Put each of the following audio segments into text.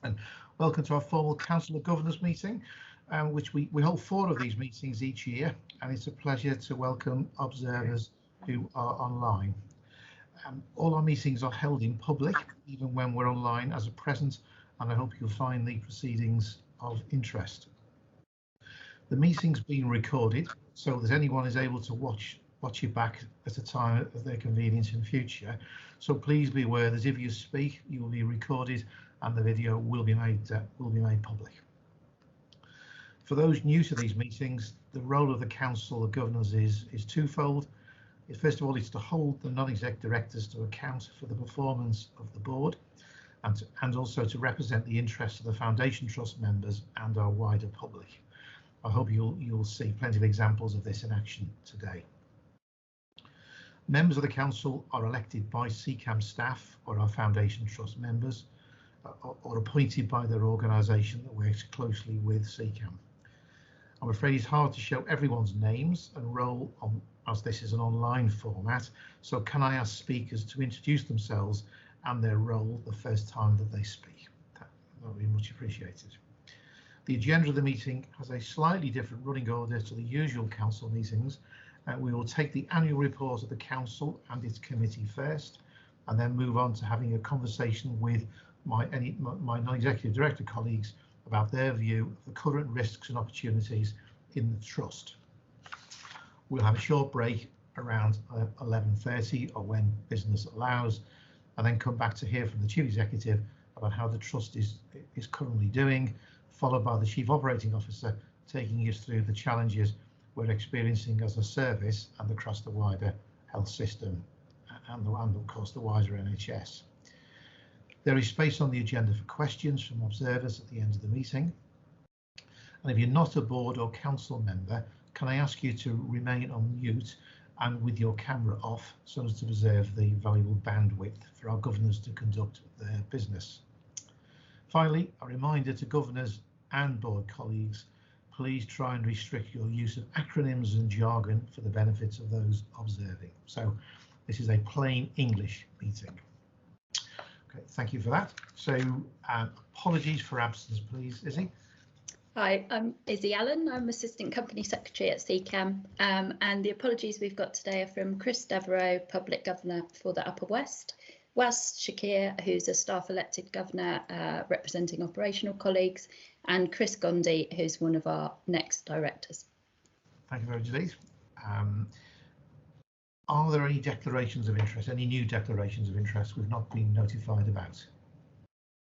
And welcome to our formal Council of Governors meeting, which we hold 4 of these meetings each year, and it's a pleasure to welcome observers who are online. All our meetings are held in public, even when we're online as a present, and I hope you'll find the proceedings of interest. The meeting's being recorded so that anyone is able to watch it back at a time of their convenience in future. So please be aware that if you speak, you will be recorded and the video will be made public. For those new to these meetings, the role of the Council of Governors is twofold. First of all, it's to hold the non-exec directors to account for the performance of the board, and also to represent the interests of the Foundation Trust members and our wider public. I hope you'll see plenty of examples of this in action today. Members of the Council are elected by CCAM staff or our Foundation Trust members, or appointed by their organisation that works closely with CCAM. I'm afraid it's hard to show everyone's names and role as this is an online format, so can I ask speakers to introduce themselves and their role the first time that they speak? That would be much appreciated. The agenda of the meeting has a slightly different running order to the usual council meetings. We will take the annual report of the council and its committee first, and then move on to having a conversation with my non-executive director colleagues about their view of the current risks and opportunities in the trust. We'll have a short break around 11:30 or when business allows, and then come back to hear from the chief executive about how the trust is currently doing, followed by the chief operating officer taking us through the challenges we're experiencing as a service and across the wider health system and of course the wider NHS. There is space on the agenda for questions from observers at the end of the meeting. And if you're not a board or council member, can I ask you to remain on mute and with your camera off so as to preserve the valuable bandwidth for our governors to conduct their business. Finally, a reminder to governors and board colleagues, please try and restrict your use of acronyms and jargon for the benefits of those observing. So this is a plain English meeting. Okay, thank you for that. So apologies for absence, please, Izzy. Hi, I'm Izzy Allen. I'm Assistant Company Secretary at CCAM, and the apologies we've got today are from Chris Devereux, Public Governor for the Upper West, Was Shakir, who's a staff elected governor representing operational colleagues, and Chris Gondy, who's one of our next directors. Thank you very much, indeed. Are there any declarations of interest, any new declarations of interest we've not been notified about?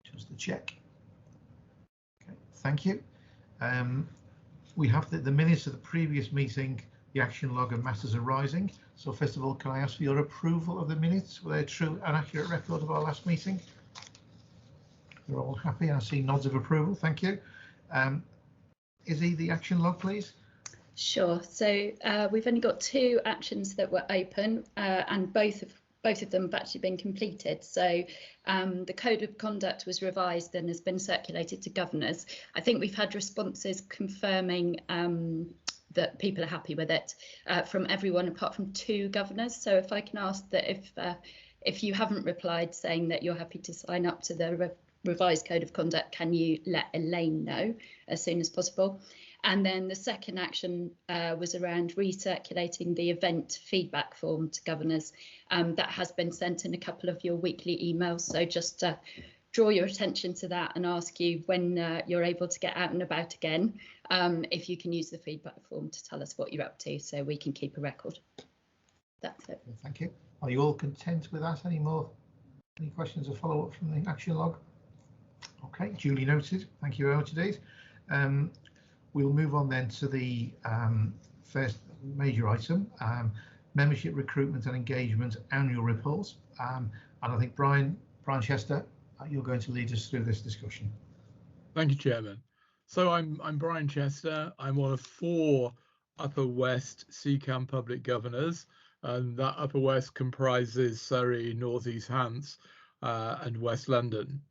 Just to check. Okay, thank you. We have the minutes of the previous meeting, the action log and matters arising. So first of all, can I ask for your approval of the minutes? Were they a true and accurate record of our last meeting? You're all happy. I see nods of approval. Thank you. Izzy, the action log, please. Sure. So we've only got 2 actions that were open, and both of them have actually been completed. So the code of conduct was revised and has been circulated to governors. I think we've had responses confirming that people are happy with it from everyone apart from 2 governors. So if I can ask that if you haven't replied saying that you're happy to sign up to the revised code of conduct, can you let Elaine know as soon as possible? And then the second action was around recirculating the event feedback form to governors. That has been sent in a couple of your weekly emails. So just draw your attention to that and ask you when you're able to get out and about again, if you can use the feedback form to tell us what you're up to so we can keep a record. That's it. Thank you. Are you all content with that? Any questions or follow up from the action log? OK, duly noted. Thank you very much indeed. We'll move on then to the first major item, membership recruitment and engagement annual report. And I think Brian Chester, you're going to lead us through this discussion. Thank you, Chairman. So I'm Brian Chester. I'm one of 4 Upper West CCAM public governors, and that Upper West comprises Surrey, North East Hants and West London.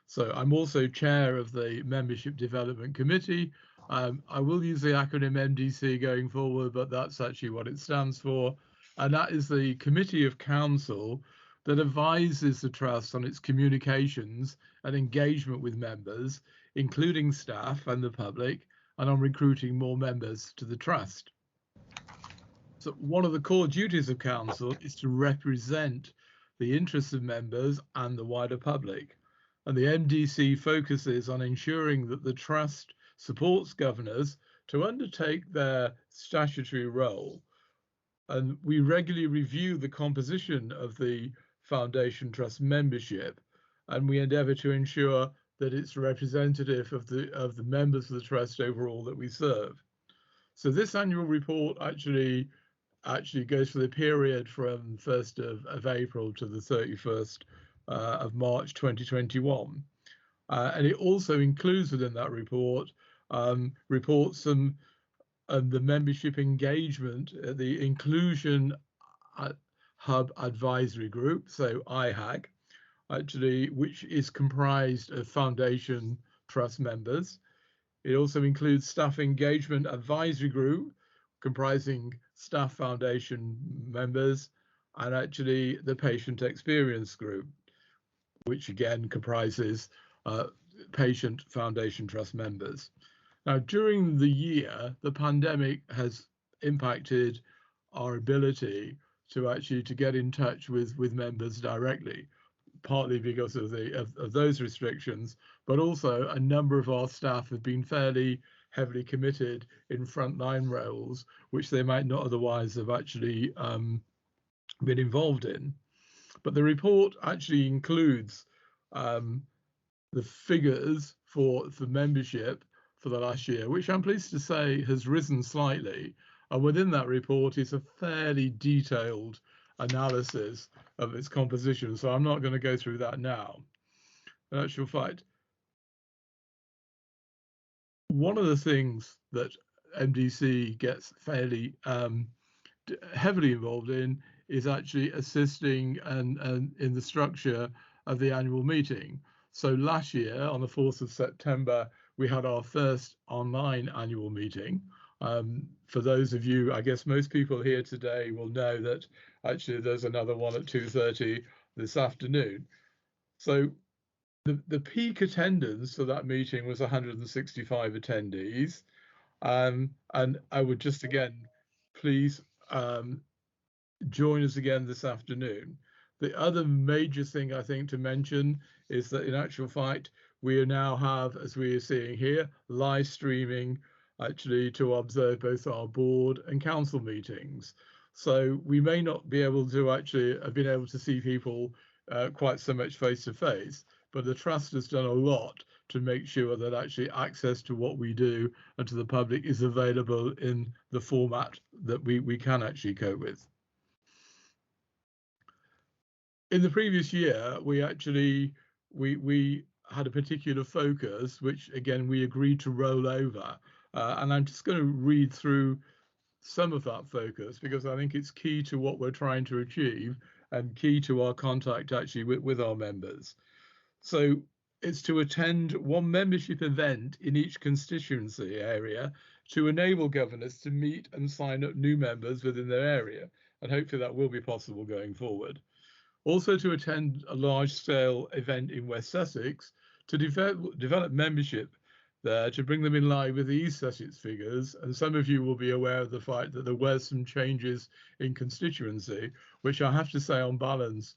So I'm also chair of the Membership Development Committee. I will use the acronym MDC going forward, but that's actually what it stands for. And that is the Committee of Council that advises the Trust on its communications and engagement with members, including staff and the public, and on recruiting more members to the Trust. So one of the core duties of Council is to represent the interests of members and the wider public. And the MDC focuses on ensuring that the Trust supports governors to undertake their statutory role. And we regularly review the composition of the Foundation Trust membership, and we endeavour to ensure that it's representative of the members of the Trust overall that we serve. So this annual report actually goes for the period from 1st of April to the 31st of March 2021. And it also includes within that report reports some the membership engagement, the Inclusion Hub Advisory Group, so IHAG, actually, which is comprised of Foundation Trust members. It also includes Staff Engagement Advisory Group, comprising Staff Foundation members, and actually the Patient Experience Group, which again comprises Patient Foundation Trust members. Now, during the year, the pandemic has impacted our ability to get in touch with members directly, partly because of those restrictions, but also a number of our staff have been fairly heavily committed in frontline roles, which they might not otherwise have actually been involved in. But the report actually includes the figures for membership for the last year, which I'm pleased to say has risen slightly. And within that report is a fairly detailed analysis of its composition. So I'm not going to go through that now. In actual fact, one of the things that MDC gets fairly heavily involved in is actually assisting and in the structure of the annual meeting. So last year, on the 4th of September, we had our first online annual meeting. For those of you, I guess most people here today will know that actually there's another one at 2:30 this afternoon. So the peak attendance for that meeting was 165 attendees. And I would just again, please join us again this afternoon. The other major thing I think to mention is that in actual fact, we now have, as we are seeing here, live streaming actually to observe both our board and council meetings. So we may not be able to actually have been able to see people quite so much face to face, but the Trust has done a lot to make sure that actually access to what we do and to the public is available in the format that we can actually cope with. In the previous year, we actually had a particular focus, which again we agreed to roll over, and I'm just going to read through some of that focus because I think it's key to what we're trying to achieve and key to our contact actually with our members. So it's to attend one membership event in each constituency area to enable governors to meet and sign up new members within their area, and hopefully that will be possible going forward. Also to attend a large-scale event in West Sussex to develop membership there to bring them in line with the East Sussex figures. And some of you will be aware of the fact that there were some changes in constituency, which I have to say on balance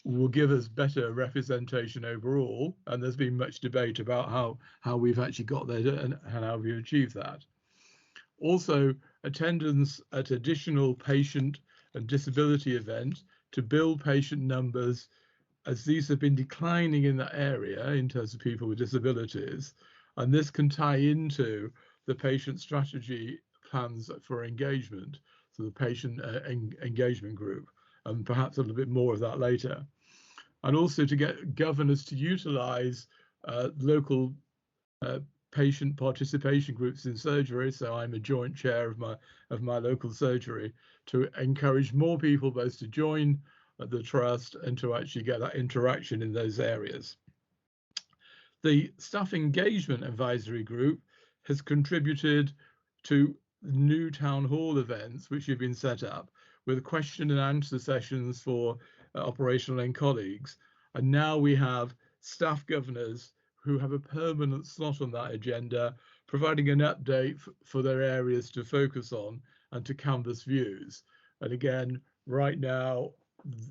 will give us better representation overall. And there's been much debate about how we've actually got there and how we've achieved that. Also, attendance at additional patient and disability events to build patient numbers, as these have been declining in that area in terms of people with disabilities. And this can tie into the patient strategy plans for engagement, so the patient engagement group, and perhaps a little bit more of that later. And also to get governors to utilize local patient participation groups in surgery. So I'm a joint chair of my local surgery to encourage more people both to join the Trust and to actually get that interaction in those areas. The Staff Engagement Advisory Group has contributed to new town hall events which have been set up with question and answer sessions for operational end colleagues. And now we have staff governors who have a permanent slot on that agenda, providing an update for their areas to focus on and to canvass views. And again, right now,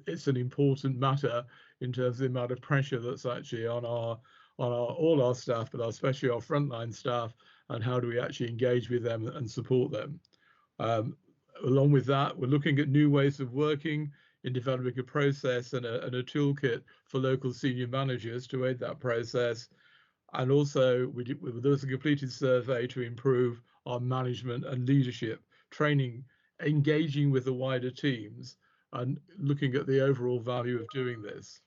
it's an important matter in terms of the amount of pressure that's actually on all our staff, but especially our frontline staff, and how do we actually engage with them and support them. Along with that, we're looking at new ways of working in developing a process and a toolkit for local senior managers to aid that process. And also, there was a completed survey to improve our management and leadership training, engaging with the wider teams and looking at the overall value of doing this.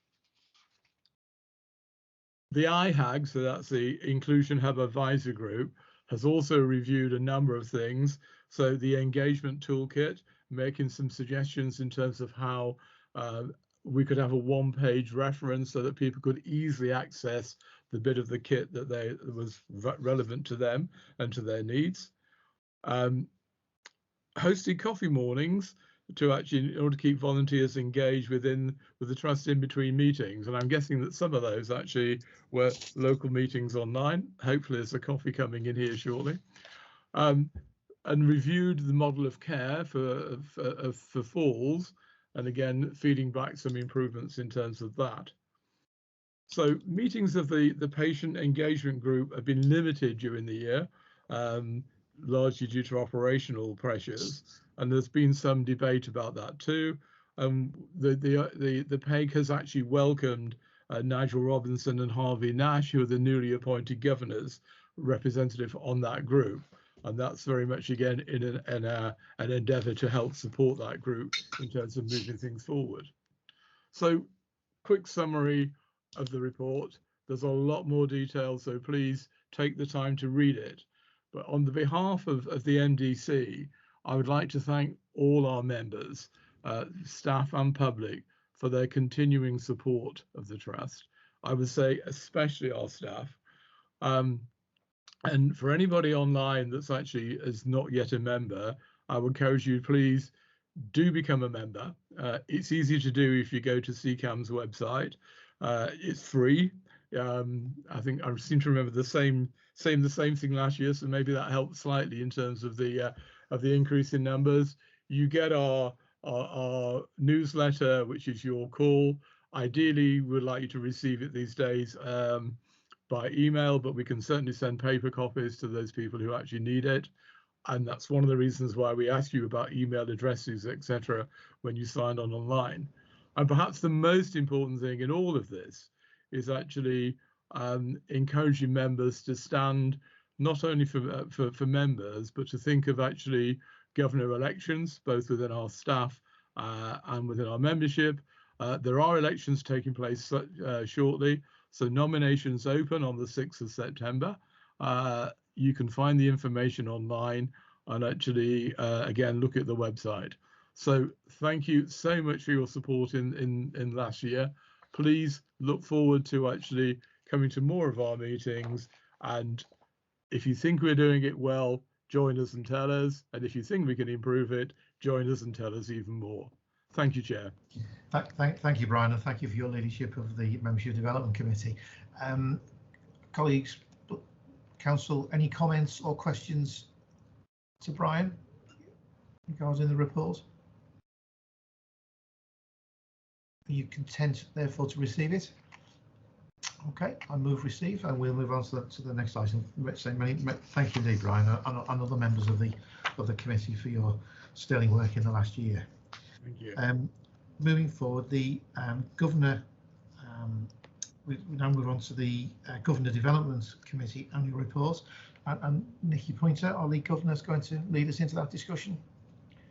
The IHAG, so that's the Inclusion Hub Advisory Group, has also reviewed a number of things. So the engagement toolkit, making some suggestions in terms of how we could have a one-page reference so that people could easily access the bit of the kit that was relevant to them and to their needs. Hosting coffee mornings to actually, in order to keep volunteers engaged with the trust in between meetings. And I'm guessing that some of those actually were local meetings online. Hopefully there's a coffee coming in here shortly. And reviewed the model of care for falls, and again, feeding back some improvements in terms of that. So meetings of the patient engagement group have been limited during the year, largely due to operational pressures, and there's been some debate about that too. The PEG has actually welcomed Nigel Robinson and Harvey Nash, who are the newly appointed governors, representative on that group. And that's very much, again, in an endeavour to help support that group in terms of moving things forward. So, quick summary of the report. There's a lot more detail, so please take the time to read it. But on the behalf of the MDC, I would like to thank all our members, staff and public, for their continuing support of the Trust. I would say especially our staff. And for anybody online that's actually is not yet a member, I would encourage you, please do become a member. It's easy to do if you go to CCAM's website. It's free. I think I seem to remember the same thing last year, so maybe that helped slightly in terms of the increase in numbers. You get our newsletter, which is your call. Ideally, we'd like you to receive it these days by email, but we can certainly send paper copies to those people who actually need it. And that's one of the reasons why we ask you about email addresses, etc., when you sign on online. And perhaps the most important thing in all of this is actually encouraging members to stand not only for members, but to think of actually governor elections, both within our staff and within our membership. There are elections taking place shortly. So nominations open on the 6th of September. You can find the information online and actually, again, look at the website. So thank you so much for your support in last year. Please look forward to actually coming to more of our meetings. And if you think we're doing it well, join us and tell us. And if you think we can improve it, join us and tell us even more. Thank you, Chair. Thank you, Brian, and thank you for your leadership of the Membership Development Committee. Colleagues, Council, any comments or questions to Brian regarding the report? Are you content, therefore, to receive it? Okay, I move receive, and we'll move on to the next item. Thank you indeed, Brian, and other members of the committee for your sterling work in the last year. Thank you. Moving forward, the Governor, we now move on to the Governor Development Committee annual report. And Nikki Pointer, our lead governor, is going to lead us into that discussion.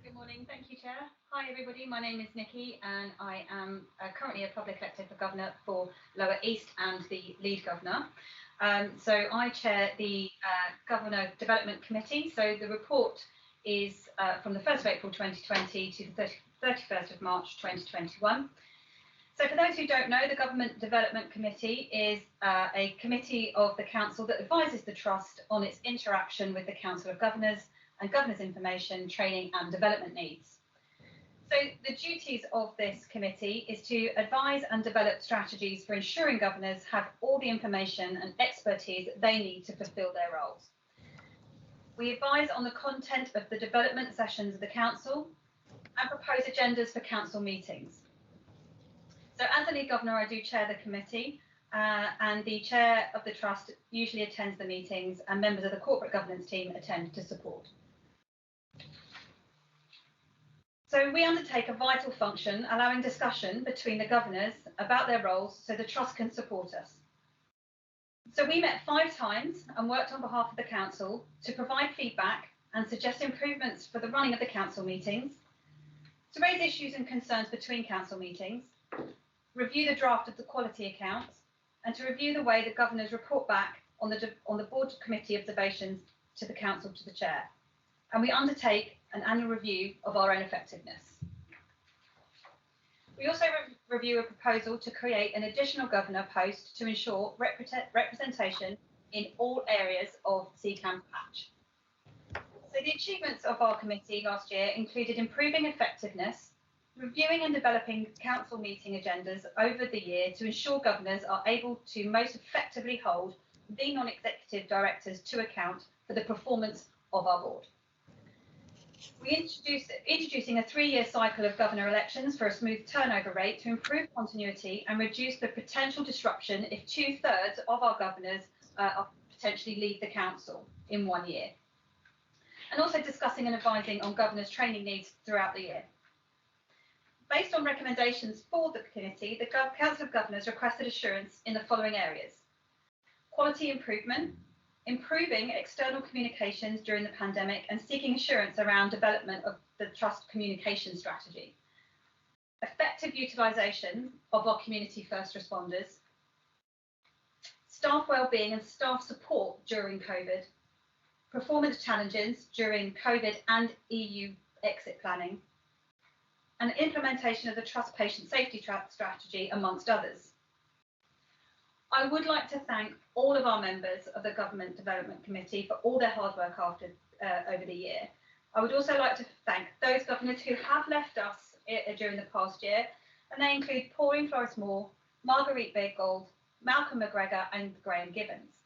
Good morning. Thank you, Chair. Hi, everybody. My name is Nikki, and I am currently a public elected for Governor for Lower East and the lead governor. So I chair the Governor Development Committee. So the report is from the 1st of April 2020 to the 31st of March 2021. So for those who don't know, the Government Development Committee is a committee of the Council that advises the Trust on its interaction with the Council of Governors and Governors' information, training and development needs. So the duties of this committee is to advise and develop strategies for ensuring governors have all the information and expertise they need to fulfil their roles. We advise on the content of the development sessions of the council and propose agendas for council meetings. So as a lead governor, I do chair the committee, and the chair of the trust usually attends the meetings, and members of the corporate governance team attend to support. So we undertake a vital function, allowing discussion between the governors about their roles so the trust can support us. So we met 5 times and worked on behalf of the council to provide feedback and suggest improvements for the running of the council meetings, to raise issues and concerns between council meetings, review the draft of the quality accounts, and to review the way the governors report back on the board committee observations to the council, to the chair. And we undertake an annual review of our own effectiveness. We also review a proposal to create an additional governor post to ensure representation in all areas of CCAM patch. So the achievements of our committee last year included improving effectiveness, reviewing and developing council meeting agendas over the year to ensure governors are able to most effectively hold the non-executive directors to account for the performance of our board. We introducing a 3-year cycle of governor elections for a smooth turnover rate to improve continuity and reduce the potential disruption if 2/3 of our governors potentially leave the council in 1 year. And also discussing and advising on governors' training needs throughout the year. Based on recommendations for the committee, the Council of Governors requested assurance in the following areas: quality improvement, improving external communications during the pandemic and seeking assurance around development of the trust communication strategy, effective utilisation of our community first responders, staff wellbeing and staff support during COVID, performance challenges during COVID and EU exit planning, and implementation of the trust patient safety strategy, amongst others. I would like to thank all of our members of the Government Development Committee for all their hard work over the year. I would also like to thank those governors who have left us during the past year, and they include Pauline Flores-Moore, Marguerite Beard-Gold, Malcolm McGregor and Graham Gibbons.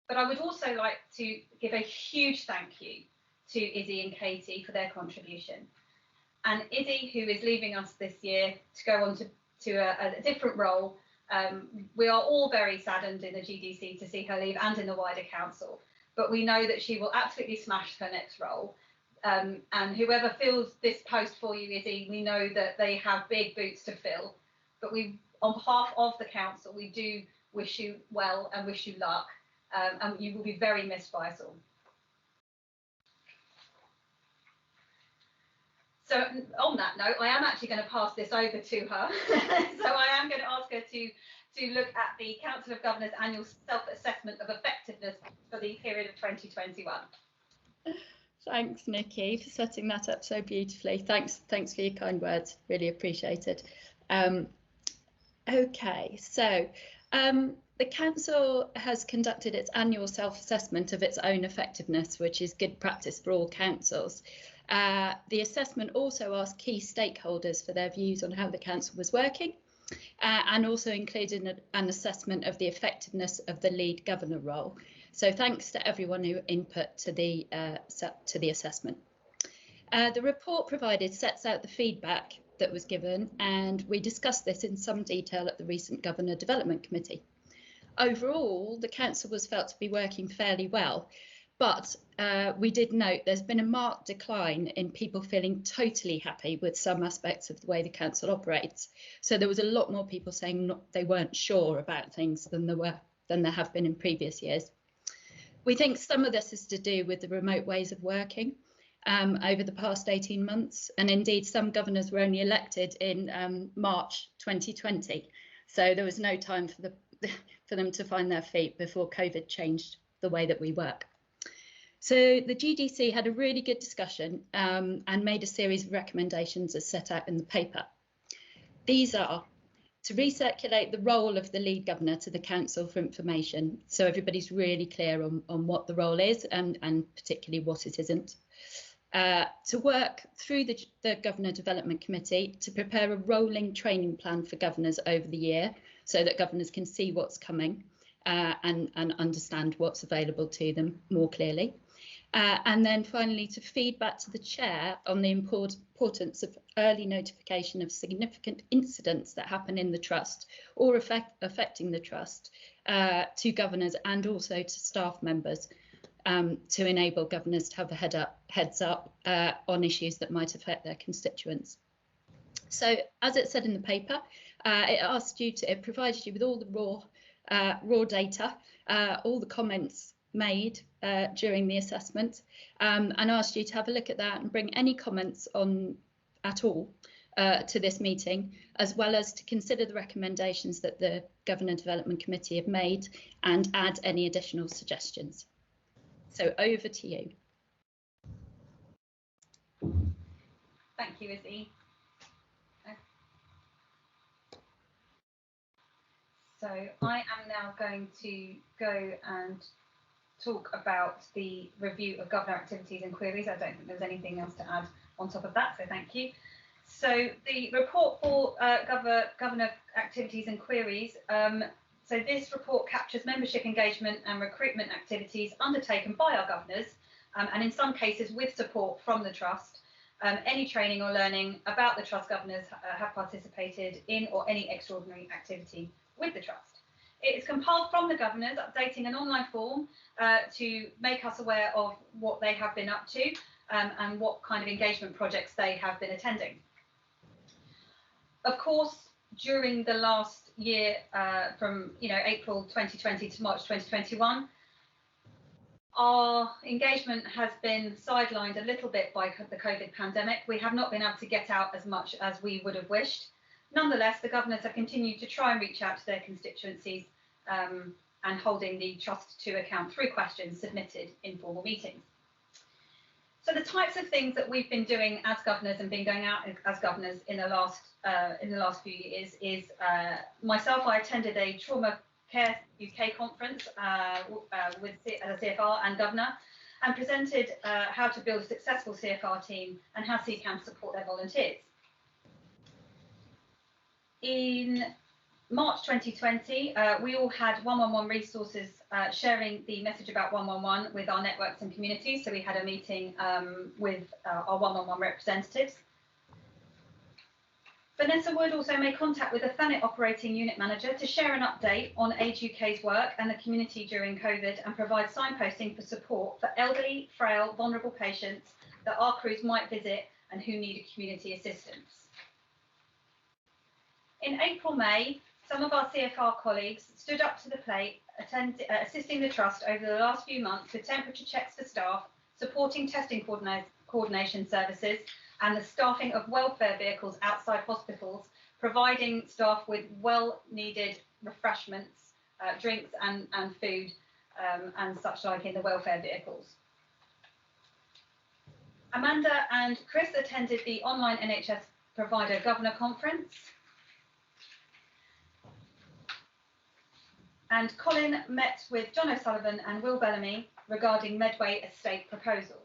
But I would also like to give a huge thank you to Izzy and Katie for their contribution. And Izzy, who is leaving us this year to go on to a different role, we are all very saddened in the GDC to see her leave and in the wider council, but we know that she will absolutely smash her next role. And whoever fills this post for you, Izzy, we know that they have big boots to fill, but we, on behalf of the council, we do wish you well and wish you luck, and you will be very missed by us all. So on that note, I am actually going to pass this over to her. So I am going to ask her to look at the Council of Governors annual self-assessment of effectiveness for the period of 2021. Thanks, Nikki, for setting that up so beautifully. Thanks for your kind words, really appreciated. Okay, so the council has conducted its annual self-assessment of its own effectiveness, which is good practice for all councils. The assessment also asked key stakeholders for their views on how the council was working, and also included an assessment of the effectiveness of the lead governor role. So thanks to everyone who input to the assessment. The report provided sets out the feedback that was given, and we discussed this in some detail at the recent Governor Development Committee. Overall, the council was felt to be working fairly well, but we did note there's been a marked decline in people feeling totally happy with some aspects of the way the council operates. So there was a lot more people saying they weren't sure about things than there have been in previous years. We think some of this is to do with the remote ways of working over the past 18 months, and indeed some governors were only elected in March 2020, so there was no time for them to find their feet before COVID changed the way that we work. So the GDC had a really good discussion and made a series of recommendations as set out in the paper. These are to recirculate the role of the lead governor to the council for information, so everybody's really clear on what the role is and particularly what it isn't. to work through the Governor Development Committee to prepare a rolling training plan for governors over the year so that governors can see what's coming and understand what's available to them more clearly. And then finally, to feed back to the chair on the importance of early notification of significant incidents that happen in the trust or affecting the trust to governors and also to staff members, to enable governors to have a heads up on issues that might affect their constituents. So, as it said in the paper, it provided you with all the raw data, all the comments made during the assessment, and asked you to have a look at that and bring any comments on at all to this meeting, as well as to consider the recommendations that the Governor Development Committee have made and add any additional suggestions. So over to you. Thank you, Izzy. So I am now going to go and talk about the review of governor activities and queries. I don't think there's anything else to add on top of that, so thank you. So the report for governor activities and queries. So this report captures membership engagement and recruitment activities undertaken by our governors, and in some cases with support from the trust. Any training or learning about the trust governors have participated in, or any extraordinary activity with the trust. It is compiled from the governors, updating an online form to make us aware of what they have been up to and what kind of engagement projects they have been attending. Of course, during the last year, from April 2020 to March 2021, our engagement has been sidelined a little bit by the COVID pandemic. We have not been able to get out as much as we would have wished. Nonetheless, the governors have continued to try and reach out to their constituencies and holding the trust to account through questions submitted in formal meetings. So the types of things that we've been doing as governors and been going out as governors in the last few years is myself. I attended a Trauma Care UK conference as a CFR and governor, and presented how to build a successful CFR team and how CCAM support their volunteers. In March 2020, we all had 111 resources sharing the message about 111 with our networks and communities. So we had a meeting with our 111 representatives. Vanessa Wood also made contact with the Thanet operating unit manager to share an update on Age UK's work and the community during COVID, and provide signposting for support for elderly, frail, vulnerable patients that our crews might visit and who need community assistance. In April-May, some of our CFR colleagues stood up to the plate, assisting the trust over the last few months with temperature checks for staff, supporting testing coordination services, and the staffing of welfare vehicles outside hospitals, providing staff with well-needed refreshments, drinks and food and such like in the welfare vehicles. Amanda and Chris attended the online NHS Provider Governor Conference. And Colin met with John O'Sullivan and Will Bellamy regarding Medway estate proposals.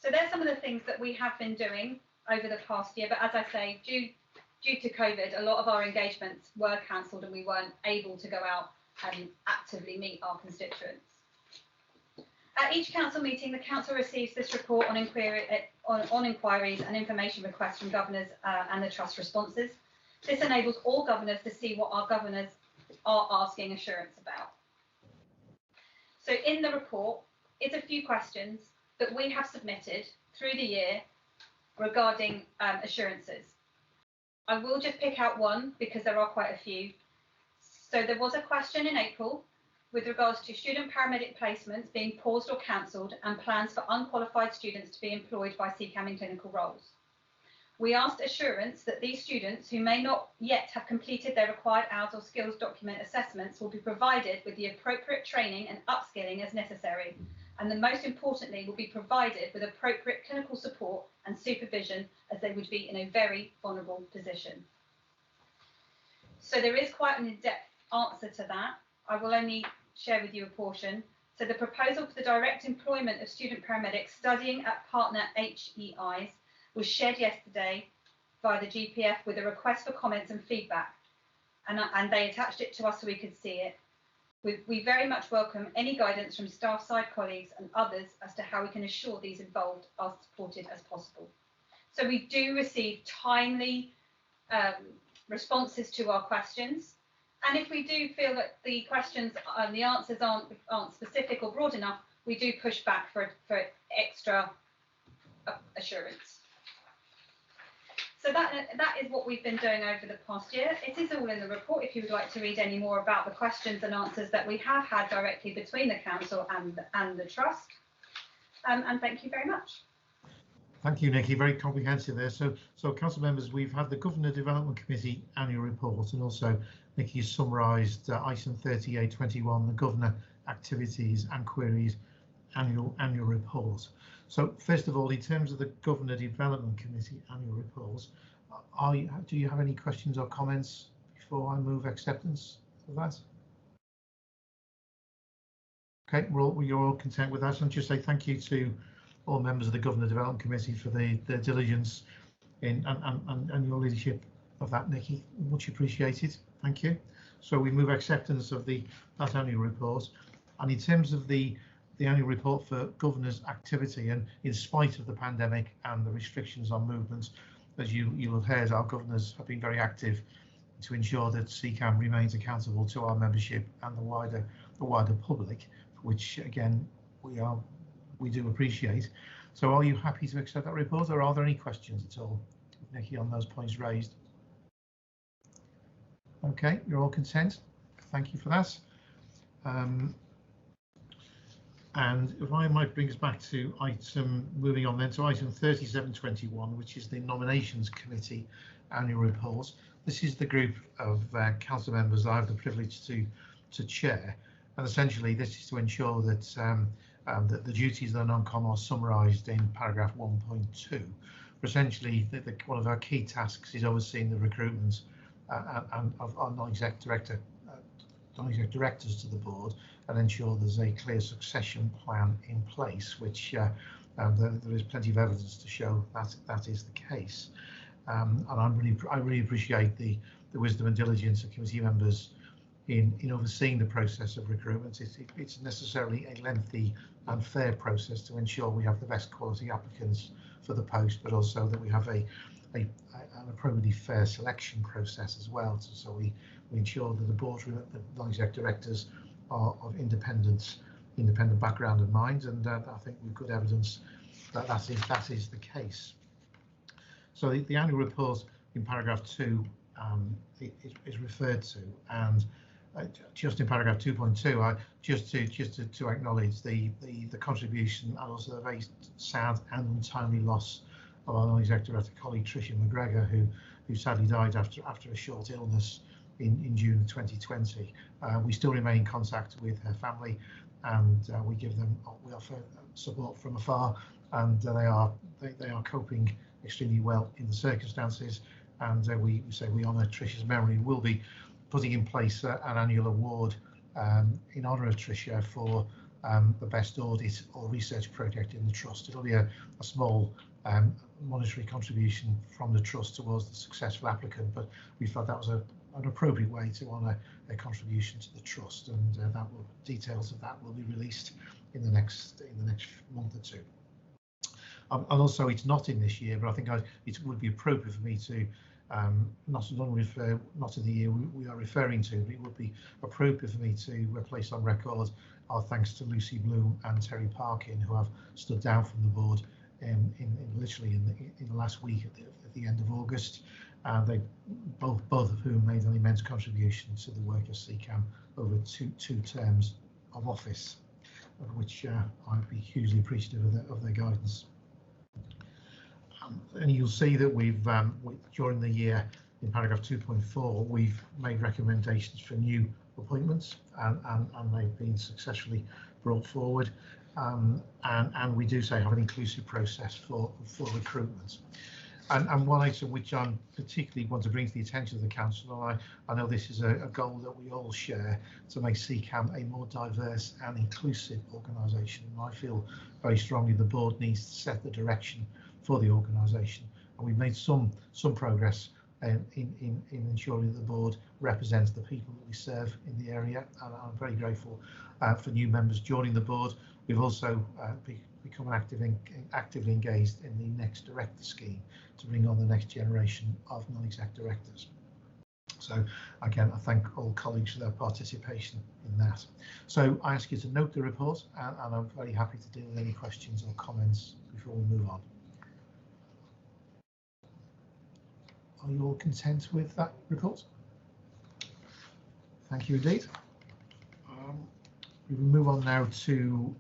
So there's some of the things that we have been doing over the past year, but as I say, due to COVID, a lot of our engagements were cancelled and we weren't able to go out and actively meet our constituents. At each council meeting, the council receives this report on inquiries and information requests from governors and the trust responses. This enables all governors to see what our governors are asking assurance about. So in the report is a few questions that we have submitted through the year regarding assurances. I will just pick out one because there are quite a few. So there was a question in April with regards to student paramedic placements being paused or cancelled and plans for unqualified students to be employed by CCAM in clinical roles. We asked assurance that these students who may not yet have completed their required hours or skills document assessments will be provided with the appropriate training and upskilling as necessary, and then most importantly will be provided with appropriate clinical support and supervision, as they would be in a very vulnerable position. So there is quite an in-depth answer to that. I will only share with you a portion. So the proposal for the direct employment of student paramedics studying at partner HEIs was shared yesterday via the GPF with a request for comments and feedback, and they attached it to us so we could see it. We very much welcome any guidance from staff side colleagues and others as to how we can assure these involved are supported as possible. So we do receive timely responses to our questions, and if we do feel that the questions and the answers aren't specific or broad enough, we do push back for extra assurance. So that is what we've been doing over the past year. It is all in the report if you would like to read any more about the questions and answers that we have had directly between the council and the trust. And thank you very much. Thank you, Nikki. Very comprehensive there. So council members, we've had the Governor Development Committee annual report, and also Nikki's summarised item 3821, the Governor Activities and Queries annual report. So first of all, in terms of the Governor Development Committee annual reports, do you have any questions or comments before I move acceptance of that? Okay, you're all content with that. And just say thank you to all members of the Governor Development Committee for their diligence in and your leadership of that, Nikki. Much appreciated. Thank you. So we move acceptance of that annual report. And in terms of the annual report for Governor's activity, and in spite of the pandemic and the restrictions on movement, as you'll have heard, our governors have been very active to ensure that CCAM remains accountable to our membership and the wider public, which again we do appreciate. So are you happy to accept that report, or are there any questions at all, Nikki, on those points raised? Okay, you're all content. Thank you for that. And if I might bring us back to moving on then to item 3721, which is the Nominations Committee annual report. This is the group of council members I have the privilege to chair, and essentially this is to ensure that that the duties of the non-com are summarised in paragraph 1.2. Essentially, one of our key tasks is overseeing the recruitment of our non-exec directors to the board, and ensure there's a clear succession plan in place, which there is plenty of evidence to show that is the case. And I really appreciate the wisdom and diligence of committee members in overseeing the process of recruitment. It's necessarily a lengthy and fair process to ensure we have the best quality applicants for the post, but also that we have an appropriately fair selection process as well. So we ensure that the board, the non-exec directors, are of independent background and mind, and I think we've good evidence that that is the case. So the annual report in paragraph 2 is referred to, and just in paragraph 2.2, just to acknowledge the contribution and also the very sad and untimely loss of our non-exec director colleague Tricia McGregor, who sadly died after a short illness in June 2020. We still remain in contact with her family, and we offer support from afar, and they are coping extremely well in the circumstances. And we honour Tricia's memory. We'll be putting in place an annual award in honour of Tricia for the best audit or research project in the trust. It'll be a small monetary contribution from the trust towards the successful applicant, but we felt that was an appropriate way to honour their contribution to the trust, and details of that will be released in the next month or two. And also, it's not in this year, but I think it would be appropriate for me to not to the year we are referring to, but it would be appropriate for me to place on record our thanks to Lucy Bloom and Terry Parkin, who have stood down from the board literally in the last week at the end of August. They both of whom made an immense contribution to the work of CCAM over two terms of office, of which I'd be hugely appreciative of their guidance. And you'll see that we've during the year in paragraph 2.4 we've made recommendations for new appointments, and they've been successfully brought forward, and we do have an inclusive process for recruitment. And one item which I particularly want to bring to the attention of the council, and I know this is a goal that we all share, to make CCAM a more diverse and inclusive organisation. I feel very strongly the board needs to set the direction for the organisation, and we've made some progress in ensuring that the board represents the people that we serve in the area, and I'm very grateful for new members joining the board. We've also become actively engaged in the next director scheme to bring on the next generation of non-exec directors. So again, I thank all colleagues for their participation in that. So I ask you to note the report, and I'm very happy to deal with any questions or comments before we move on. Are you all content with that report? Thank you indeed. We will move on now to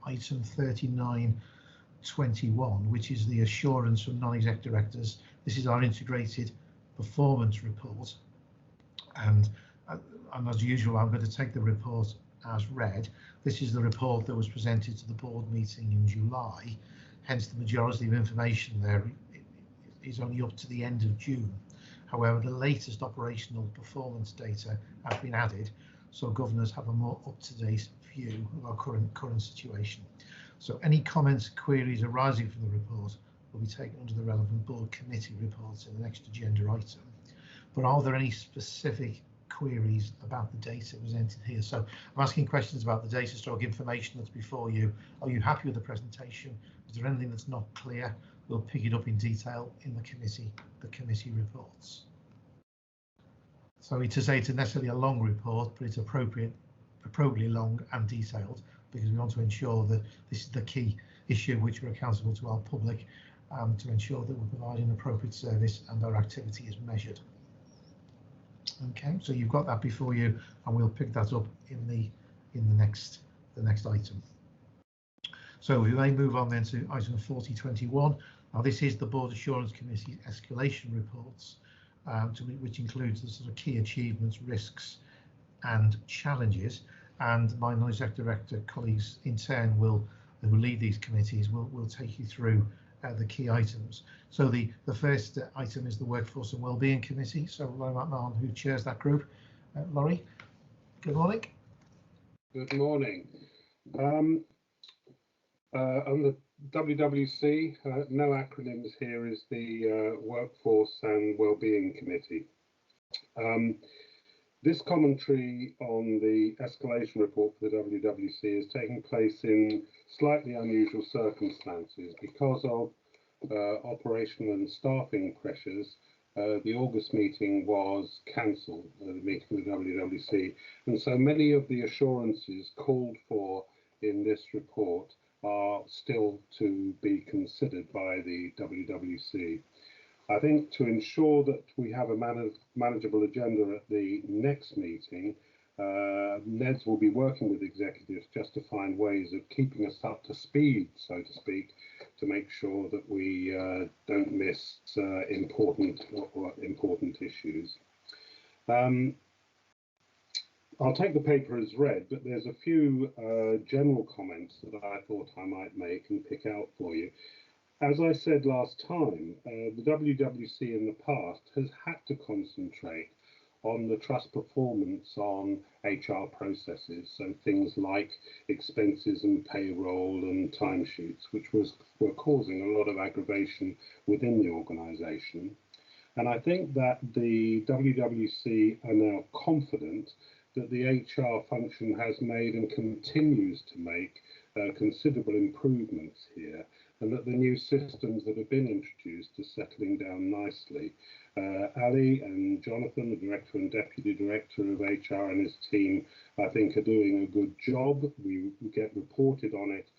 item 3921, which is the assurance from non-exec directors. This is our integrated performance report, and as usual, I'm going to take the report as read. This is the report that was presented to the board meeting in July, hence the majority of information there is only up to the end of June. However, the latest operational performance data have been added, so governors have a more up-to-date view of our current situation. So any comments, queries arising from the report will be taken under the relevant board committee reports in the next agenda item. But are there any specific queries about the data presented here? So I'm asking questions about the data stroke information that's before you. Are you happy with the presentation? Is there anything that's not clear? We'll pick it up in detail in the committee reports. Sorry to say it's necessarily a long report, but it's appropriately long and detailed, because we want to ensure that this is the key issue which we're accountable to our public, to ensure that we're providing appropriate service and our activity is measured. Okay, so you've got that before you, and we'll pick that up in the next item. So we may move on then to item 4021. Now this is the Board Assurance Committee escalation reports, which includes the sort of key achievements, risks and challenges. And my non-exec director colleagues in turn who will lead these committees will take you through the key items. So the first item is the Workforce and Wellbeing Committee. So Laurie McMahon, who chairs that group. Laurie, good morning. Good morning. On the WWC, no acronyms here, is the Workforce and Wellbeing Committee. This commentary on the escalation report for the WWC is taking place in slightly unusual circumstances because of operational and staffing pressures. The August meeting was cancelled, the meeting of the WWC, and so many of the assurances called for in this report are still to be considered by the WWC. I think to ensure that we have a manageable agenda at the next meeting, NEDS will be working with executives just to find ways of keeping us up to speed, so to speak, to make sure that we don't miss important issues. I'll take the paper as read, but there's a few general comments that I thought I might make and pick out for you. As I said last time, the WWC in the past has had to concentrate on the trust performance on HR processes, so things like expenses and payroll and timesheets, which were causing a lot of aggravation within the organisation. And I think that the WWC are now confident that the HR function has made and continues to make considerable improvements here, and that the new systems that have been introduced are settling down nicely. Ali and Jonathan, the Director and Deputy Director of HR, and his team, I think, are doing a good job. We get reported on it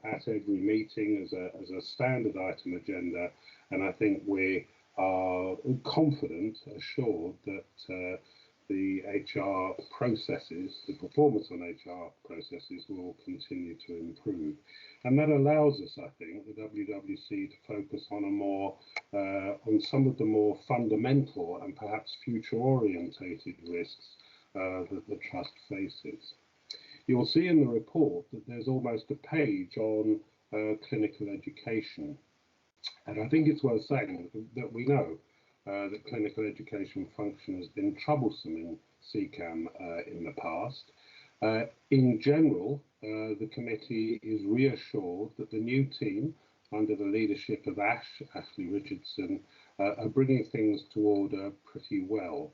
at every meeting as a standard item agenda, and I think we are confident, assured that the HR processes, the performance on HR processes will continue to improve. And that allows us, I think, the WWC to focus on on some of the more fundamental and perhaps future-orientated risks that the trust faces. You'll see in the report that there's almost a page on clinical education. And I think it's worth saying that we know that clinical education function has been troublesome in CCAM in the past. In general, the committee is reassured that the new team, under the leadership of Ashley Richardson, are bringing things to order pretty well.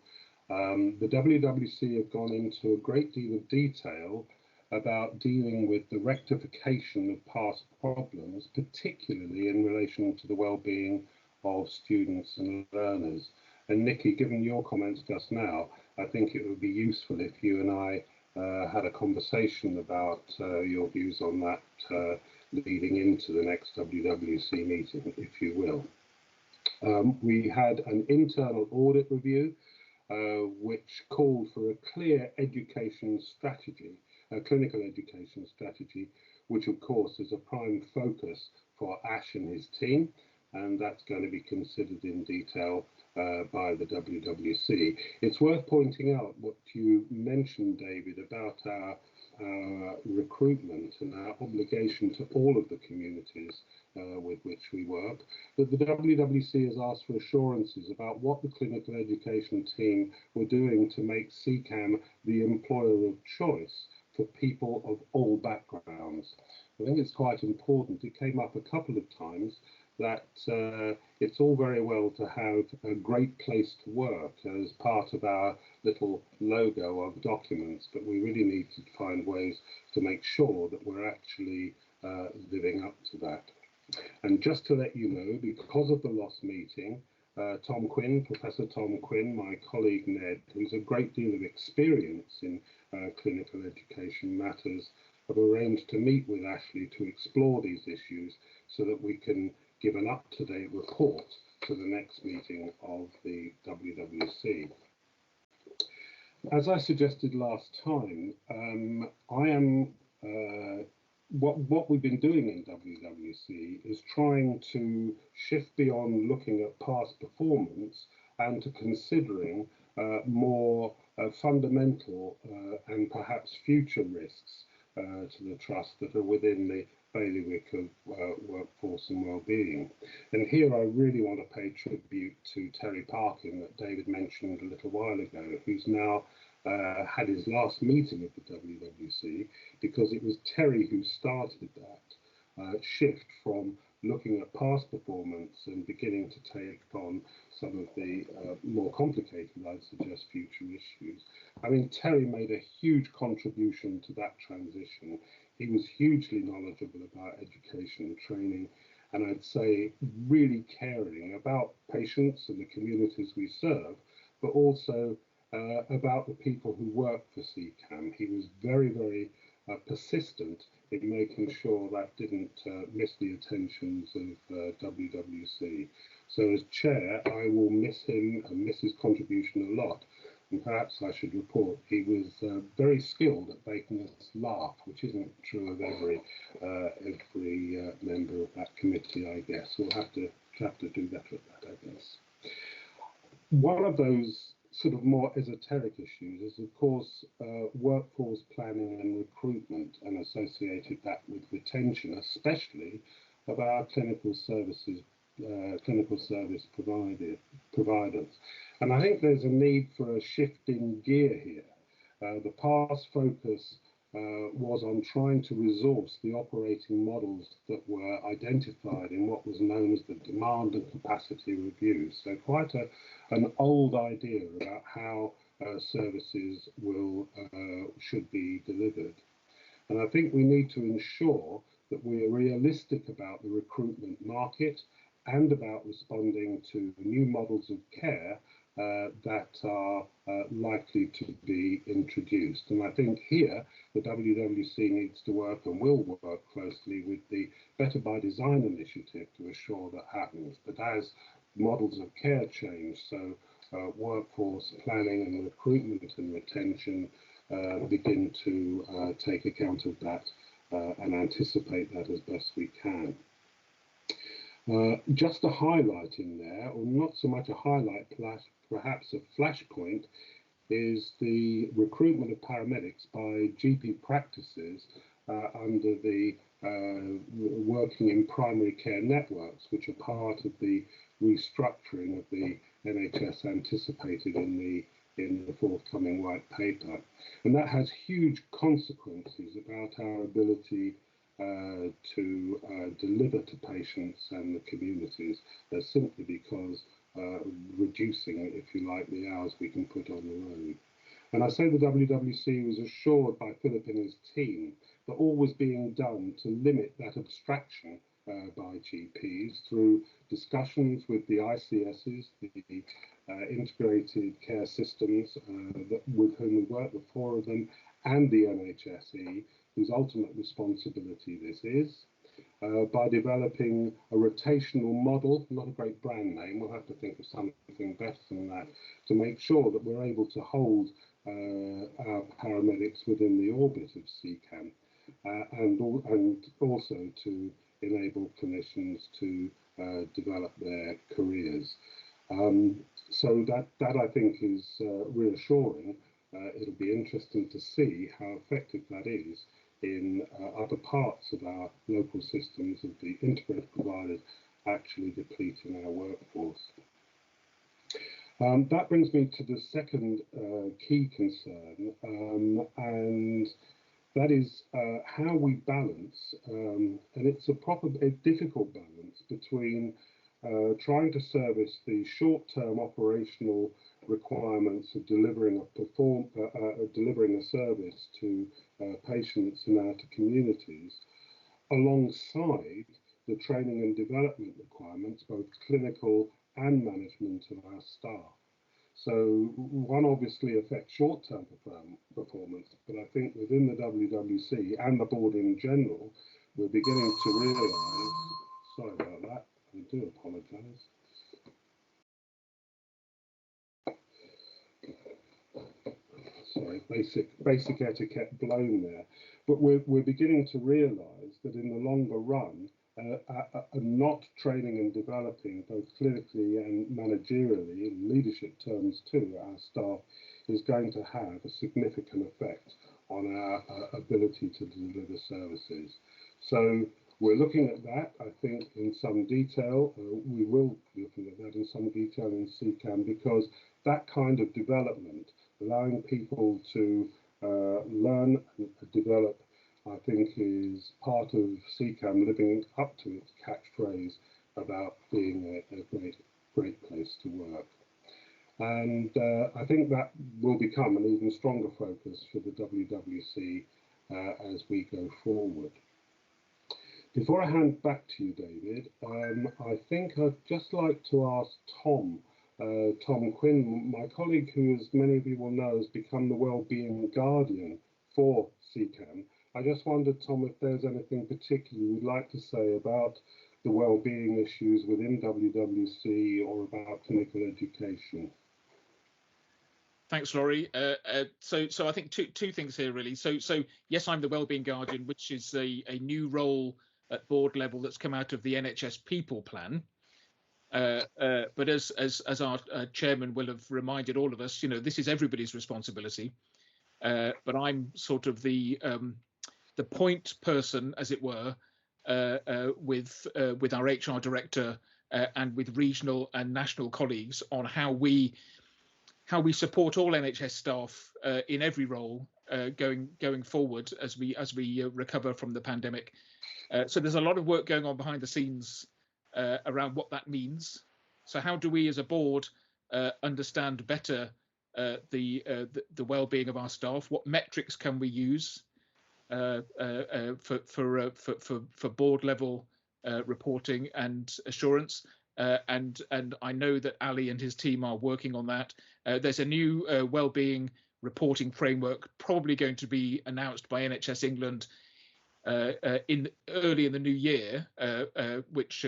The WWC have gone into a great deal of detail about dealing with the rectification of past problems, particularly in relation to the well-being of students and learners. And Nikki, given your comments just now, I think it would be useful if you and I had a conversation about your views on that leading into the next WWC meeting, if you will. We had an internal audit review which called for a clear education strategy, a clinical education strategy, which of course is a prime focus for Ash and his team, and that's going to be considered in detail by the WWC. It's worth pointing out what you mentioned, David, about our recruitment and our obligation to all of the communities with which we work, that the WWC has asked for assurances about what the clinical education team were doing to make CCAM the employer of choice for people of all backgrounds. I think it's quite important. It came up a couple of times that it's all very well to have a great place to work as part of our little logo of documents, but we really need to find ways to make sure that we're actually living up to that. And just to let you know, because of the lost meeting, Tom Quinn, Professor Tom Quinn, my colleague Ned, who's a great deal of experience in clinical education matters, have arranged to meet with Ashley to explore these issues so that we can give an up-to-date report to the next meeting of the WWC. As I suggested last time, what we've been doing in WWC is trying to shift beyond looking at past performance and to considering more fundamental and perhaps future risks to the trust that are within the bailiwick of workforce and well-being. And here I really want to pay tribute to Terry Parkin that David mentioned a little while ago, who's now had his last meeting of the WWC, because it was Terry who started that shift from looking at past performance and beginning to take on some of the more complicated, I'd suggest, future issues. I mean, Terry made a huge contribution to that transition. He was hugely knowledgeable about education and training, and I'd say really caring about patients and the communities we serve, but also about the people who work for CCAM. He was very, very persistent in making sure that didn't miss the attentions of WWC. So as chair, I will miss him and miss his contribution a lot. And perhaps I should report he was very skilled at making us laugh, which isn't true of every member of that committee, I guess. We'll have to do better at that, I guess. One of those sort of more esoteric issues is, of course, workforce planning and recruitment, and associated that with retention, especially of our clinical service providers. And I think there's a need for a shift in gear here. The past focus was on trying to resource the operating models that were identified in what was known as the demand and capacity review. So quite an old idea about how services should be delivered. And I think we need to ensure that we are realistic about the recruitment market and about responding to new models of care that are likely to be introduced. And I think here the WWC needs to work and will work closely with the Better by Design initiative to assure that happens. But as models of care change, so workforce planning and recruitment and retention begin to take account of that and anticipate that as best we can. Just a highlight in there, or not so much a highlight, perhaps a flashpoint, is the recruitment of paramedics by GP practices under the working in primary care networks, which are part of the restructuring of the NHS anticipated in the forthcoming white paper. And that has huge consequences about our ability to deliver to patients and the communities, simply because reducing, if you like, the hours we can put on the road. And I say the WWC was assured by Philip and his team that all was being done to limit that abstraction by GPs through discussions with the ICSs, the integrated care systems with whom we work, the four of them, and the NHSE, whose ultimate responsibility this is, by developing a rotational model, not a great brand name, we'll have to think of something better than that, to make sure that we're able to hold our paramedics within the orbit of CCAM, and also to enable clinicians to develop their careers. So that I think is reassuring. It'll be interesting to see how effective that is in other parts of our local systems of the integrated providers actually depleting our workforce. That brings me to the second key concern, and that is how we balance, and it's a difficult balance between trying to service the short-term operational requirements of delivering a service to patients and out to communities, alongside the training and development requirements, both clinical and management of our staff. So one obviously affects short-term performance, but I think within the WWC and the board in general, we're beginning to realise, sorry about that, I do apologise. Sorry, basic etiquette blown there. But we're beginning to realise that in the longer run, not training and developing both clinically and managerially, in leadership terms too, our staff is going to have a significant effect on our ability to deliver services. So we're looking at that, I think, in some detail. We will be looking at that in some detail in CCAM, because that kind of development, allowing people to learn and develop, I think, is part of CCAM living up to its catchphrase about being a great place to work. And I think that will become an even stronger focus for the WWC as we go forward. Before I hand back to you, David, I think I'd just like to ask Tom Quinn, my colleague, who, as many of you will know, has become the Wellbeing Guardian for CCAM. I just wondered, Tom, if there's anything particular you'd like to say about the wellbeing issues within WWC or about clinical education. Thanks, Laurie. So I think two things here, really. So yes, I'm the Wellbeing Guardian, which is a new role at board level that's come out of the NHS People Plan. But as our chairman will have reminded all of us, this is everybody's responsibility. But I'm sort of the point person, as it were, with our HR director and with regional and national colleagues on how we support all NHS staff in every role going forward as we recover from the pandemic. So there's a lot of work going on behind the scenes around what that means. So how do we as a board understand better the well-being of our staff? What metrics can we use for board level reporting and assurance? And I know that Ali and his team are working on that. There's a new well-being reporting framework probably going to be announced by NHS England early in the new year, which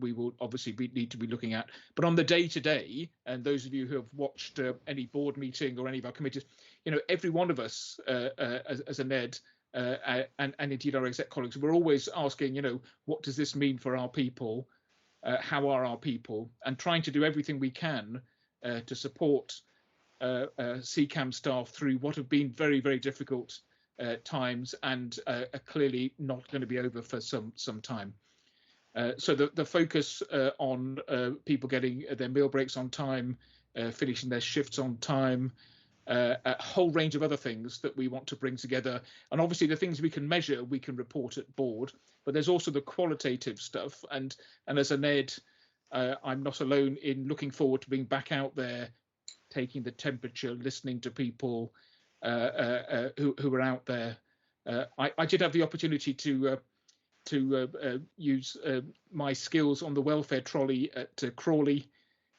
we will obviously need to be looking at. But on the day-to-day, and those of you who have watched any board meeting or any of our committees, every one of us as a NED and indeed our exec colleagues, we're always asking, what does this mean for our people? How are our people? And trying to do everything we can to support CCAM staff through what have been very, very difficult times and are clearly not going to be over for some time. So the focus on people getting their meal breaks on time, finishing their shifts on time, a whole range of other things that we want to bring together. And obviously the things we can measure, we can report at board, but there's also the qualitative stuff. And as an ed, I'm not alone in looking forward to being back out there, taking the temperature, listening to people who are out there. I did have the opportunity to use my skills on the welfare trolley at Crawley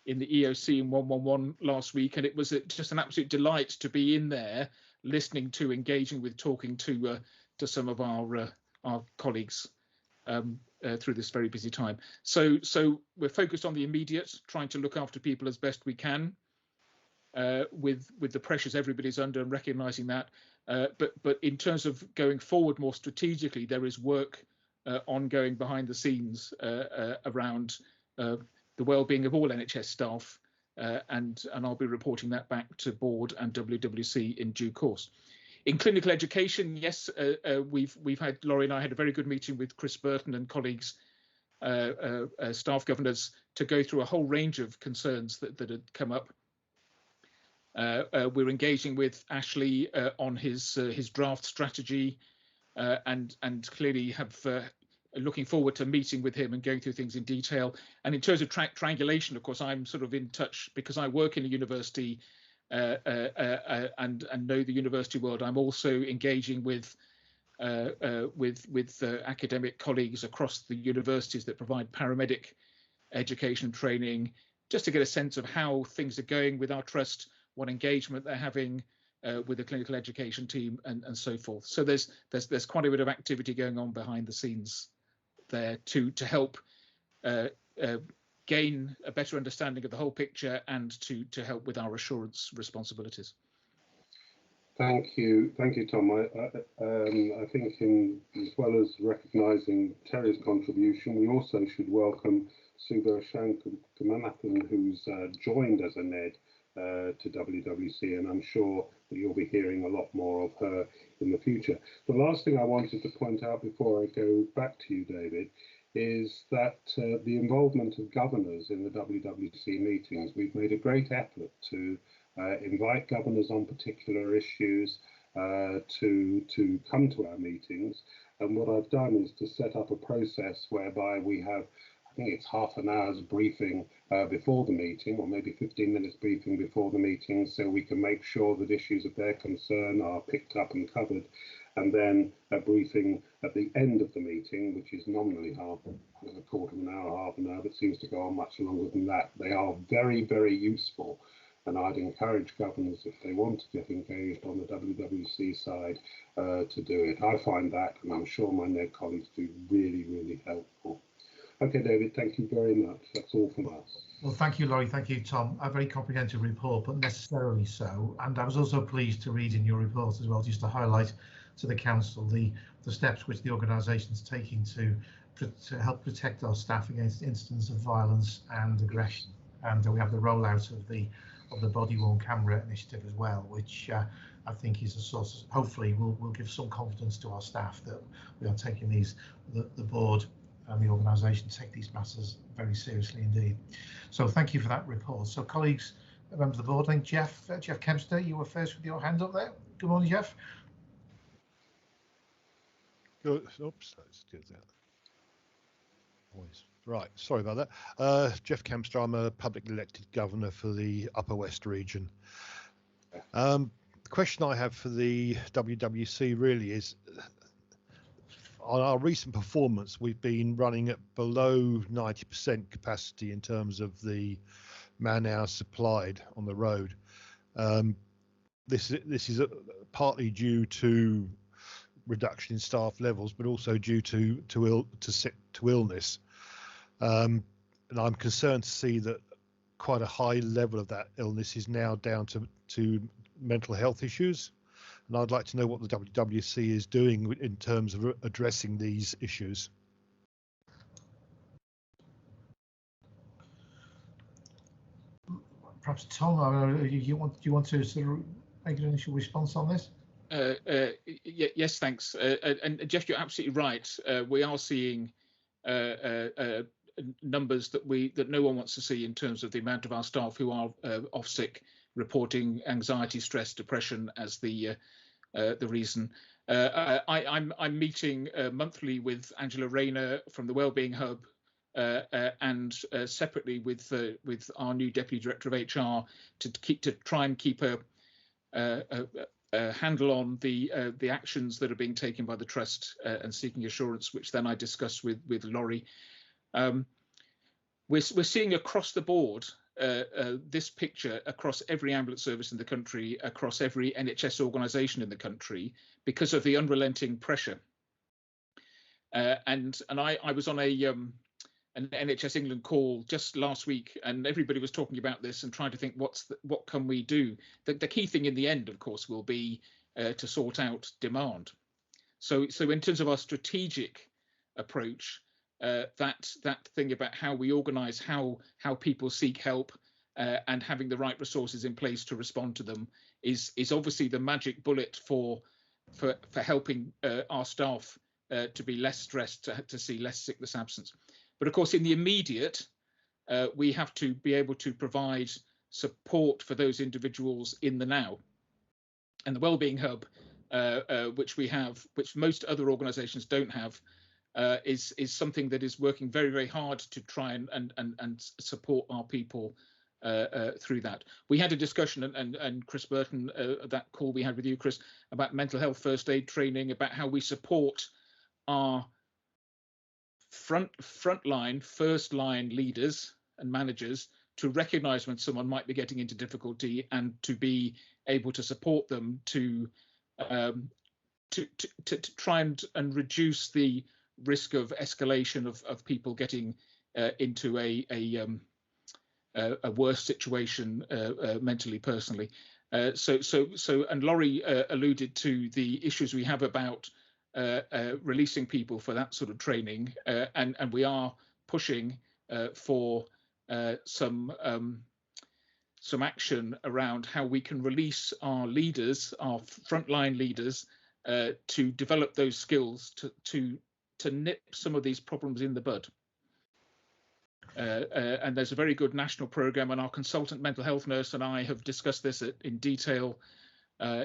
in the EOC in 111 last week, and it was just an absolute delight to be in there, listening to, engaging with, talking to some of our colleagues through this very busy time. So we're focused on the immediate, trying to look after people as best we can, with the pressures everybody's under, and recognising that. But in terms of going forward more strategically, there is work ongoing behind the scenes around the well-being of all NHS staff, and I'll be reporting that back to board and WWC in due course. In clinical education, yes, we've had, Laurie and I had a very good meeting with Chris Burton and colleagues, staff governors, to go through a whole range of concerns that had come up. We're engaging with Ashley on his draft strategy, and clearly have looking forward to meeting with him and going through things in detail. And in terms of triangulation, of course, I'm sort of in touch because I work in a university and know the university world. I'm also engaging with academic colleagues across the universities that provide paramedic education and training, just to get a sense of how things are going with our trust, what engagement they're having with the clinical education team, and so forth. So there's quite a bit of activity going on behind the scenes there to help gain a better understanding of the whole picture and to help with our assurance responsibilities. Thank you, Tom. I think as well as recognising Terry's contribution, we also should welcome Subha Shankamanathan, who's joined as a NED to WWC, and I'm sure that you'll be hearing a lot more of her in the future. The last thing I wanted to point out before I go back to you, David, is that the involvement of governors in the WWC meetings, we've made a great effort to invite governors on particular issues to come to our meetings. And what I've done is to set up a process whereby we have, I think it's half an hour's briefing before the meeting, or maybe 15 minutes briefing before the meeting, so we can make sure that issues of their concern are picked up and covered, and then a briefing at the end of the meeting, which is nominally a quarter of an hour, half an hour, but seems to go on much longer than that. They are very, very useful, and I'd encourage governors, if they want to get engaged on the WWC side, to do it. I find that, and I'm sure my NED colleagues do, really, really helpful. Okay, David, thank you very much. That's all from us. Well, thank you, Laurie. Thank you, Tom. A very comprehensive report, but necessarily so. And I was also pleased to read in your report as well, just to highlight to the council the steps which the organisation is taking to help protect our staff against incidents of violence and aggression. And we have the rollout of the body-worn camera initiative as well, which I think is a source. Hopefully, will give some confidence to our staff that we are taking the board and the organisation take these matters very seriously indeed. So thank you for that report. So colleagues, members of the board, I think Jeff Kempster, you were first with your hand up there. Good morning, Jeff. Good. Oops, let's do that. Right, sorry about that. Jeff Kempster, I'm a publicly elected governor for the Upper West region. The question I have for the WWC really is, on our recent performance, we've been running at below 90% capacity in terms of the man hours supplied on the road. This is partly due to reduction in staff levels, but also due to illness. And I'm concerned to see that quite a high level of that illness is now down to mental health issues. And I'd like to know what the WWC is doing in terms of addressing these issues. Perhaps Tom, do you want to sort of make an initial response on this? Yes, thanks. And Jeff, you're absolutely right. We are seeing numbers that no one wants to see in terms of the amount of our staff who are off sick, reporting anxiety, stress, depression as the reason. I'm meeting monthly with Angela Rayner from the Wellbeing Hub, and separately with our new Deputy Director of HR to try and keep a handle on the actions that are being taken by the trust and seeking assurance, which then I discuss with Laurie. We're seeing across the board this picture across every ambulance service in the country, across every NHS organisation in the country, because of the unrelenting pressure. And I was on an NHS England call just last week, and everybody was talking about this and trying to think what can we do. The key thing in the end, of course, will be to sort out demand. So in terms of our strategic approach, that thing about how we organise how people seek help and having the right resources in place to respond to them is obviously the magic bullet for helping our staff to be less stressed, to see less sickness absence. But of course, in the immediate, we have to be able to provide support for those individuals in the now. And the Wellbeing Hub, which we have, which most other organisations don't have, is something that is working very, very hard to try and support our people through that. We had a discussion, and Chris Burton, that call we had with you, Chris, about mental health first aid training, about how we support our frontline, first line leaders and managers to recognise when someone might be getting into difficulty and to be able to support them to try and reduce the risk of escalation of people getting into a worse situation mentally, personally. And Laurie alluded to the issues we have about releasing people for that sort of training, and we are pushing for some action around how we can release our leaders, our frontline leaders, to develop those skills to nip some of these problems in the bud. And there's a very good national programme, and our consultant mental health nurse and I have discussed this in detail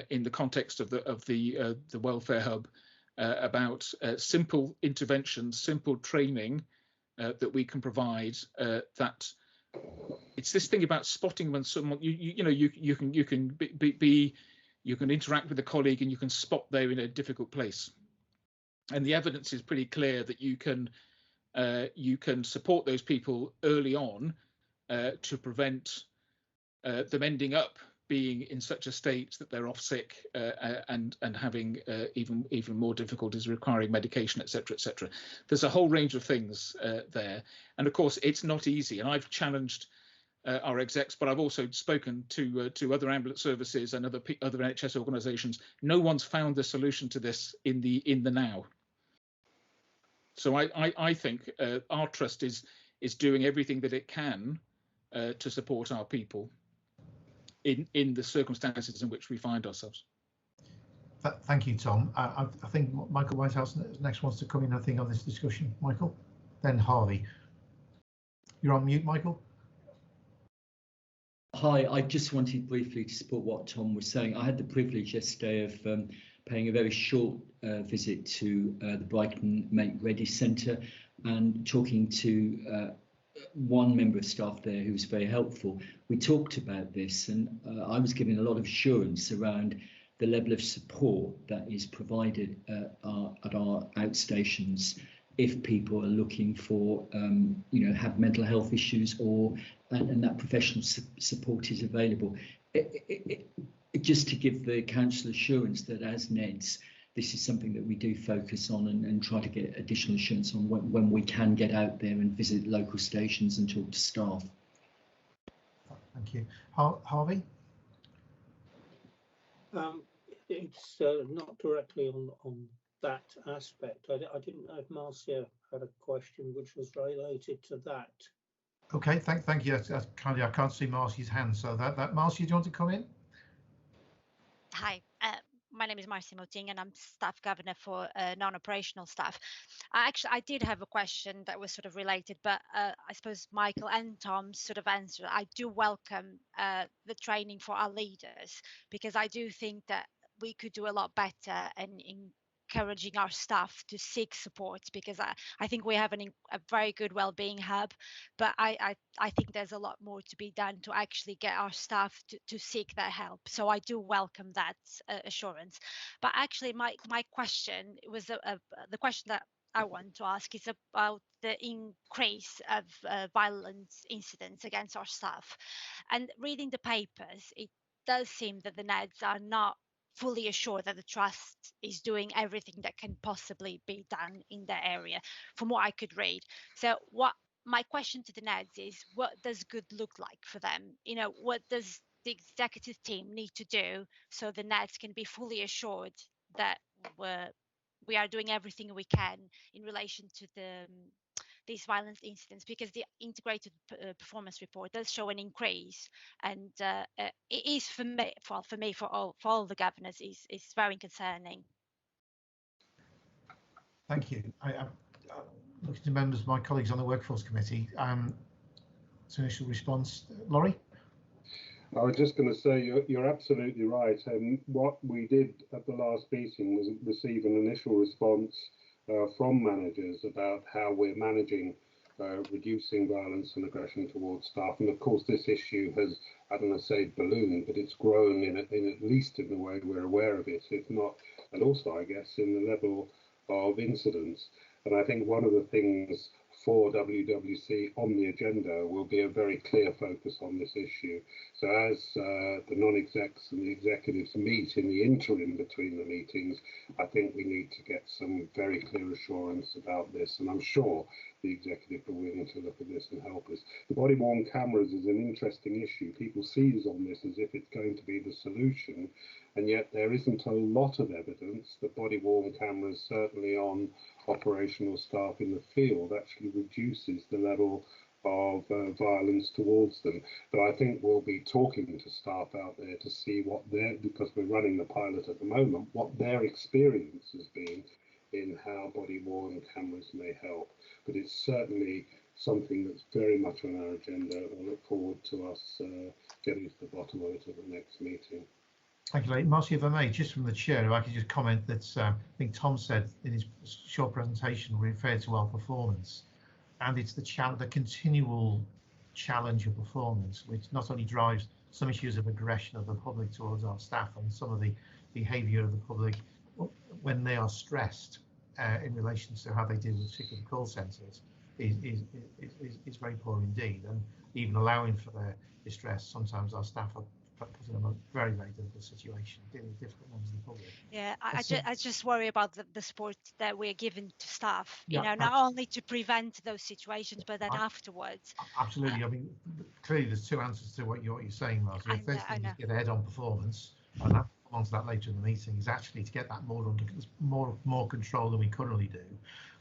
in the context of the Welfare Hub, about simple interventions, simple training that we can provide. That it's this thing about spotting when someone you can interact with a colleague and you can spot they're in a difficult place, and the evidence is pretty clear that you can support those people early on to prevent them ending up being in such a state that they're off sick and having even more difficulties, requiring medication, etc., etc. There's a whole range of things there, and of course it's not easy. And I've challenged our execs, but I've also spoken to other ambulance services and other NHS organisations. No one's found the solution to this in the now. So I think our trust is doing everything that it can to support our people in the circumstances in which we find ourselves. Thank you, Tom. I think Michael Whitehouse next wants to come in, I think, on this discussion. Michael, then Harvey. You're on mute, Michael. Hi, I just wanted briefly to support what Tom was saying. I had the privilege yesterday of paying a very short visit to the Brighton Make Ready Centre and talking to one member of staff there who was very helpful. We talked about this, and I was given a lot of assurance around the level of support that is provided at our outstations if people are looking for, have mental health issues, and that professional support is available. Just to give the council assurance that as NEDs, this is something that we do focus on and try to get additional assurance on when we can get out there and visit local stations and talk to staff. Thank you. Harvey? It's not directly on that aspect. I didn't know if Marcia had a question which was related to that. Okay, thank you. That's kindly. I can't see Marcia's hand, so that Marcia, do you want to come in? Hi. My name is Marcy Moting and I'm staff governor for non-operational staff. I did have a question that was sort of related, but I suppose Michael and Tom sort of answered. I do welcome the training for our leaders, because I do think that we could do a lot better in encouraging our staff to seek support, because I think we have a very good well-being hub, but I think there's a lot more to be done to actually get our staff to seek that help. So I do welcome that assurance. But actually my question was the question that I want to ask is about the increase of violent incidents against our staff. And reading the papers, it does seem that the NEDs are not fully assured that the trust is doing everything that can possibly be done in that area, from what I could read. So my question to the NEDs is, what does good look like for them? You know, what does the executive team need to do so the NEDs can be fully assured that we are doing everything we can in relation to these violent incidents? Because the integrated performance report does show an increase, and it is for all the governors is very concerning. Thank you. I looking to members, my colleagues on the Workforce Committee. So initial response, Laurie? I was just going to say you're absolutely right. And what we did at the last meeting was receive an initial response from managers about how we're managing reducing violence and aggression towards staff. And of course, this issue has, I don't want to say ballooned, but it's grown in at least in the way we're aware of it, if not, and also, I guess, in the level of incidents. And I think one of the things for WWC on the agenda will be a very clear focus on this issue. So as the non-execs and the executives meet in the interim between the meetings, I think we need to get some very clear assurance about this, and I'm sure the executive are willing to look at this and help us. The body-worn cameras is an interesting issue. People seize on this as if it's going to be the solution, and yet there isn't a lot of evidence that body-worn cameras, certainly on operational staff in the field, actually reduces the level of violence towards them. But I think we'll be talking to staff out there to see what because we're running the pilot at the moment, what their experience has been in how body-worn cameras may help. But it's certainly something that's very much on our agenda. I look forward to us getting to the bottom of it at the next meeting. Thank you, Marcy. If I may, just from the chair, if I could just comment that I think Tom said in his short presentation, referred to our performance, and it's the continual challenge of performance, which not only drives some issues of aggression of the public towards our staff and some of the behaviour of the public when they are stressed in relation to how they deal with particular call centres is very poor indeed, and even allowing for their distress, sometimes our staff are put in a very, very difficult situation, dealing with difficult members of the public. Yeah, I just worry about the support that we're giving to staff, yeah, you know, not only to prevent those situations, but then afterwards. Absolutely. I mean, clearly there's two answers to what you're saying, Marcy. The first thing is get ahead on performance, and I'll come on to that later in the meeting, is actually to get that more control than we currently do.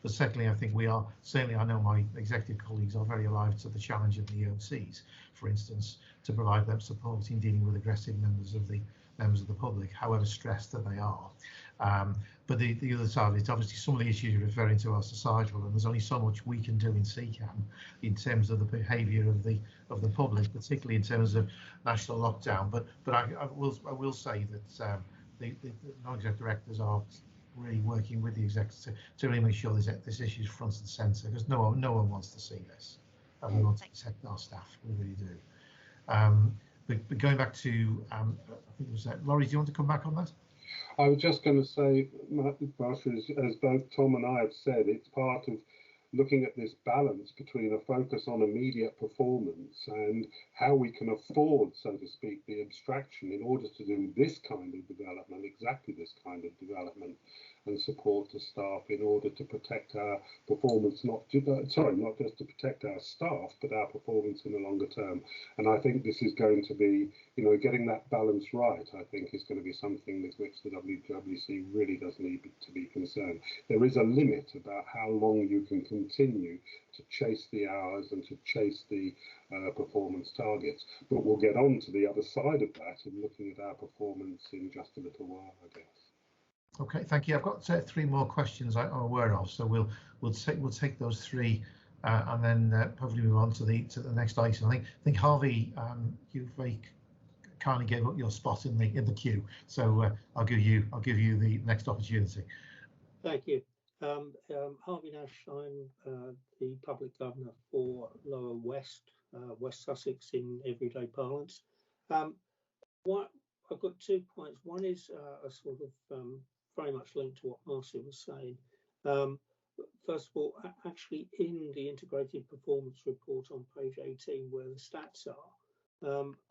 But secondly, I think we are, certainly I know my executive colleagues are very alive to the challenge of the EOCs, for instance, to provide them support in dealing with aggressive members of the public, however stressed that they are. But the other side of it, obviously some of the issues you're referring to are societal, and there's only so much we can do in CCAM in terms of the behaviour of the public, particularly in terms of national lockdown. But I will say that the non-exec directors are really working with the execs to really make sure this issue is front and centre, because no one wants to see this, and we want to protect our staff. We really do. But going back to, I think it was Laurie, do you want to come back on that? I was just going to say, Marsha, as both Tom and I have said, it's part of looking at this balance between a focus on immediate performance and how we can afford, so to speak, the abstraction in order to do this kind of development, exactly this kind of development, and support to staff in order to protect our performance, not just to protect our staff, but our performance in the longer term. And I think this is going to be, getting that balance right, I think is going to be something with which the WWC really does need to be concerned. There is a limit about how long you can continue to chase the hours and to chase the performance targets. But we'll get on to the other side of that in looking at our performance in just a little while, I guess. Okay, thank you. I've got 3 more questions I'm aware of, so we'll take those 3 and then hopefully move on to the next item. I think Harvey, you very kindly gave up your spot in the queue, so I'll give you the next opportunity. Thank you. Harvey Nash, I'm the Public Governor for Lower West, West Sussex in everyday parlance. I've got 2 points. One is a sort of very much linked to what Marcia was saying. First of all, actually in the integrated performance report on page 18 where the stats are,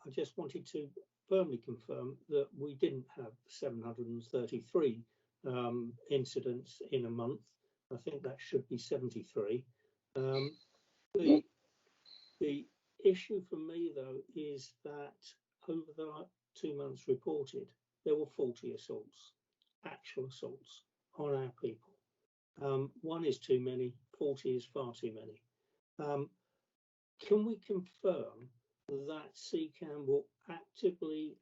I just wanted to firmly confirm that we didn't have 733 incidents in a month. I think that should be 73. The issue for me though is that over the 2 months reported, there were 40 assaults, actual assaults on our people. 1 is too many, 40 is far too many. Can we confirm that CCAM will actively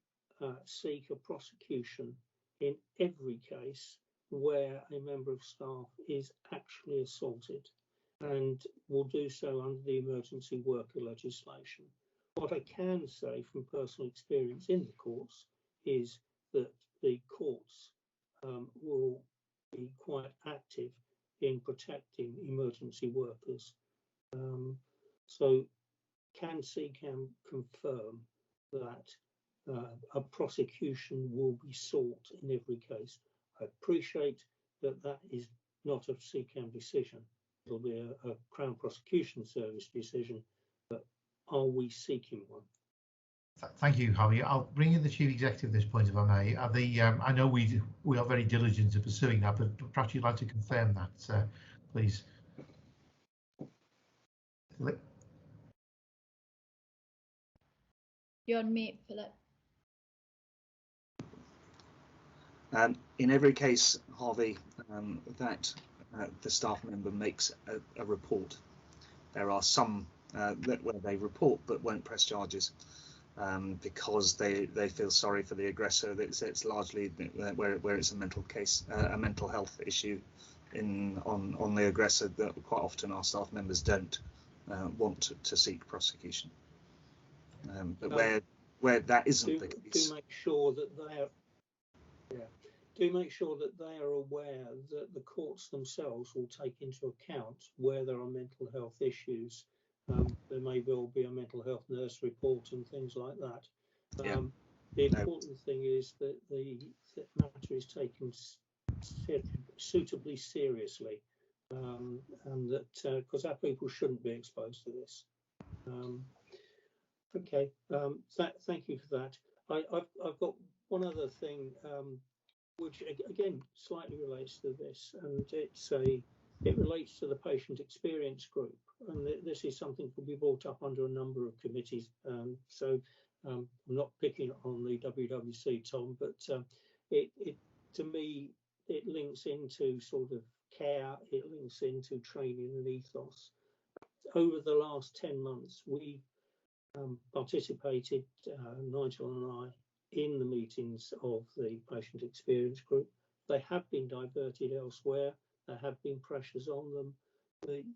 seek a prosecution in every case where a member of staff is actually assaulted, and will do so under the emergency worker legislation? What I can say from personal experience in the courts is that the courts will be quite active in protecting emergency workers. So can CCAM confirm that a prosecution will be sought in every case? I appreciate that that is not a CCAM decision. It'll be a Crown Prosecution Service decision, but are we seeking one? Thank you, Harvey. I'll bring in the Chief Executive at this point, if I may. I know we are very diligent in pursuing that, but perhaps you'd like to confirm that, please. Philip? You're on mute, Philip. In every case, Harvey, that the staff member makes a report, there are some where they report but won't press charges because they feel sorry for the aggressor. It's largely where it's a mental case, a mental health issue on the aggressor, that quite often our staff members don't want to seek prosecution. But where that isn't the case, do make sure that they are aware that the courts themselves will take into account where there are mental health issues. There may well be a mental health nurse report and things like that. The important thing is that the matter is taken suitably seriously, and that because our people shouldn't be exposed to this. Okay, thank you for that. I've got one other thing, which again slightly relates to this, and it relates to the patient experience group, and this is something that will be brought up under a number of committees. So I'm not picking on the WWC, Tom, but to me it links into sort of care, it links into training and ethos. Over the last 10 months, we participated, Nigel and I, in the meetings of the patient experience group. They have been diverted elsewhere. There have been pressures on them.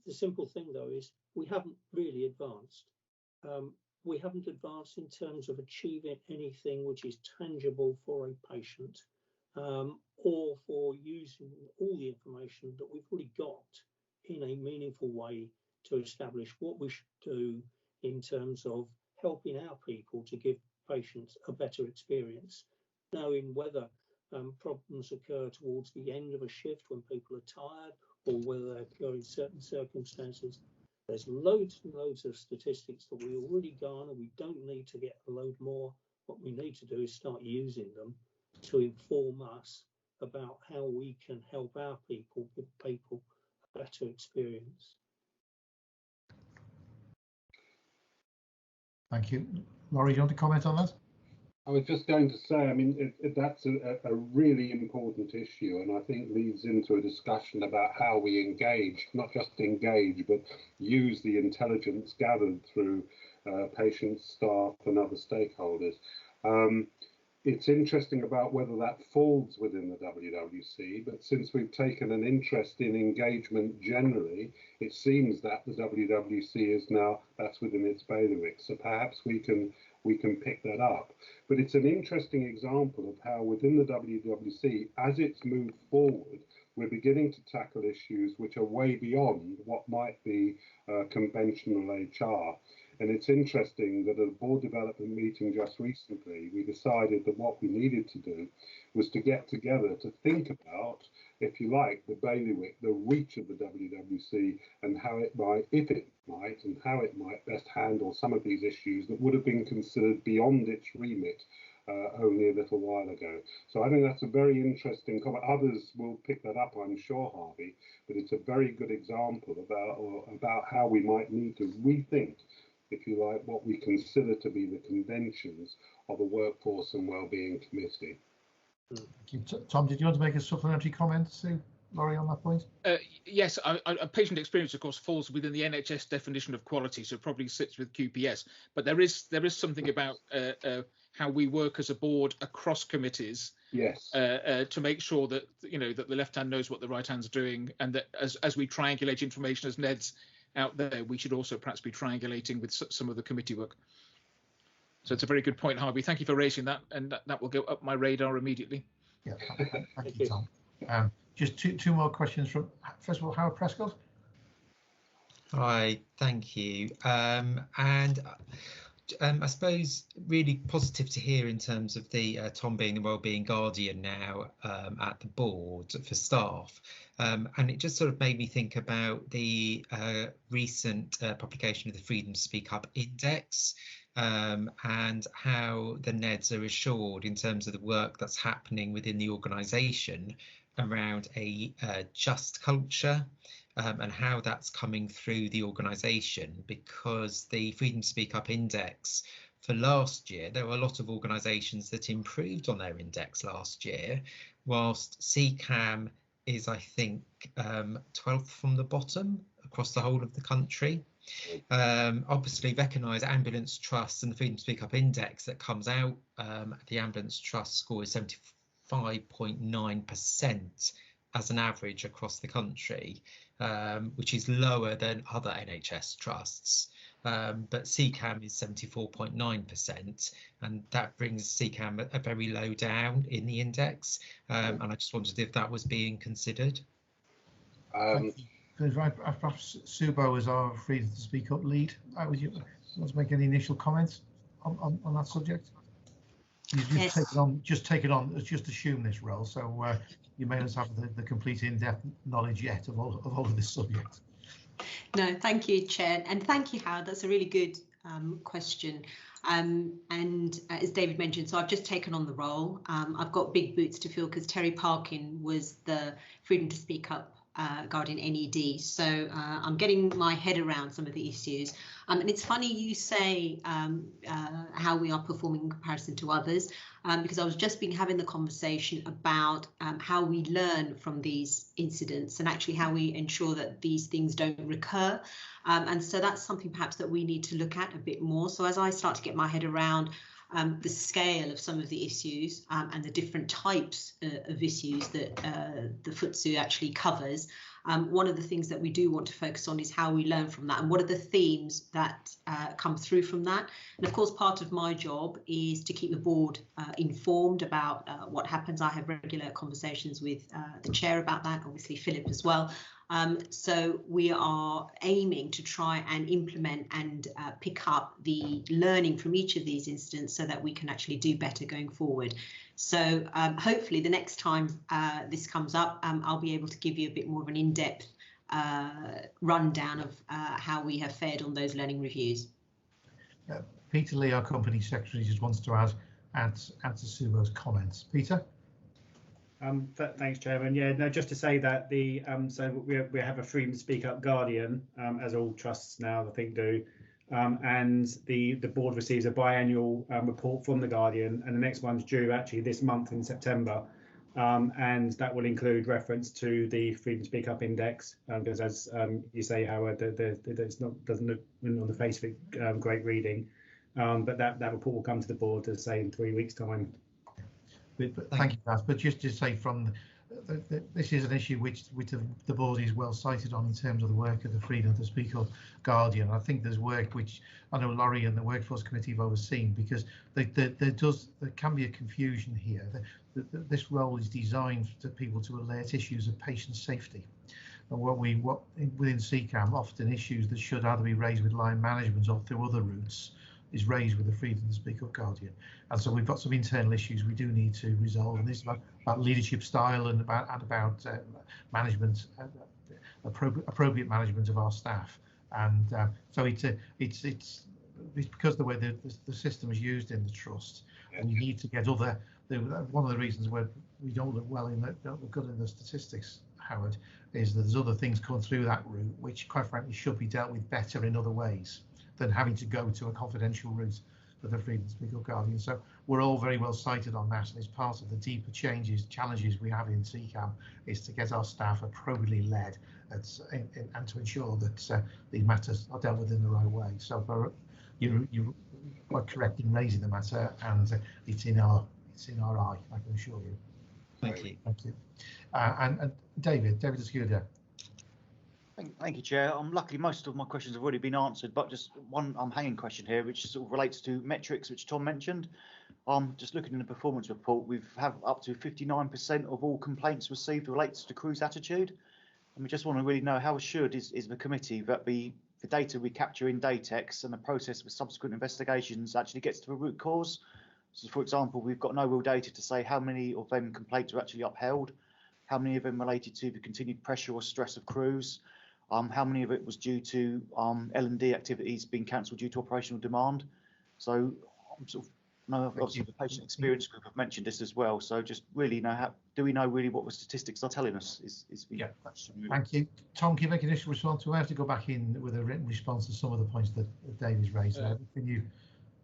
The simple thing, though, is we haven't really advanced. We haven't advanced in terms of achieving anything which is tangible for a patient, or for using all the information that we've already got in a meaningful way to establish what we should do in terms of helping our people to give patients a better experience, knowing whether problems occur towards the end of a shift when people are tired, or whether they occur in certain circumstances. There's loads and loads of statistics that we already garner. We don't need to get a load more. What we need to do is start using them to inform us about how we can help our people give people a better experience. Thank you. Laurie, do you want to comment on that? I was just going to say, I mean, that's a really important issue, and I think leads into a discussion about how we engage, not just engage, but use the intelligence gathered through patients, staff, and other stakeholders. It's interesting about whether that falls within the WWC, but since we've taken an interest in engagement generally, it seems that the WWC is now, that's within its bailiwick. So perhaps we can pick that up. But it's an interesting example of how within the WWC, as it's moved forward, we're beginning to tackle issues which are way beyond what might be conventional HR. And it's interesting that at a board development meeting just recently, we decided that what we needed to do was to get together to think about, if you like, the bailiwick, the reach of the WWC, and how it might, if it might, and how it might best handle some of these issues that would have been considered beyond its remit only a little while ago. So I think that's a very interesting comment. Others will pick that up, I'm sure, Harvey, but it's a very good example about how we might need to rethink, if you like, what we consider to be the conventions of a workforce and wellbeing committee. Thank you. Tom, did you want to make a supplementary comment to Laurie on that point? Yes, patient experience, of course, falls within the NHS definition of quality, so it probably sits with QPS. But there is something about how we work as a board across committees. Yes. To make sure that that the left hand knows what the right hand's doing, and that as we triangulate information as NEDs out there, we should also perhaps be triangulating with some of the committee work. So it's a very good point, Harvey. Thank you for raising that, and that will go up my radar immediately. Yeah, thank you, Tom. Just two more questions from, first of all, Howard Prescott. Hi, thank you. I suppose really positive to hear in terms of the Tom being the wellbeing guardian now at the board for staff, and it just sort of made me think about the recent publication of the Freedom to Speak Up Index, and how the NEDs are assured in terms of the work that's happening within the organisation around a just culture. And how that's coming through the organisation, because the Freedom to Speak Up Index for last year, there were a lot of organisations that improved on their index last year, whilst CCAM is, I think, 12th from the bottom across the whole of the country. Obviously recognise Ambulance Trust and the Freedom to Speak Up Index that comes out, the Ambulance Trust score is 75.9% as an average across the country, which is lower than other NHS trusts, but CCAM is 74.9%, and that brings CCAM a very low down in the index, and I just wondered if that was being considered. Perhaps Subo is our Freedom to Speak Up lead. Would you want to make any initial comments on that subject? You've just taken on, just assume this role, so you may not have the complete in-depth knowledge yet of all of this subject. No, thank you, Chair, and thank you, Howard. That's a really good question. And as David mentioned, so I've just taken on the role. I've got big boots to fill because Terry Parkin was the Freedom to Speak Up Guardian NED, so I'm getting my head around some of the issues, and it's funny you say how we are performing in comparison to others, because I was just having the conversation about how we learn from these incidents and actually how we ensure that these things don't recur, and so that's something perhaps that we need to look at a bit more. So as I start to get my head around the scale of some of the issues and the different types of issues that the FTSE actually covers, one of the things that we do want to focus on is how we learn from that and what are the themes that come through from that. And of course, part of my job is to keep the board informed about what happens. I have regular conversations with the chair about that, obviously Philip as well. So we are aiming to try and implement and pick up the learning from each of these incidents so that we can actually do better going forward. So hopefully the next time this comes up, I'll be able to give you a bit more of an in-depth rundown of how we have fared on those learning reviews. Peter Lee, our company secretary, just wants to add to Subo's comments. Peter? Thanks, Chairman. Yeah, no, just to say that so we have a Freedom to Speak Up Guardian, as all trusts now I think do, and the board receives a biannual report from the Guardian, and the next one's due actually this month in September. And that will include reference to the Freedom to Speak Up Index, because as you say, Howard, doesn't look on the face of it great reading, but that report will come to the board, as say, in 3 weeks' time. But thank you, Baz. But just to say, this is an issue which the board is well cited on in terms of the work of the Freedom to Speak Up Guardian. I think there's work which I know Laurie and the Workforce Committee have overseen, because there can be a confusion here. This role is designed for people to alert issues of patient safety. And within CCAM, often issues that should either be raised with line management or through other routes is raised with the Freedom to Speak Up Guardian. And so we've got some internal issues we do need to resolve, and this is about leadership style and about management, appropriate management of our staff. And so it's because the way the system is used in the trust, and you need to get one of the reasons where we don't look good in the statistics, Howard, is that there's other things coming through that route which, quite frankly, should be dealt with better in other ways than having to go to a confidential route for the Freedom to Speak Up Guardian. So we're all very well cited on that, and it's part of the deeper challenges we have in CCAM is to get our staff appropriately led and to ensure that these matters are dealt with in the right way. So you're quite correct in raising the matter, and it's in our eye, I can assure you. Thank you. Thank you. And David Escuda. Thank you, Chair. Luckily, most of my questions have already been answered, but just one hanging question here, which sort of relates to metrics, which Tom mentioned. Just looking in the performance report, we've have up to 59% of all complaints received relates to crew's attitude. And we just want to really know how assured is the committee that the data we capture in Datex and the process for subsequent investigations actually gets to the root cause. So, for example, we've got no real data to say how many of them complaints were actually upheld, how many of them related to the continued pressure or stress of crews, how many of it was due to L&D activities being cancelled due to operational demand. So obviously the patient experience group have mentioned this as well. So just really do we know really what the statistics are telling us is the question. Really. Thank you. Tom, can you make an initial response? We have to go back in with a written response to some of the points that David's raised. Can you?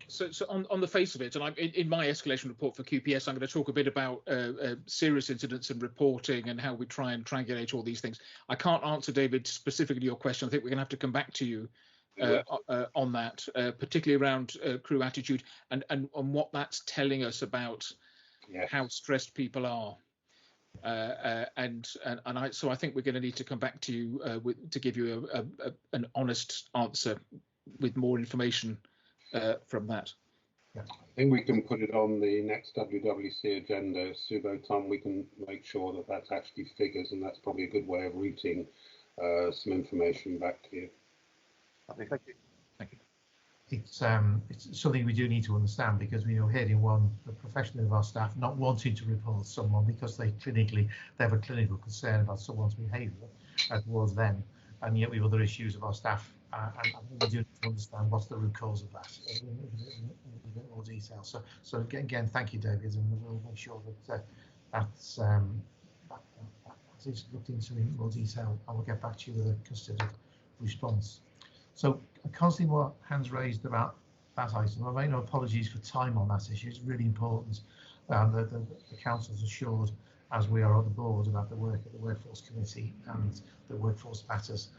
So on the face of it, and in my escalation report for QPS, I'm going to talk a bit about serious incidents and reporting and how we try and triangulate all these things. I can't answer, David, specifically your question. I think we're going to have to come back to you on that, particularly around crew attitude and what that's telling us about how stressed people are. So I think we're going to need to come back to you to give you an honest answer with more information from that. I think we can put it on the next WWC agenda. Subo, Tom, we can make sure that that's actually figures, and that's probably a good way of routing some information back to you. Thank you. Thank you. It's something we do need to understand, because we are hearing the professional of our staff not wanting to report someone because they have a clinical concern about someone's behaviour towards them, and yet we have other issues of our staff. And we do need to understand what's the root cause of that in a bit more detail. So again, thank you, David, and we'll make sure that that is looked into in more detail, and we'll get back to you with a considered response. So I can't see more hands raised about that item. I make no apologies for time on that issue. It's really important. The council's assured, as we are on the board, about the work of the Workforce Committee and the workforce matters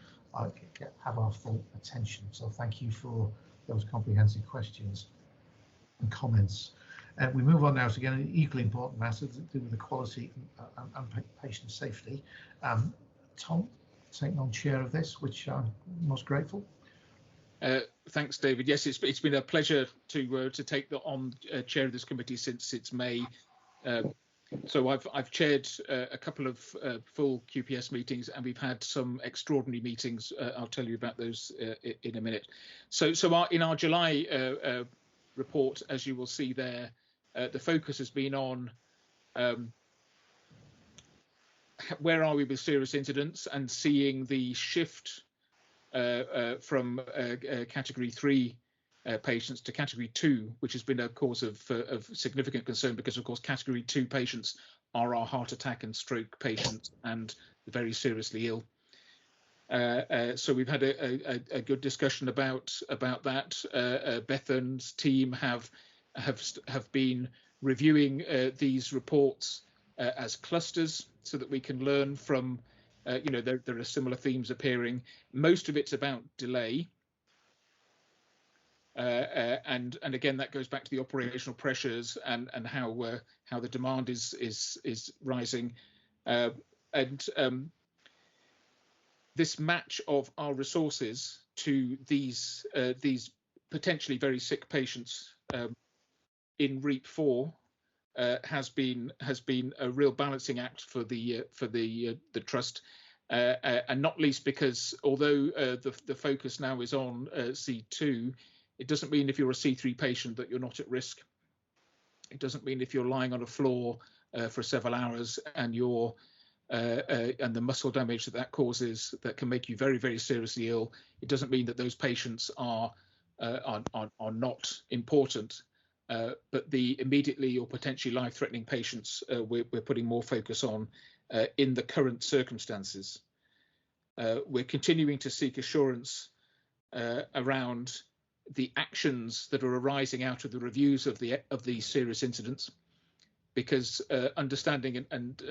have our full attention. So thank you for those comprehensive questions and comments. We move on now to again an equally important matter to do with the quality and patient safety. Tom, taking on chair of this, which I'm most grateful. Thanks, David. Yes, it's been a pleasure to take on chair of this committee since it's May. So I've chaired a couple of full QPS meetings, and we've had some extraordinary meetings. I'll tell you about those in a minute. So in our July report, as you will see there, the focus has been on where are we with serious incidents, and seeing the shift from category 3 patients to category 2, which has been a cause of significant concern, because of course category 2 patients are our heart attack and stroke patients and very seriously ill. So we've had a good discussion about that. Bethan's team have been reviewing these reports as clusters so that we can learn from, there are similar themes appearing. Most of it's about delay. And again, that goes back to the operational pressures and how the demand is rising. This match of our resources to these potentially very sick patients in REAP 4 has been a real balancing act for the trust, and not least because although the focus now is on C2, it doesn't mean if you're a C3 patient that you're not at risk. It doesn't mean if you're lying on a floor for several hours and you're and the muscle damage that causes that can make you very, very seriously ill. It doesn't mean that those patients are not important, but the immediately or potentially life-threatening patients we're putting more focus on in the current circumstances. We're continuing to seek assurance around the actions that are arising out of the reviews of these serious incidents, because understanding and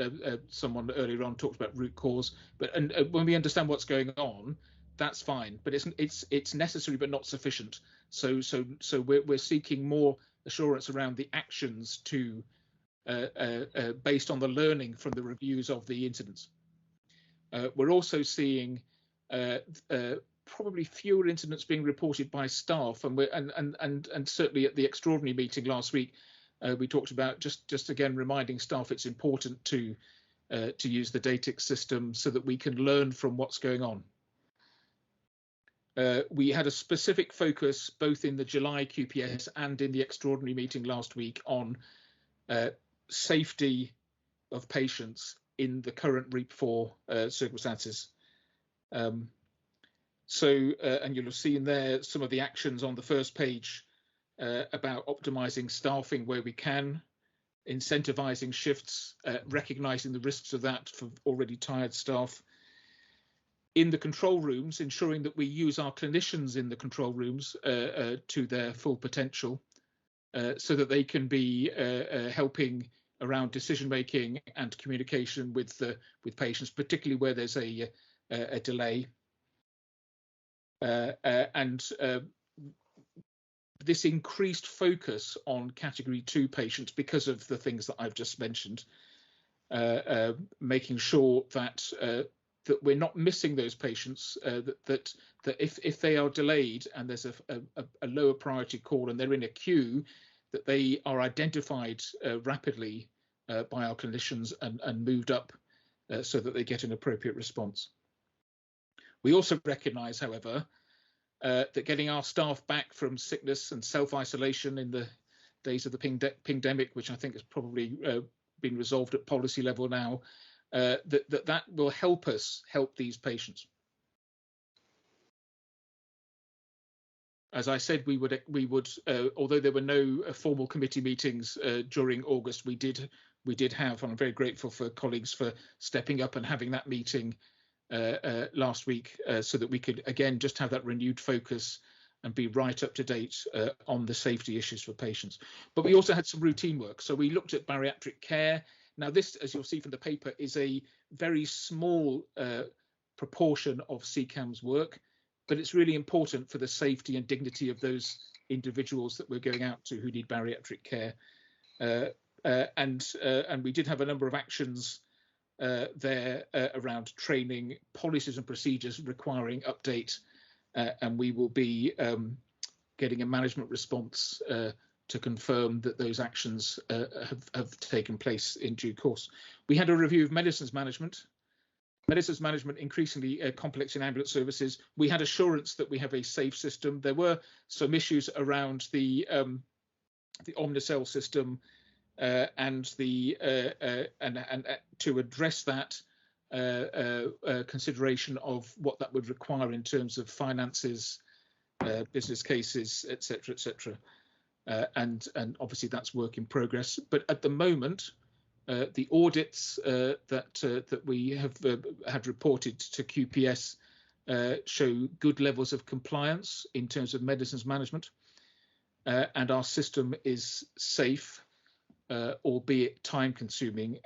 someone earlier on talked about root cause, but when we understand what's going on, that's fine, but it's necessary but not sufficient. So we're seeking more assurance around the actions to based on the learning from the reviews of the incidents. We're also seeing probably fewer incidents being reported by staff, and certainly at the extraordinary meeting last week, we talked about just again reminding staff it's important to use the DATIC system so that we can learn from what's going on. We had a specific focus both in the July QPS and in the extraordinary meeting last week on safety of patients in the current REAP 4 circumstances. And you'll have seen there some of the actions on the first page about optimizing staffing where we can, incentivizing shifts, recognizing the risks of that for already tired staff. In the control rooms, ensuring that we use our clinicians in the control rooms to their full potential, so that they can be helping around decision making and communication with patients, particularly where there's a delay. This increased focus on category 2 patients because of the things that I've just mentioned, making sure that that we're not missing those patients, that if they are delayed and there's a lower priority call and they're in a queue, that they are identified rapidly by our clinicians and moved up so that they get an appropriate response. We also recognise, however, that getting our staff back from sickness and self-isolation in the days of the pingdemic, which I think has probably been resolved at policy level now, that will help us help these patients. As I said, we would although there were no formal committee meetings during August, we did have, and I'm very grateful for colleagues for stepping up and having that meeting last week, so that we could again just have that renewed focus and be right up to date on the safety issues for patients. But we also had some routine work. So we looked at bariatric care. Now this, as you'll see from the paper, is a very small proportion of CCAM's work, but it's really important for the safety and dignity of those individuals that we're going out to who need bariatric care. And we did have a number of actions there around training, policies and procedures requiring update, and we will be getting a management response to confirm that those actions have taken place in due course. We had a review of medicines management. Medicines management increasingly complex in ambulance services. We had assurance that we have a safe system. There were some issues around the Omnicell system, and to address that, consideration of what that would require in terms of finances, business cases, etc., etc. And obviously that's work in progress. But at the moment, the audits that we have had reported to QPS show good levels of compliance in terms of medicines management, and our system is safe, albeit time consuming.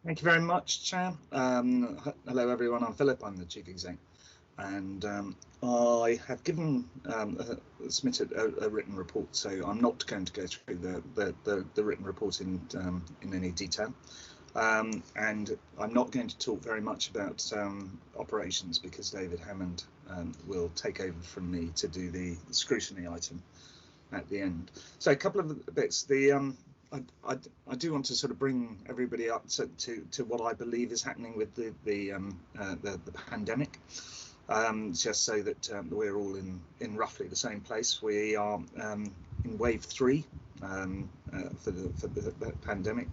Thank you very much, Chair. Hello, everyone. I'm Philip. I'm the Chief Exec, and I have submitted a written report. So I'm not going to go through the written report in any detail, and I'm not going to talk very much about operations because David Hammond will take over from me to do the scrutiny item at the end. So a couple of bits. I do want to sort of bring everybody up to what I believe is happening with the pandemic, just so that we're all in roughly the same place. We are in wave 3 for the pandemic.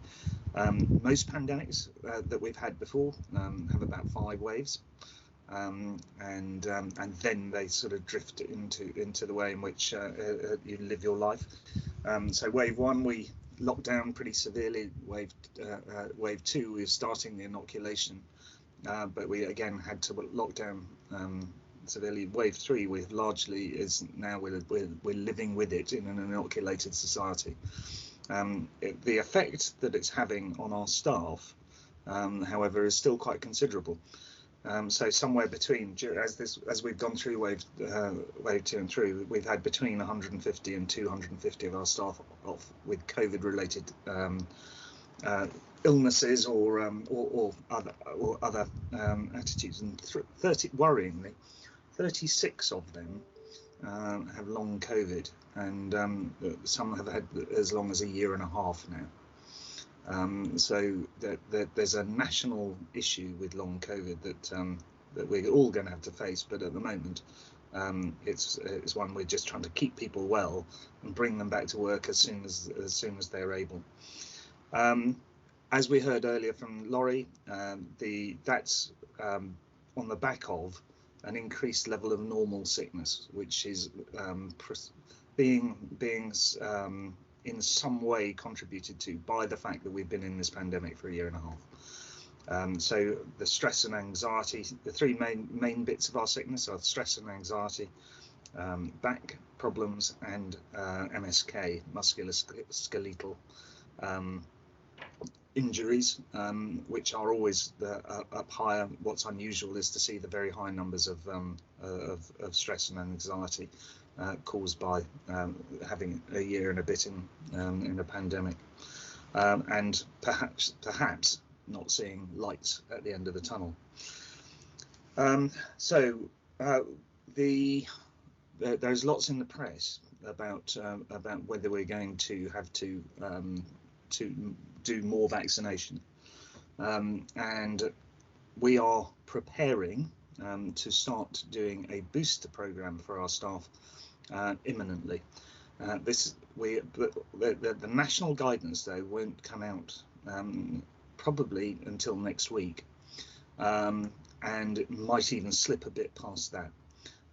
Most pandemics that we've had before have about 5 waves. And then they sort of drift into the way in which you live your life. So wave 1 we locked down pretty severely. Wave 2 we were starting the inoculation, but we again had to lock down severely. Wave 3 we've largely is now we're living with it in an inoculated society. The effect that it's having on our staff, however, is still quite considerable. So somewhere between, as we've gone through wave 2 and 3, we've had between 150 and 250 of our staff off with COVID-related illnesses or other attitudes, and worryingly, 36 of them have long COVID, and some have had as long as a year and a half now. So there's a national issue with long COVID that we're all going to have to face, but at the moment it's one we're just trying to keep people well and bring them back to work as soon as they're able. As we heard earlier from Laurie, that's on the back of an increased level of normal sickness, which is being in some way contributed to by the fact that we've been in this pandemic for a year and a half. So the stress and anxiety, the 3 main bits of our sickness are stress and anxiety, back problems, and MSK, musculoskeletal injuries, which are always up higher. What's unusual is to see the very high numbers of stress and anxiety caused by having a year and a bit in a pandemic, and perhaps not seeing lights at the end of the tunnel. There's lots in the press about whether we're going to have to do more vaccination, and we are preparing to start doing a booster program for our staff imminently. The national guidance though won't come out probably until next week, and it might even slip a bit past that.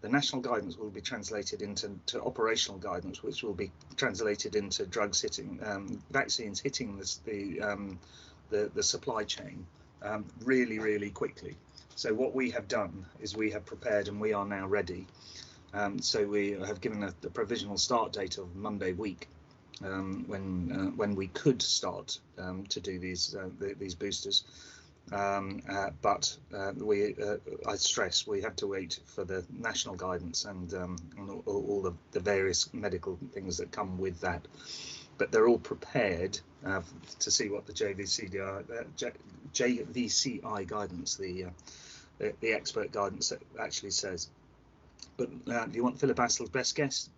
The national guidance will be translated into operational guidance, which will be translated into vaccines hitting the supply chain really quickly. So what we have done is we have prepared and we are now ready. So we have given a provisional start date of Monday week, when we could start to do these boosters. But I stress we have to wait for the national guidance and all of the various medical things that come with that. But they're all prepared to see what the JVCI guidance, the expert guidance, actually says. But if you want Philip Assel's best guess,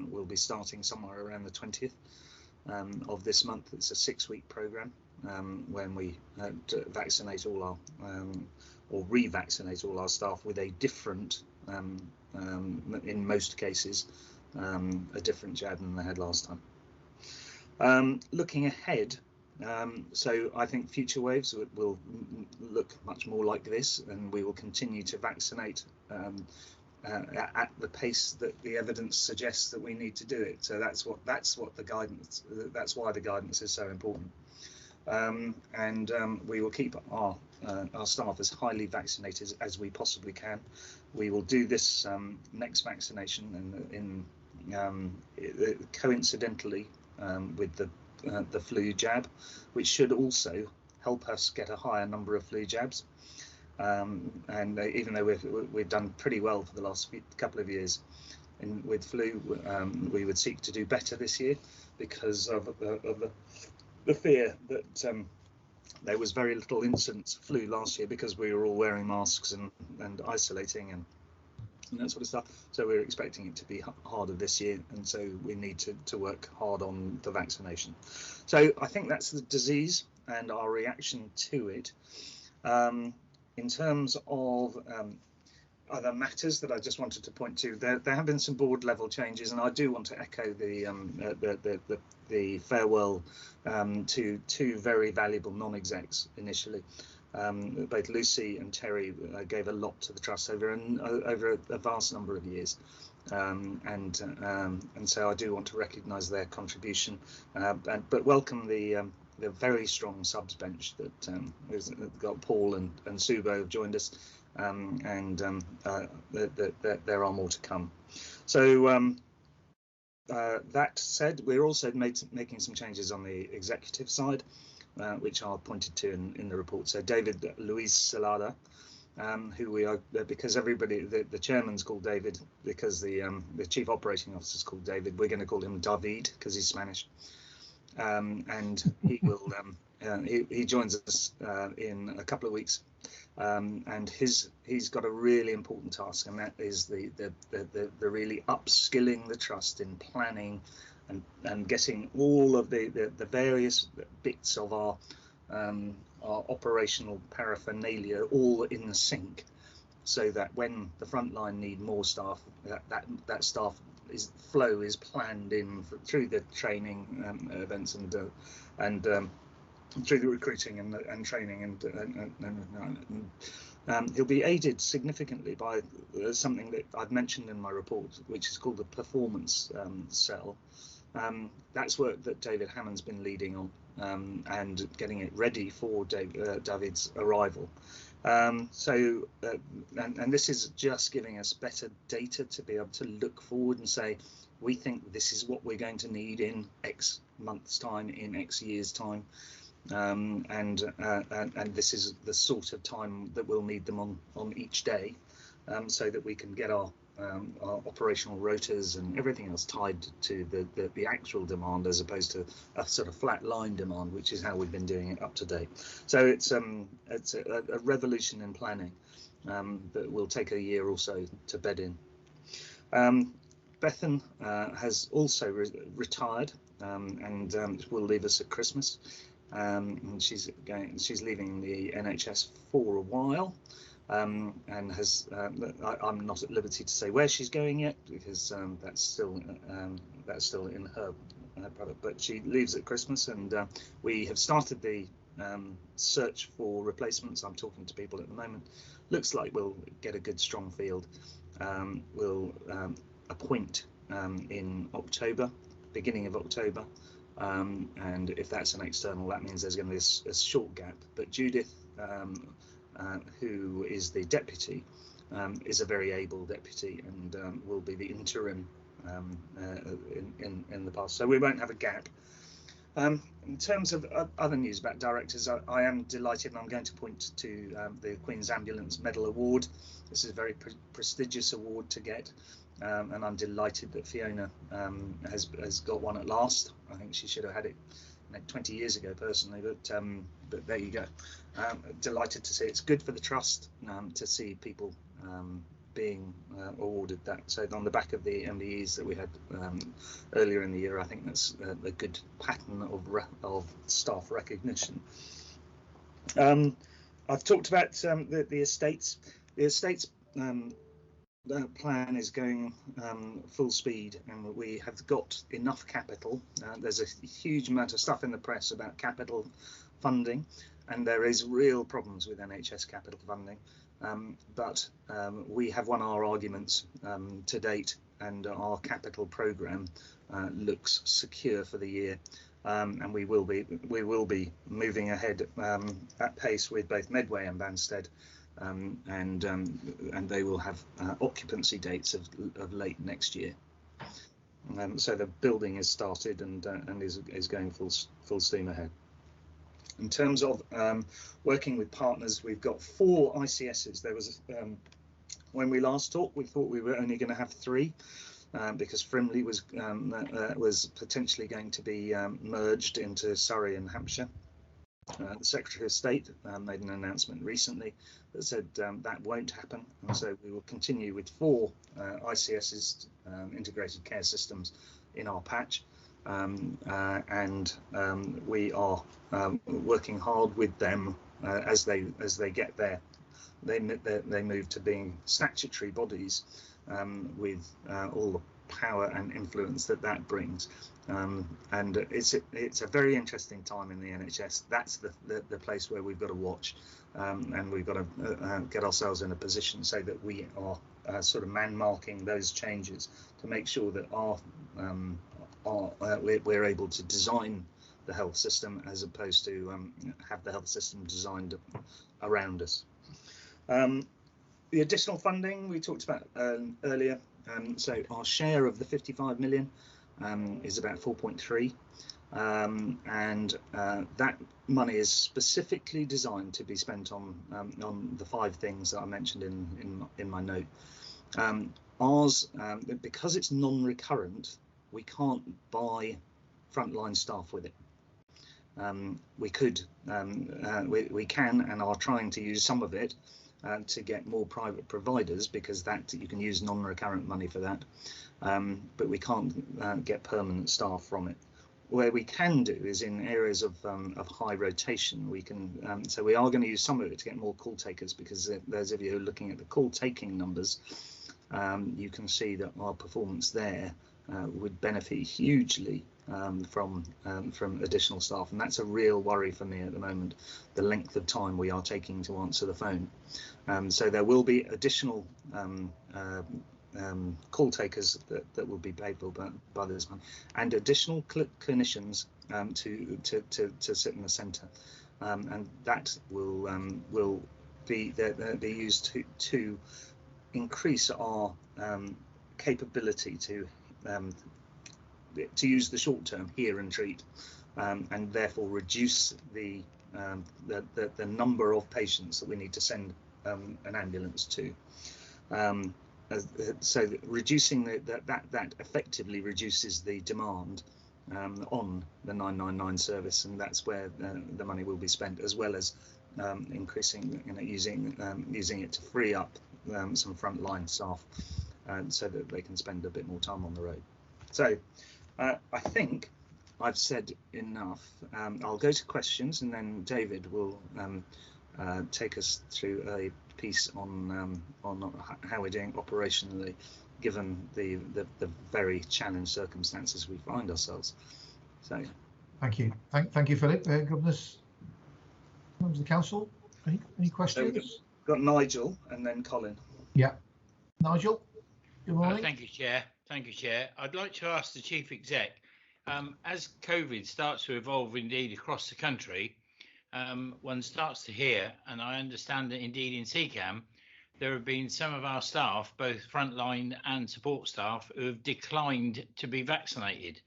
we'll be starting somewhere around the 20th of this month. It's a 6-week program when we vaccinate all our or revaccinate all our staff with a different, in most cases, a different jab than they had last time. Looking ahead, so I think future waves will look much more like this, and we will continue to vaccinate at the pace that the evidence suggests that we need to do it. So that's what the guidance. That's why the guidance is so important. And we will keep our staff as highly vaccinated as we possibly can. We will do this next vaccination coincidentally with the flu jab, which should also help us get a higher number of flu jabs. And even though we've done pretty well for the last couple of years with flu, we would seek to do better this year because of the fear that there was very little incidence of flu last year because we were all wearing masks and isolating and that sort of stuff. So we're expecting it to be harder this year, and so we need to work hard on the vaccination. So I think that's the disease and our reaction to it. In terms of other matters that I just wanted to point to, there have been some board level changes, and I do want to echo the farewell to two very valuable non-execs initially. Both Lucy and Terry gave a lot to the trust over a vast number of years, and so I do want to recognise their contribution, but welcome the very strong subs bench that has got Paul and Subo have joined us, and there are more to come. So that said, we're also making some changes on the executive side, which are pointed to in the report. So David Luis Salada, who we are, because everybody, the chairman's called David, because the chief operating officer's called David, we're going to call him David because he's Spanish. And he will he joins us in a couple of weeks, and he's got a really important task, and that is the really upskilling the trust in planning and getting all of the various bits of our operational paraphernalia all in sync, so that when the front line need more staff, that staff flow is planned in through the training events and through the recruiting and training, and he'll be aided significantly by something that I've mentioned in my report, which is called the performance cell. That's work that David Hammond's been leading on, and getting it ready for David's arrival. So this is just giving us better data to be able to look forward and say, we think this is what we're going to need in X months' time, in X years' time, and this is the sort of time that we'll need them on each day, so that we can get our operational rotas and everything else tied to the actual demand, as opposed to a sort of flat line demand, which is how we've been doing it up to date. So it's a revolution in planning that will take a year or so to bed in. Bethan has also retired, and will leave us at Christmas. And she's leaving the NHS for a while. And has I'm not at liberty to say where she's going yet, because that's still in her product. But she leaves at Christmas, and we have started the search for replacements. I'm talking to people at the moment. Looks like we'll get a good strong field. We'll appoint in October, beginning of October, and if that's an external, that means there's going to be a short gap. But Judith, who is the deputy, is a very able deputy, and will be the interim in the past. So we won't have a gap. In terms of other news about directors, I am delighted, and I'm going to point to the Queen's Ambulance Medal Award. This is a very prestigious award to get, and I'm delighted that Fiona has got one at last. I think she should have had it 20 years ago personally, but there you go. Delighted to see it's good for the trust to see people being awarded that. So on the back of the MBEs that we had earlier in the year, I think that's a good pattern of staff recognition. I've talked about the estates. The estates plan is going full speed, and we have got enough capital. There's a huge amount of stuff in the press about capital funding, and there is real problems with NHS capital funding, but we have won our arguments to date, and our capital programme looks secure for the year, and we will be moving ahead at pace with both Medway and Banstead. And they will have occupancy dates of late next year. So the building is started and is going full steam ahead. In terms of working with partners, we've got 4 ICSs. There was when we last talked, we thought we were only going to have 3 because Frimley was potentially going to be merged into Surrey and Hampshire. The Secretary of State made an announcement recently that said that won't happen, and so we will continue with 4 ICSs, integrated care systems, in our patch, and we are working hard with them as they get there. They move to being statutory bodies with all the power and influence that brings, and it's a very interesting time in the NHS. That's the place where we've got to watch, and we've got to get ourselves in a position so that we are sort of man marking those changes to make sure that we're able to design the health system as opposed to have the health system designed around us. The additional funding we talked about earlier, so our share of the 55 million is about 4.3, and that money is specifically designed to be spent on the 5 things that I mentioned in my note. Ours, because it's non-recurrent, we can't buy frontline staff with it. We could, we can and are trying to use some of it to get more private providers, because that you can use non-recurrent money for that, but we can't get permanent staff from it. Where we can do is in areas of high rotation. We can, so we are going to use some of it to get more call takers, because those of you who are looking at the call taking numbers, you can see that our performance there would benefit hugely from additional staff, and that's a real worry for me at the moment, the length of time we are taking to answer the phone. So there will be additional call takers that will be paid for by this month, and additional clinicians to sit in the centre, and that will be used to increase our capability to use the short term here and treat, and therefore reduce the number of patients that we need to send an ambulance to. So reducing that effectively reduces the demand on the 999 service, and that's where the money will be spent, as well as increasing, using it to free up some frontline staff, so that they can spend a bit more time on the road. So I think I've said enough. I'll go to questions, and then David will take us through a piece on how we're doing operationally, given the very challenged circumstances we find ourselves. So, thank you, thank you, Philip. Governors, members of the council, any questions? So we've got Nigel and then Colin. Yeah, Nigel. Good morning. Thank you, Chair. Thank you, Chair. I'd like to ask the Chief Exec, as COVID starts to evolve indeed across the country, one starts to hear, and I understand that indeed in CCAM, there have been some of our staff, both frontline and support staff, who have declined to be vaccinated.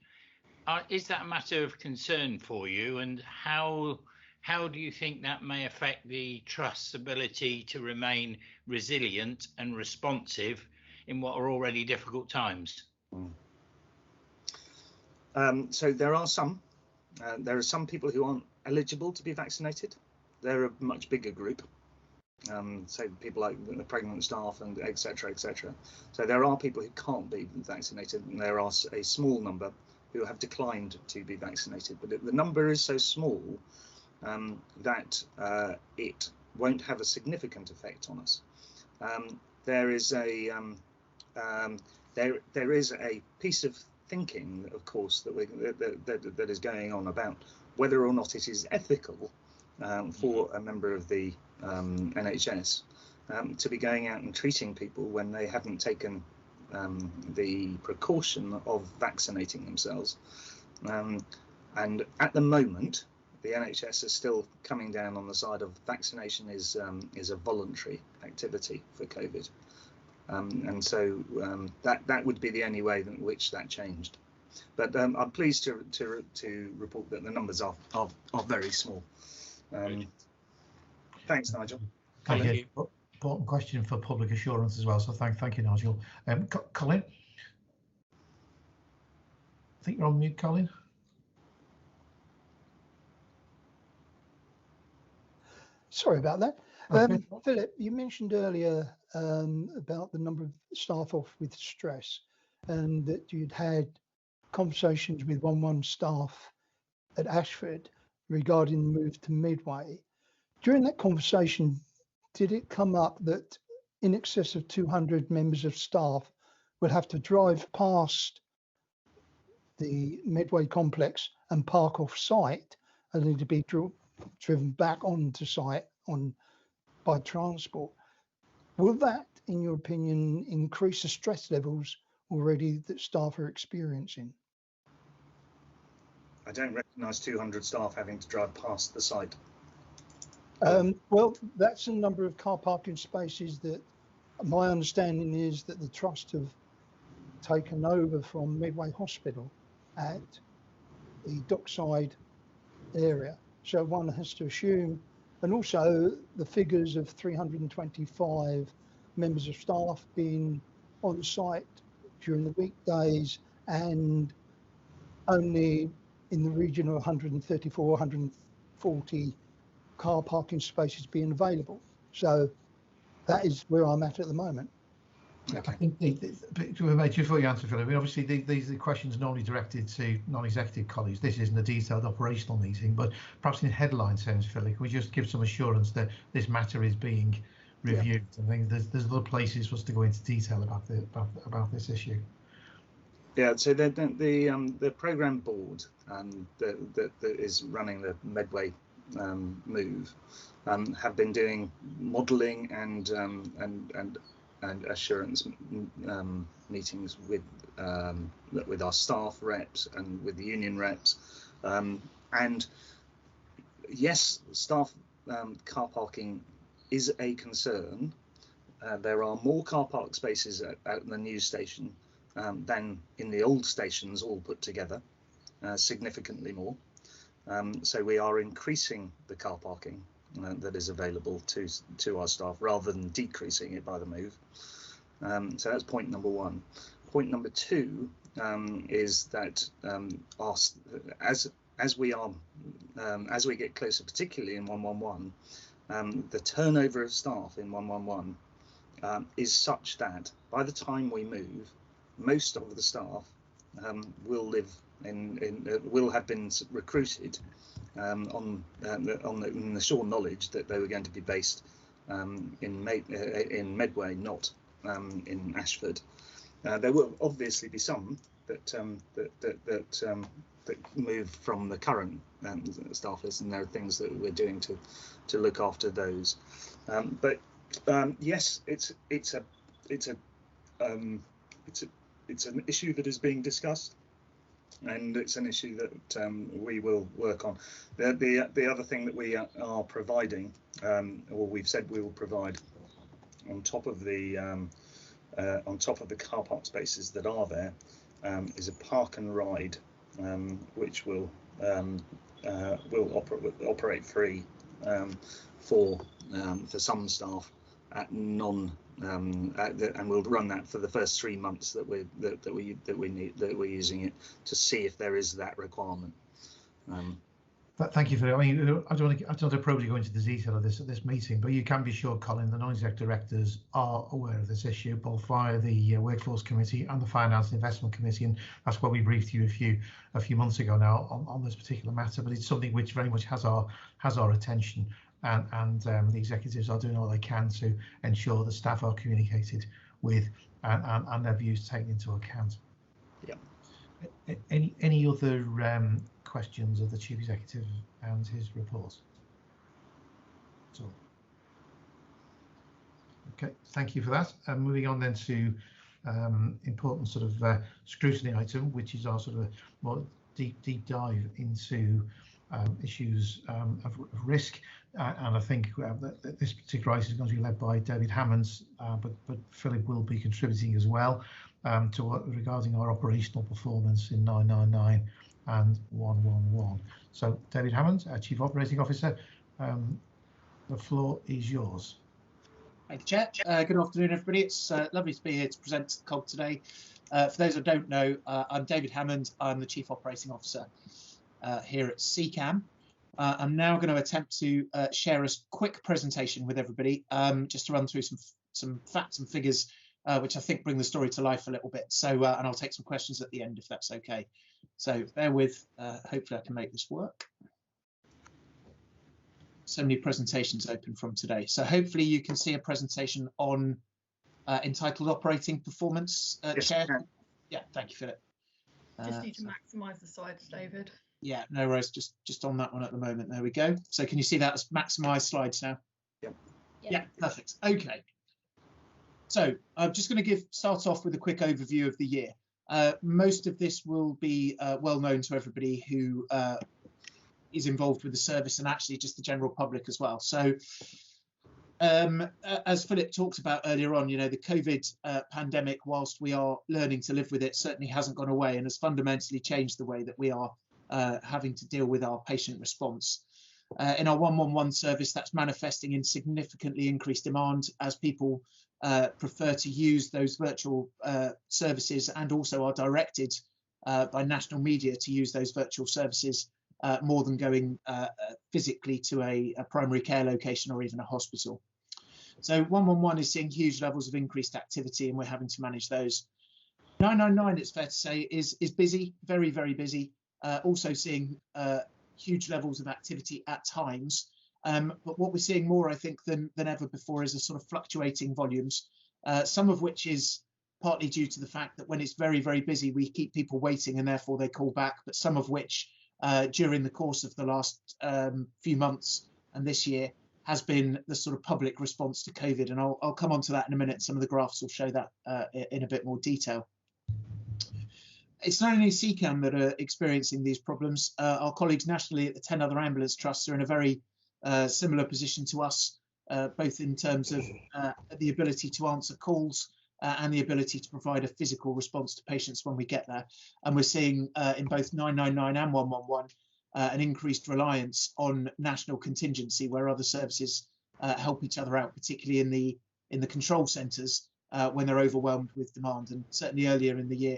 Is that a matter of concern for you, and how do you think that may affect the Trust's ability to remain resilient and responsive in what are already difficult times? So there are some people who aren't eligible to be vaccinated. They're a much bigger group, so people like the pregnant staff and etc. etc. So there are people who can't be vaccinated, and there are a small number who have declined to be vaccinated, but the number is so small that it won't have a significant effect on us. There is a piece of thinking, of course, that is going on about whether or not it is ethical for a member of the NHS to be going out and treating people when they haven't taken the precaution of vaccinating themselves. And at the moment, the NHS is still coming down on the side of vaccination is a voluntary activity for COVID. And so that would be the only way in which that changed. But I'm pleased to report that the numbers are very small. Thanks, Nigel. Thank you. Important question for public assurance as well. So thank you, Nigel. Colin, I think you're on mute, Colin. Sorry about that. Okay. Philip, you mentioned earlier about the number of staff off with stress, and that you'd had conversations with 1-1 staff at Ashford regarding the move to Medway. During that conversation, did it come up that in excess of 200 members of staff would have to drive past the Medway complex and park off site, and need to be driven back onto site by transport? Will that, in your opinion, increase the stress levels already that staff are experiencing? I don't recognise 200 staff having to drive past the site. Well, that's a number of car parking spaces that my understanding is that the Trust have taken over from Medway Hospital at the dockside area. So one has to assume, and also the figures of 325 members of staff being on site during the weekdays and only in the region of 134, 140 car parking spaces being available. So that is where I'm at the moment. Okay. I think just before you answer, Philip, I mean, obviously these are questions normally directed to non-executive colleagues. This isn't a detailed operational meeting, but perhaps in headline terms, Philip, can we just give some assurance that this matter is being reviewed? Yeah. I think there's other places for us to go into detail about this issue. Yeah, so the programme board that is running the Medway move have been doing modelling and assurance meetings with our staff reps and with the union reps, and yes, staff car parking is a concern. There are more car park spaces at the new station than in the old stations all put together, significantly more. So we are increasing the car parking that is available to our staff rather than decreasing it by the move. So that's point number one. Point number two is that as we get closer, particularly in 111, the turnover of staff in 111 is such that by the time we move, most of the staff will have been recruited on the sure knowledge that they were going to be based in Medway, not in Ashford. There will obviously be some that move from the current staff list, and there are things that we're doing to look after those. But yes, it's an issue that is being discussed, and it's an issue that we will work on. The other thing that we are providing, or we've said we will provide, on top of the car park spaces that are there, is a park and ride, which will operate free for some staff at and we'll run that for the first 3 months that we're using it, to see if there is that requirement. Thank you for that. I mean, I don't want to probably go into the detail of this at this meeting, but you can be sure, Colin, the non-exec directors are aware of this issue, both via the Workforce Committee and the Finance and Investment Committee, and that's why we briefed you a few months ago now on this particular matter. But it's something which very much has our attention, and the executives are doing all they can to ensure the staff are communicated with and their views taken into account. Yeah. Any other questions of the Chief Executive and his report? So, okay, thank you for that. Moving on then to important sort of scrutiny item, which is our sort of more deep dive into issues of risk, and I think that this particular item is going to be led by David Hammonds, but Philip will be contributing as well regarding our operational performance in 999 and 111. So David Hammonds, our Chief Operating Officer, The floor is yours. Thank you, Chair. Good afternoon, everybody. It's lovely to be here to present COG today. For those who don't know, I'm David Hammond. I'm the Chief Operating Officer here at CCAM. I'm now going to attempt to share a quick presentation with everybody, just to run through some facts and figures, which I think bring the story to life a little bit. So, and I'll take some questions at the end if that's okay. So bear with, hopefully I can make this work. So many presentations open from today. So hopefully you can see a presentation on entitled operating performance. Yes, Chair. Yeah, thank you, Philip. Just need to maximise the slides, David. Yeah, no worries. Just on that one at the moment. There we go. So can you see that as maximised slides now? Yep. Yeah, perfect. Okay. So I'm just going to start off with a quick overview of the year. Most of this will be well known to everybody who is involved with the service and actually just the general public as well. So as Philip talked about earlier on, you know, the COVID pandemic, whilst we are learning to live with it, certainly hasn't gone away and has fundamentally changed the way that we are having to deal with our patient response. In our 111 service, that's manifesting in significantly increased demand as people prefer to use those virtual services and also are directed by national media to use those virtual services more than going physically to a primary care location or even a hospital. So 111 is seeing huge levels of increased activity and we're having to manage those. 999, it's fair to say, is busy, very, very busy, also seeing huge levels of activity at times. But what we're seeing more, I think, than ever before is a sort of fluctuating volumes, some of which is partly due to the fact that when it's very, very busy, we keep people waiting and therefore they call back, but some of which during the course of the last few months and this year has been the sort of public response to COVID. And I'll come on to that in a minute. Some of the graphs will show that in a bit more detail. It's not only CCAM that are experiencing these problems. Our colleagues nationally at the 10 other ambulance trusts are in a very similar position to us, both in terms of the ability to answer calls and the ability to provide a physical response to patients when we get there. And we're seeing in both 999 and 111 an increased reliance on national contingency, where other services help each other out, particularly in the control centres when they're overwhelmed with demand. And certainly earlier in the year,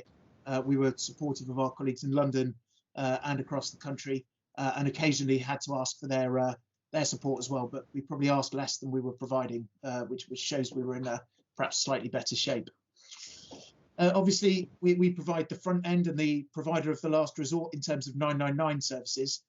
we were supportive of our colleagues in London and across the country, and occasionally had to ask for their support as well. But we probably asked less than we were providing, which shows we were in a perhaps slightly better shape. Obviously, we provide the front end and the provider of the last resort in terms of 999 services.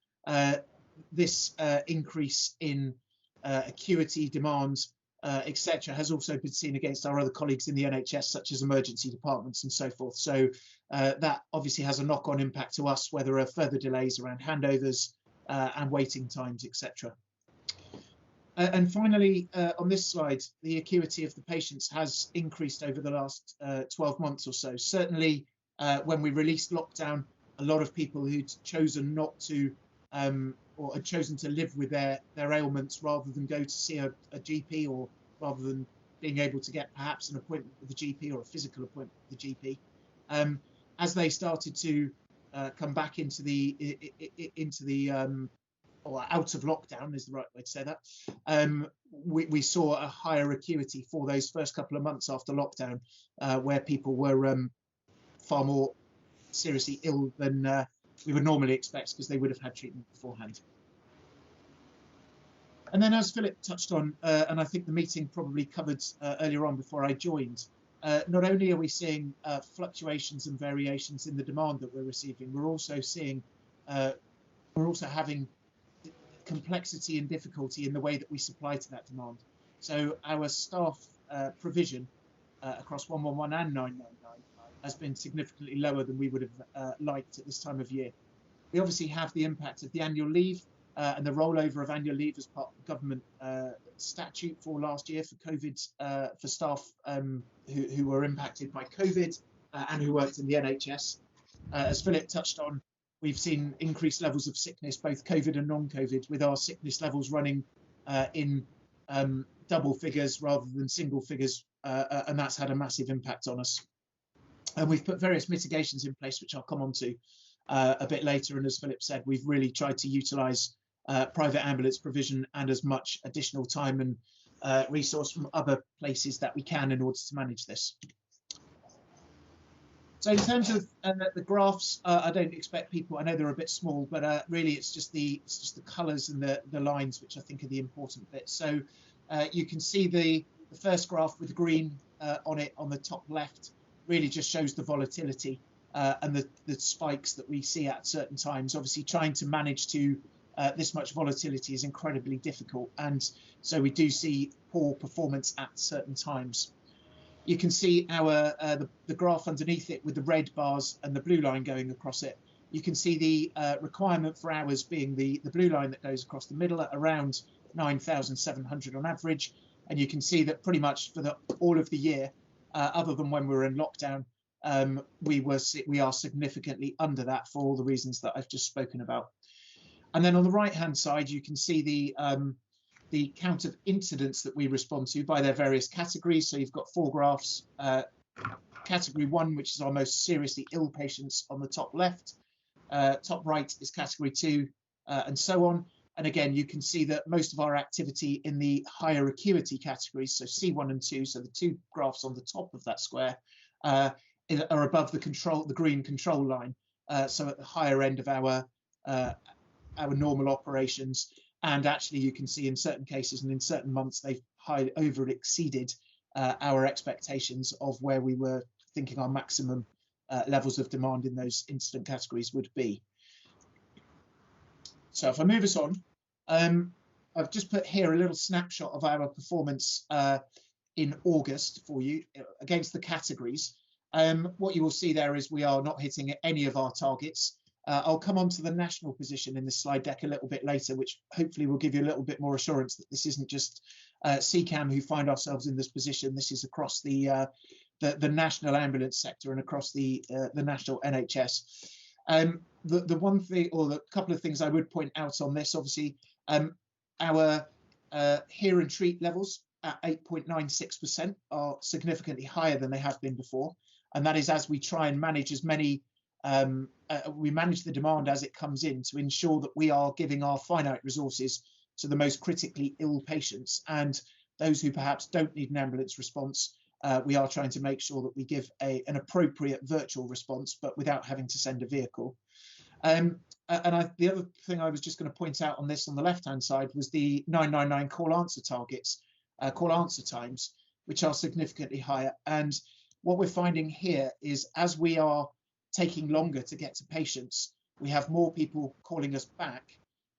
This increase in acuity, demands, etc., has also been seen against our other colleagues in the NHS, such as emergency departments and so forth. So that obviously has a knock-on impact to us, where there are further delays around handovers and waiting times, etc. And finally, on this slide, the acuity of the patients has increased over the last 12 months or so. Certainly, when we released lockdown, a lot of people who'd chosen not to or had chosen to live with their ailments rather than go to see a GP, or rather than being able to get perhaps an appointment with the GP or a physical appointment with the GP, as they started to come back into the or out of lockdown is the right way to say that, we saw a higher acuity for those first couple of months after lockdown, where people were far more seriously ill than we would normally expect, because they would have had treatment beforehand. And then, as Philip touched on, and I think the meeting probably covered earlier on before I joined, not only are we seeing fluctuations and variations in the demand that we're receiving, we're also having complexity and difficulty in the way that we supply to that demand. So our staff provision across 111 and 999 has been significantly lower than we would have liked at this time of year. We obviously have the impact of the annual leave and the rollover of annual leave as part of the government statute for last year for COVID, for staff who were impacted by COVID and who worked in the NHS. As Philip touched on, we've seen increased levels of sickness, both COVID and non-COVID, with our sickness levels running in double figures rather than single figures, and that's had a massive impact on us. And we've put various mitigations in place, which I'll come on to a bit later. And as Philip said, we've really tried to utilise private ambulance provision and as much additional time and resource from other places that we can in order to manage this. So in terms of the graphs, I don't expect people, I know they're a bit small, but really it's just the colours and the lines which I think are the important bit. So you can see the first graph with green on it on the top left really just shows the volatility and the spikes that we see at certain times. Obviously trying to manage to this much volatility is incredibly difficult, and so we do see poor performance at certain times. You can see our the graph underneath it with the red bars and the blue line going across it. You can see the requirement for hours being the blue line that goes across the middle at around 9,700 on average, and you can see that pretty much for all of the year, other than when we were in lockdown, we are significantly under that for all the reasons that I've just spoken about. And then on the right hand side, you can see the count of incidents that we respond to by their various categories. So you've got 4 graphs. Category 1, which is our most seriously ill patients on the top left. Top right is category 2, and so on. And again, you can see that most of our activity in the higher acuity categories, so C1 and 2, so the 2 graphs on the top of that square, are above the green control line. So at the higher end of our normal operations. And actually you can see in certain cases and in certain months they've over exceeded our expectations of where we were thinking our maximum levels of demand in those incident categories would be. So if I move us on, I've just put here a little snapshot of our performance in August for you against the categories. What you will see there is we are not hitting any of our targets. I'll come on to the national position in this slide deck a little bit later, which hopefully will give you a little bit more assurance that this isn't just CCAM who find ourselves in this position. This is across the national ambulance sector and across the national NHS. The one thing, or the couple of things I would point out on this, obviously, our hear and treat levels at 8.96% are significantly higher than they have been before, and that is as we try and manage as many. We manage the demand as it comes in to ensure that we are giving our finite resources to the most critically ill patients, and those who perhaps don't need an ambulance response. We are trying to make sure that we give an appropriate virtual response, but without having to send a vehicle. The other thing I was just going to point out on this on the left-hand side was the 999 call answer targets, call answer times, which are significantly higher. And what we're finding here is as we are taking longer to get to patients, we have more people calling us back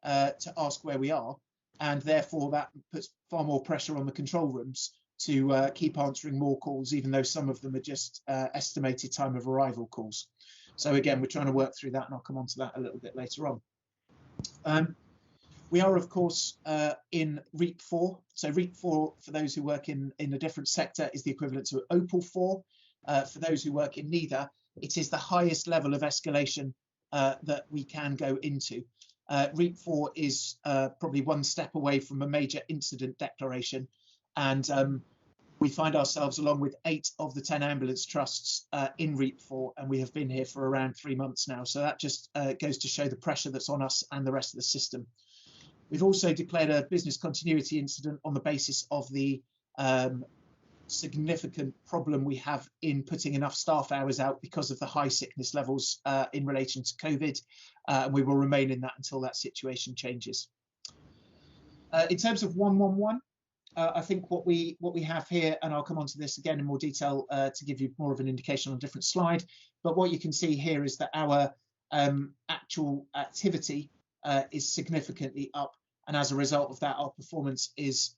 to ask where we are, and therefore that puts far more pressure on the control rooms to keep answering more calls, even though some of them are just estimated time of arrival calls. So again, we're trying to work through that, and I'll come on to that a little bit later on. We are, of course, in REAP 4. So REAP 4, for those who work in a different sector, is the equivalent to OPAL 4. For those who work in neither, it is the highest level of escalation that we can go into. REAP 4 is probably one step away from a major incident declaration, and we find ourselves along with 8 of the 10 ambulance trusts in REAP 4, and we have been here for around 3 months now. So that just goes to show the pressure that's on us and the rest of the system. We've also declared a business continuity incident on the basis of the significant problem we have in putting enough staff hours out because of the high sickness levels in relation to COVID. We will remain in that until that situation changes. In terms of 111, I think what we have here, and I'll come on to this again in more detail to give you more of an indication on a different slide, but what you can see here is that our actual activity is significantly up, and as a result of that, our performance is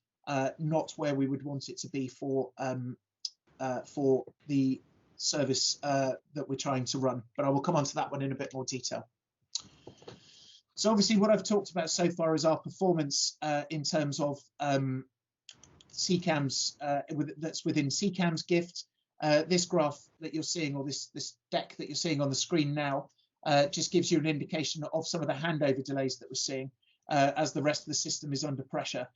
not where we would want it to be for the service that we're trying to run. But I will come on to that one in a bit more detail. So obviously what I've talked about so far is our performance in terms of CCAM's, that's within CCAM's gift. This graph that you're seeing, or this deck that you're seeing on the screen now, just gives you an indication of some of the handover delays that we're seeing as the rest of the system is under pressure.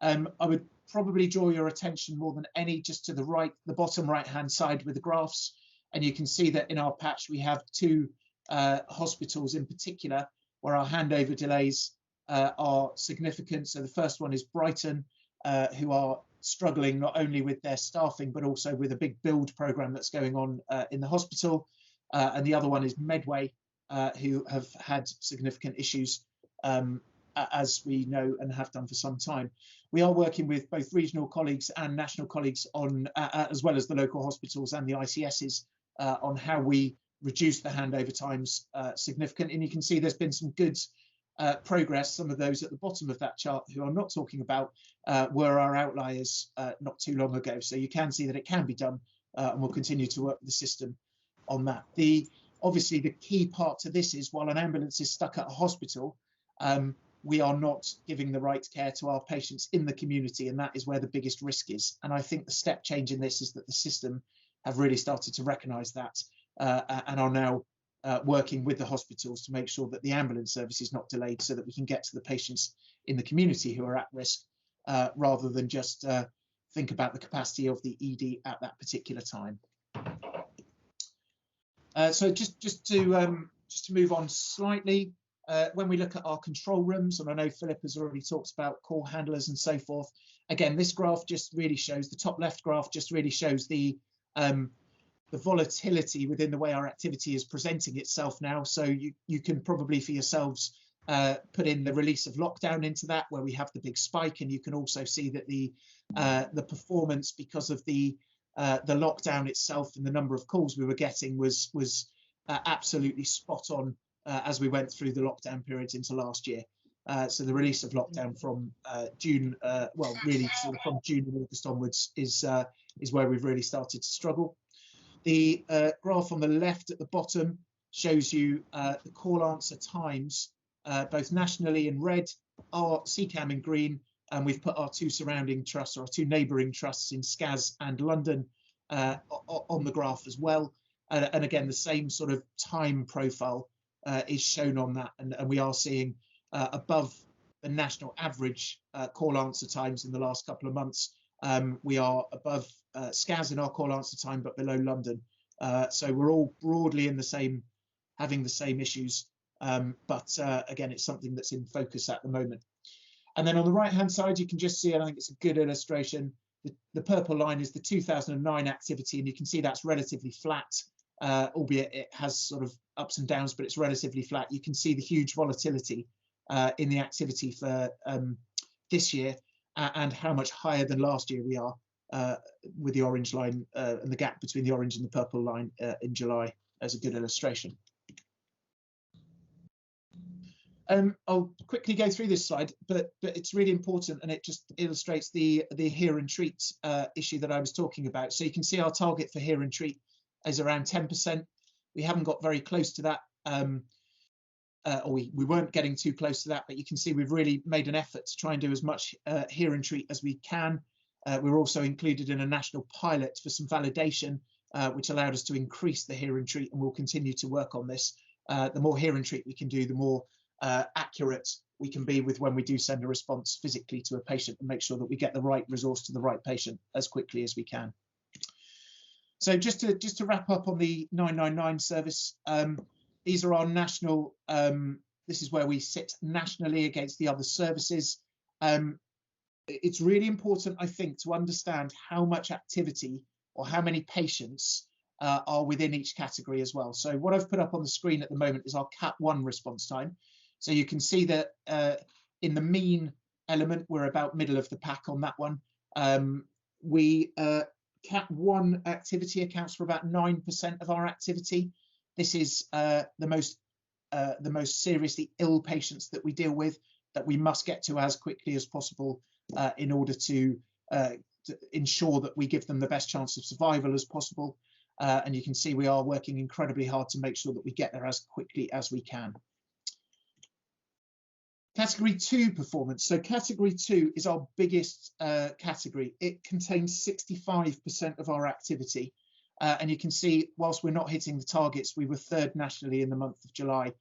I would probably draw your attention more than any just to the bottom right-hand side with the graphs, and you can see that in our patch we have 2 hospitals in particular where our handover delays are significant. So the first one is Brighton, who are struggling not only with their staffing, but also with a big build programme that's going on in the hospital. And the other one is Medway, who have had significant issues, as we know and have done for some time. We are working with both regional colleagues and national colleagues on, as well as the local hospitals and the ICSs, on how we reduce the handover times significant. And you can see there's been some good progress. Some of those at the bottom of that chart who I'm not talking about were our outliers not too long ago. So you can see that it can be done, and we'll continue to work with the system on that. Obviously, the key part to this is while an ambulance is stuck at a hospital, we are not giving the right care to our patients in the community, and that is where the biggest risk is. And I think the step change in this is that the system have really started to recognise that and are now working with the hospitals to make sure that the ambulance service is not delayed, so that we can get to the patients in the community who are at risk, rather than just think about the capacity of the ED at that particular time. So just to move on slightly, when we look at our control rooms, and I know Philip has already talked about call handlers and so forth. Again, this graph just really shows, the top left graph just really shows the volatility within the way our activity is presenting itself now. So you can probably for yourselves put in the release of lockdown into that, where we have the big spike, and you can also see that the performance, because of the lockdown itself and the number of calls we were getting, was absolutely spot on as we went through the lockdown periods into last year. So the release of lockdown from June, well, really sort of from June and August onwards is where we've really started to struggle. The graph on the left at the bottom shows you the call answer times, both nationally in red, our CCAM in green, and we've put our two surrounding trusts, or our two neighbouring trusts in SCAS and London on the graph as well. And again, the same sort of time profile is shown on that, and we are seeing above the national average call answer times in the last couple of months. We are above SCAS in our call answer time, but below London. So we're all broadly in the same, having the same issues, but again, it's something that's in focus at the moment. And then on the right-hand side, you can just see, and I think it's a good illustration, the purple line is the 2009 activity, and you can see that's relatively flat, albeit it has sort of ups and downs, but it's relatively flat. You can see the huge volatility in the activity for this year, and how much higher than last year we are with the orange line and the gap between the orange and the purple line in July as a good illustration. I'll quickly go through this slide, but it's really important, and it just illustrates the hear and treat issue that I was talking about. So you can see our target for hear and treat is around 10%. We haven't got very close to that, or we weren't getting too close to that, but you can see we've really made an effort to try and do as much hear and treat as we can. We're also included in a national pilot for some validation, which allowed us to increase the hear and treat, and we'll continue to work on this. The more hear and treat we can do, the more accurate we can be with when we do send a response physically to a patient, and make sure that we get the right resource to the right patient as quickly as we can. So just to wrap up on the 999 service, these are our national, this is where we sit nationally against the other services. It's really important, I think, to understand how much activity or how many patients are within each category as well. So what I've put up on the screen at the moment is our Cat 1 response time. So you can see that in the mean element, we're about middle of the pack on that one. Cat 1 activity accounts for about 9% of our activity. This is the most seriously ill patients that we deal with, that we must get to as quickly as possible in order to ensure that we give them the best chance of survival as possible. And you can see we are working incredibly hard to make sure that we get there as quickly as we can. Category 2 performance. So category 2 is our biggest category. It contains 65% of our activity. And you can see, whilst we're not hitting the targets, we were third nationally in the month of July,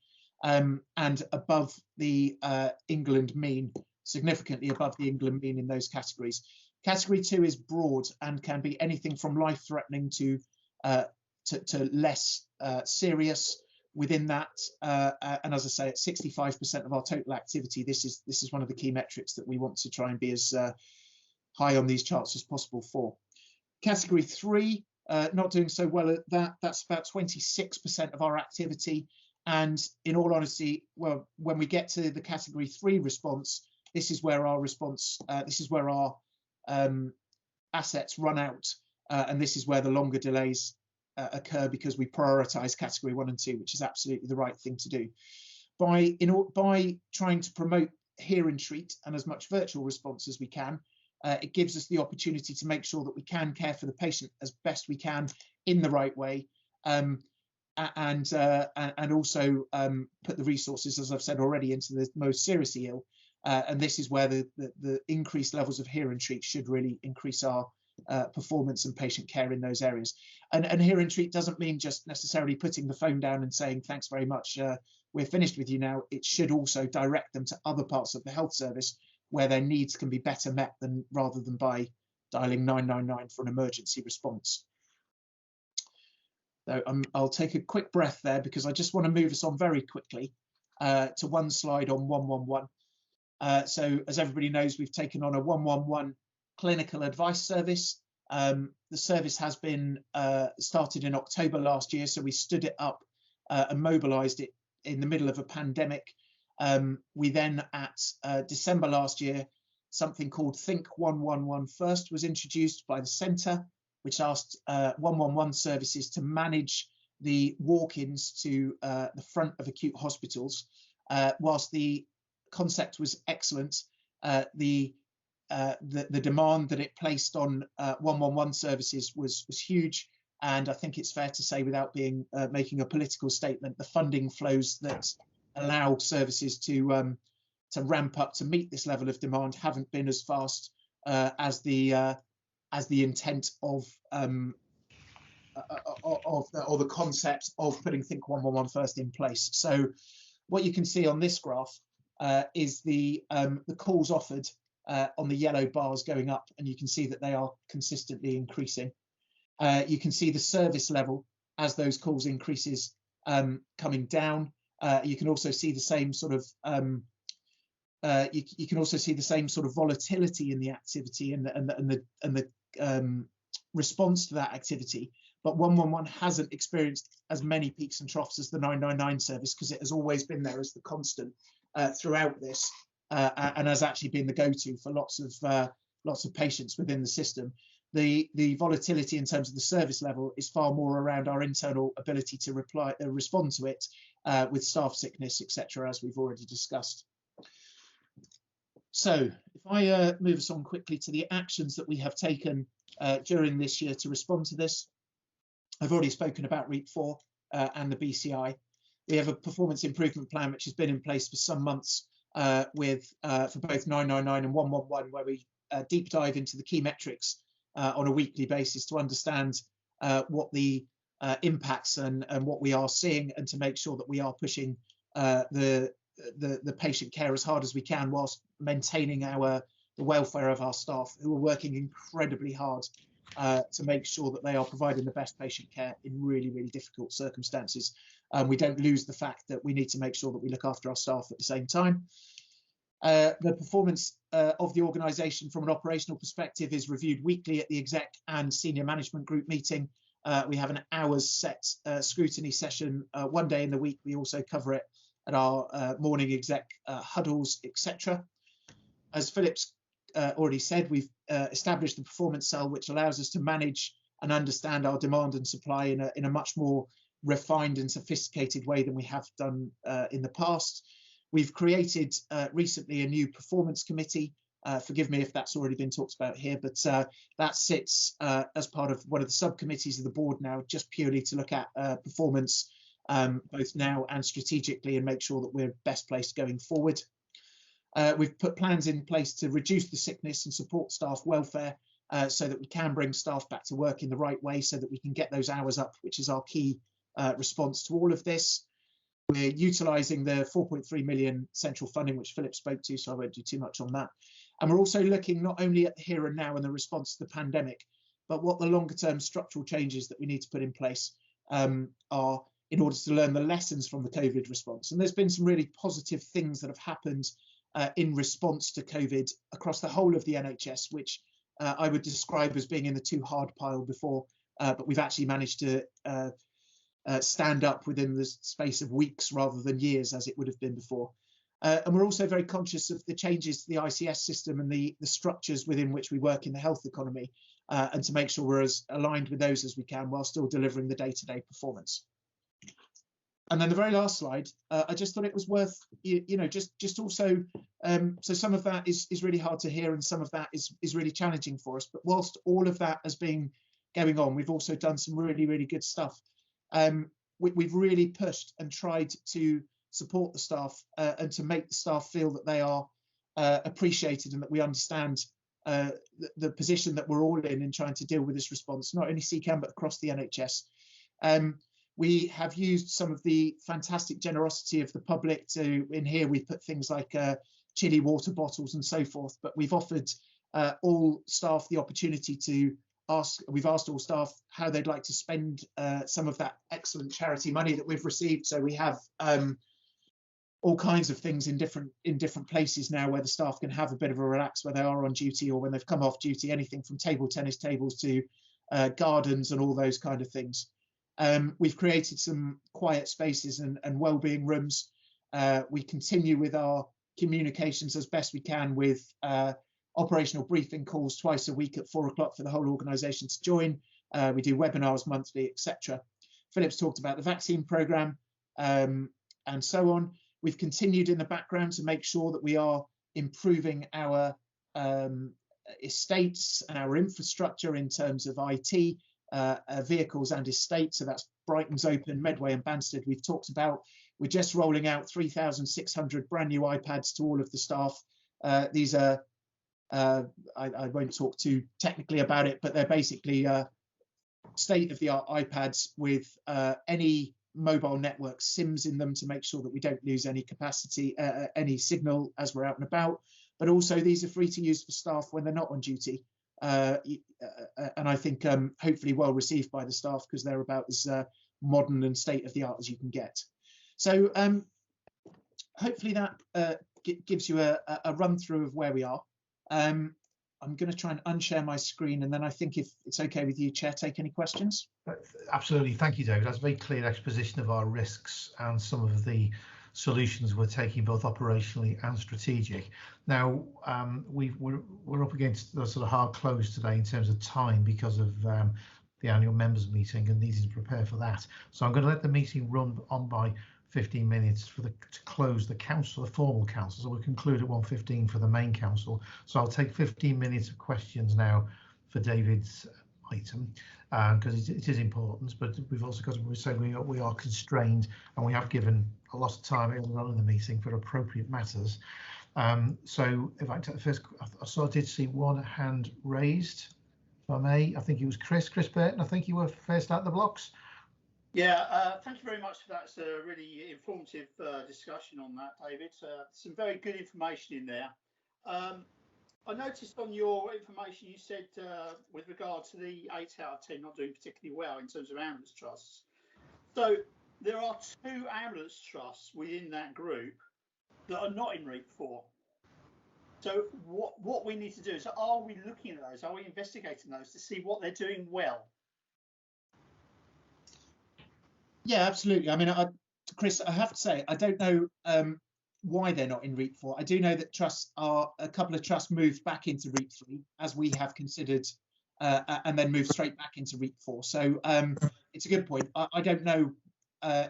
and above the England mean, significantly above the England mean in those categories. Category 2 is broad and can be anything from life-threatening to less serious. within that, and as I say, at 65% of our total activity, this is one of the key metrics that we want to try and be as high on these charts as possible for. Category 3, not doing so well at that. That's about 26% of our activity. And in all honesty, well, when we get to the category 3 response, this is where our response, this is where our assets run out, and this is where the longer delays occur, because we prioritize category 1 and 2, which is absolutely the right thing to do. By trying to promote hear and treat and as much virtual response as we can, it gives us the opportunity to make sure that we can care for the patient as best we can in the right way, and also put the resources, as I've said already, into the most seriously ill. And this is where the increased levels of hear and treat should really increase our performance and patient care in those areas. And hear and treat doesn't mean just necessarily putting the phone down and saying, thanks very much, we're finished with you now. It should also direct them to other parts of the health service where their needs can be better met rather than by dialing 999 for an emergency response. So I'll take a quick breath there, because I just want to move us on very quickly to one slide on 111. So as everybody knows, we've taken on a 111 clinical advice service. The service has been started in October last year, so we stood it up and mobilised it in the middle of a pandemic. We then, at December last year, something called Think 111 First was introduced by the centre, which asked 111 services to manage the walk-ins to the front of acute hospitals. Whilst the concept was excellent, the demand that it placed on 111 services was huge, and I think it's fair to say, without being making a political statement, the funding flows that allow services to ramp up to meet this level of demand haven't been as fast as the intent of the concept of putting Think 111 First in place. So what you can see on this graph is the calls offered on the yellow bars going up, and you can see that they are consistently increasing. You can see the service level as those calls increases coming down. You can also see the same sort of you can also see the same sort of volatility in the activity and the response to that activity. But 111 hasn't experienced as many peaks and troughs as the 999 service, because it has always been there as the constant throughout this, and has actually been the go-to for lots of patients within the system. The volatility in terms of the service level is far more around our internal ability to respond to it with staff sickness, etc., as we've already discussed. So if I move us on quickly to the actions that we have taken during this year to respond to this. I've already spoken about REAP4 and the BCI. We have a performance improvement plan which has been in place for some months for both 999 and 111, where we deep dive into the key metrics on a weekly basis to understand what the impacts and what we are seeing, and to make sure that we are pushing the patient care as hard as we can, whilst maintaining the welfare of our staff, who are working incredibly hard to make sure that they are providing the best patient care in really, really difficult circumstances. We don't lose the fact that we need to make sure that we look after our staff at the same time. The performance of the organisation from an operational perspective is reviewed weekly at the exec and senior management group meeting. We have an hour's set scrutiny session 1 day in the week. We also cover it at our morning exec huddles, etc. As Philip's already said, we've established the performance cell, which allows us to manage and understand our demand and supply in a much more refined and sophisticated way than we have done in the past. We've created recently a new performance committee. Forgive me if that's already been talked about here, but that sits as part of one of the subcommittees of the board now, just purely to look at performance both now and strategically, and make sure that we're best placed going forward. We've put plans in place to reduce the sickness and support staff welfare so that we can bring staff back to work in the right way, so that we can get those hours up, which is our key response to all of this. We're utilising the 4.3 million central funding, which Philip spoke to, so I won't do too much on that. And we're also looking not only at the here and now and the response to the pandemic, but what the longer term structural changes that we need to put in place are in order to learn the lessons from the COVID response. And there's been some really positive things that have happened in response to COVID across the whole of the NHS, which I would describe as being in the too hard pile before, but we've actually managed to stand up within the space of weeks rather than years as it would have been before. And we're also very conscious of the changes to the ICS system and the structures within which we work in the health economy, and to make sure we're as aligned with those as we can while still delivering the day-to-day performance. And then the very last slide, I just thought it was worth, just also, so some of that is really hard to hear and some of that is really challenging for us. But whilst all of that has been going on, we've also done some really, really good stuff. We've really pushed and tried to support the staff and to make the staff feel that they are appreciated and that we understand the position that we're all in trying to deal with this response, not only CCAM but across the NHS. We have used some of the fantastic generosity of the public to, in here we've put things like chilly water bottles and so forth, but we've offered all staff the opportunity to we've asked all staff how they'd like to spend some of that excellent charity money that we've received. So we have all kinds of things in different places now where the staff can have a bit of a relax where they are on duty or when they've come off duty, anything from table tennis tables to gardens and all those kind of things. We've created some quiet spaces and wellbeing rooms. We continue with our communications as best we can with operational briefing calls twice a week at 4 o'clock for the whole organisation to join. We do webinars monthly, etc. Philip's talked about the vaccine programme and so on. We've continued in the background to make sure that we are improving our estates and our infrastructure in terms of IT, vehicles and estates. So that's Brighton's Open, Medway and Banstead we've talked about. We're just rolling out 3,600 brand new iPads to all of the staff. These are, I won't talk too technically about it, but they're basically state-of-the-art iPads with any mobile network SIMs in them to make sure that we don't lose any capacity, any signal as we're out and about. But also these are free to use for staff when they're not on duty. And I think hopefully well received by the staff because they're about as modern and state-of-the-art as you can get. So hopefully that gives you a run through of where we are. I'm going to try and unshare my screen, and then I think if it's okay with you, Chair, take any questions. Absolutely, thank you, David. That's a very clear exposition of our risks and some of the solutions we're taking, both operationally and strategic. Now, we're up against the sort of hard close today in terms of time because of the annual members meeting and needing to prepare for that. So I'm going to let the meeting run on by 15 minutes to close the council, the formal council. So we'll conclude at 1:15 for the main council. So I'll take 15 minutes of questions now for David's item because it is important, but we've also got to say we are constrained and we have given a lot of time earlier on in the meeting for appropriate matters. So if I take the first, I did see one hand raised, if I may. I think it was Chris Burton. I think you were first out the blocks. Yeah, thank you very much for that. It's a really informative discussion on that, David. Some very good information in there. I noticed on your information you said with regard to the 8 out of 10 not doing particularly well in terms of ambulance trusts. So there are 2 ambulance trusts within that group that are not in REAP 4. So what we need to do is, are we looking at those? Are we investigating those to see what they're doing well? Yeah, absolutely. I mean, Chris, I have to say, I don't know why they're not in REAP 4. I do know that a couple of trusts moved back into REAP 3, as we have considered, and then moved straight back into REAP 4. So it's a good point. I don't know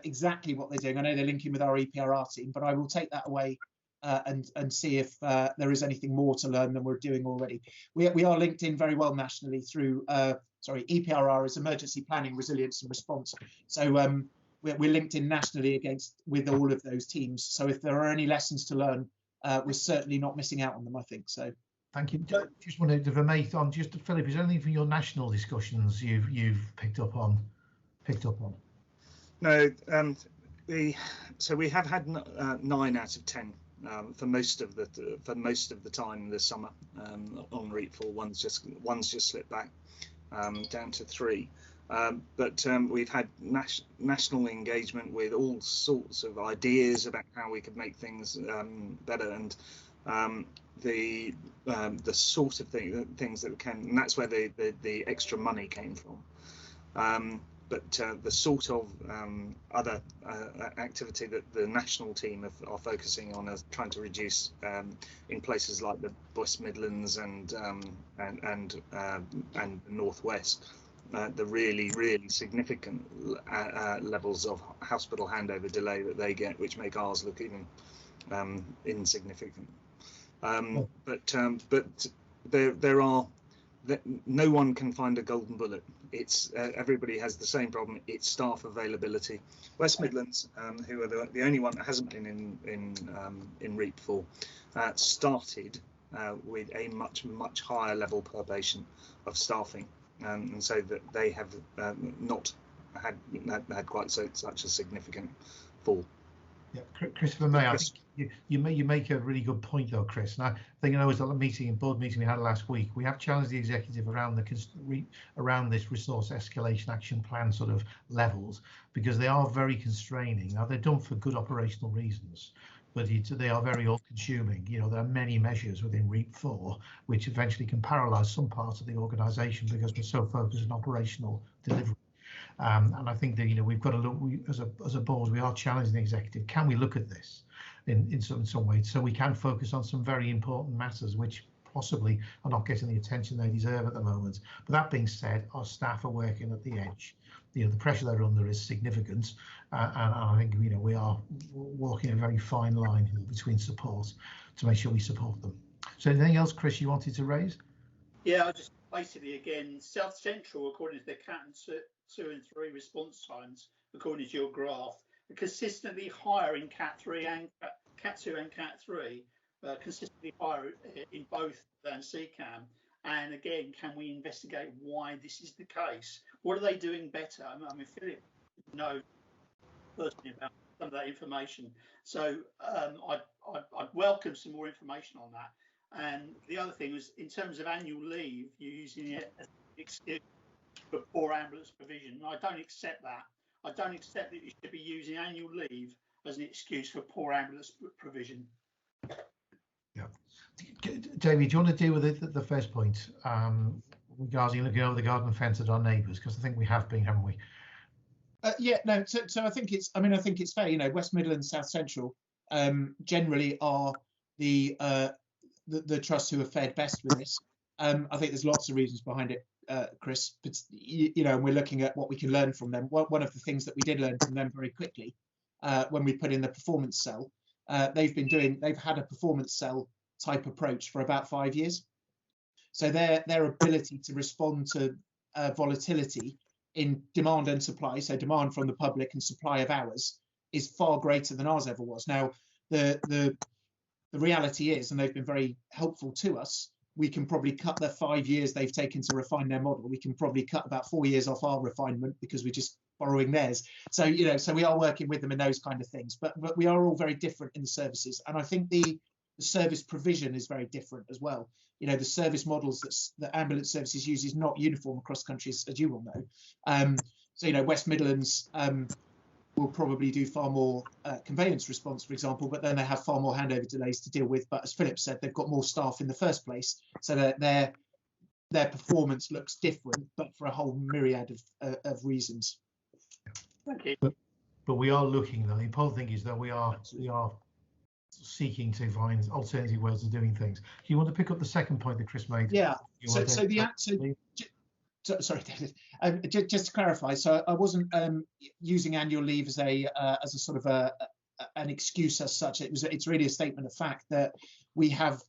exactly what they're doing. I know they're linking with our EPRR team, but I will take that away and see if there is anything more to learn than we're doing already. We are linked in very well nationally through EPRR is Emergency Planning, Resilience and Response. So we're linked in nationally with all of those teams. So if there are any lessons to learn, we're certainly not missing out on them, I think. So thank you. Just wanted to make on just Philip, is there anything from your national discussions you've picked up on? No, we have had 9 out of 10 for most of the time this summer on REAP 4. One's just slipped back down to 3. But we've had national engagement with all sorts of ideas about how we could make things better, and the sort of things that can, and that's where the extra money came from. But the sort of other activity that the national team are focusing on is trying to reduce in places like the West Midlands and the Northwest, the really significant levels of hospital handover delay that they get, which make ours look even insignificant. But there are. No one can find a golden bullet. It's everybody has the same problem. It's staff availability. West Midlands, who are the only one that hasn't been in REAP 4, started with a much higher level per patient of staffing, and so that they have not had quite such a significant fall. Yeah, Chris, if I may, I think you make a really good point though, Chris. And I think I was at a board meeting we had last week. We have challenged the executive around this resource escalation action plan sort of levels, because they are very constraining. Now they're done for good operational reasons, but they are very all-consuming. You know, there are many measures within REAP 4 which eventually can paralyse some parts of the organisation because we're so focused on operational delivery. And I think that, you know, we've got to look, as a board, we are challenging the executive. Can we look at this in some ways so we can focus on some very important matters which possibly are not getting the attention they deserve at the moment? But that being said, our staff are working at the edge. You know, the pressure they're under is significant, and I think, you know, we are walking a very fine line here between support to make sure we support them. So anything else, Chris, you wanted to raise? Yeah, I just basically, again, South Central, according to the Cat 2 and 3 response times, according to your graph, are consistently higher in Cat 3 and Cat 2 and Cat 3, consistently higher in both than CCAM. And again, can we investigate why this is the case? What are they doing better? I mean, Philip knows personally about some of that information, so I'd welcome some more information on that. And the other thing was, in terms of annual leave, you're using it as an excuse for poor ambulance provision. I don't accept that. I don't accept that you should be using annual leave as an excuse for poor ambulance provision. Yeah. David, do you want to deal with the first point regarding looking over the garden fence at our neighbours? Because I think we have been, haven't we? Yeah, no. So I think it's. I mean, I think it's fair. You know, West Midlands, South Central, generally are the trusts who have fared best with this. I think there's lots of reasons behind it, Chris. But you know, we're looking at what we can learn from them. One of the things that we did learn from them very quickly when we put in the performance cell, they've had a performance cell type approach for about 5 years. So their ability to respond to volatility in demand and supply, so demand from the public and supply of hours, is far greater than ours ever was. Now, the reality is, and they've been very helpful to us, we can probably cut the 5 years they've taken to refine their model. We can probably cut about 4 years off our refinement because we're just borrowing theirs. So, you know, so we are working with them in those kind of things, but we are all very different in the services. And I think the service provision is very different as well. You know, the service models that ambulance services use is not uniform across countries, as you will know. So, you know, West Midlands will probably do far more conveyance response, for example, but then they have far more handover delays to deal with. But as Philip said, they've got more staff in the first place, so that their performance looks different, but for a whole myriad of reasons. Thank you. But we are looking, though. The important thing is that we are seeking to find alternative ways of doing things. Do you want to pick up the second point that Chris made? Yeah. Sorry, David. Just to clarify, so I wasn't using annual leave as a sort of an excuse as such. It's really a statement of fact that we have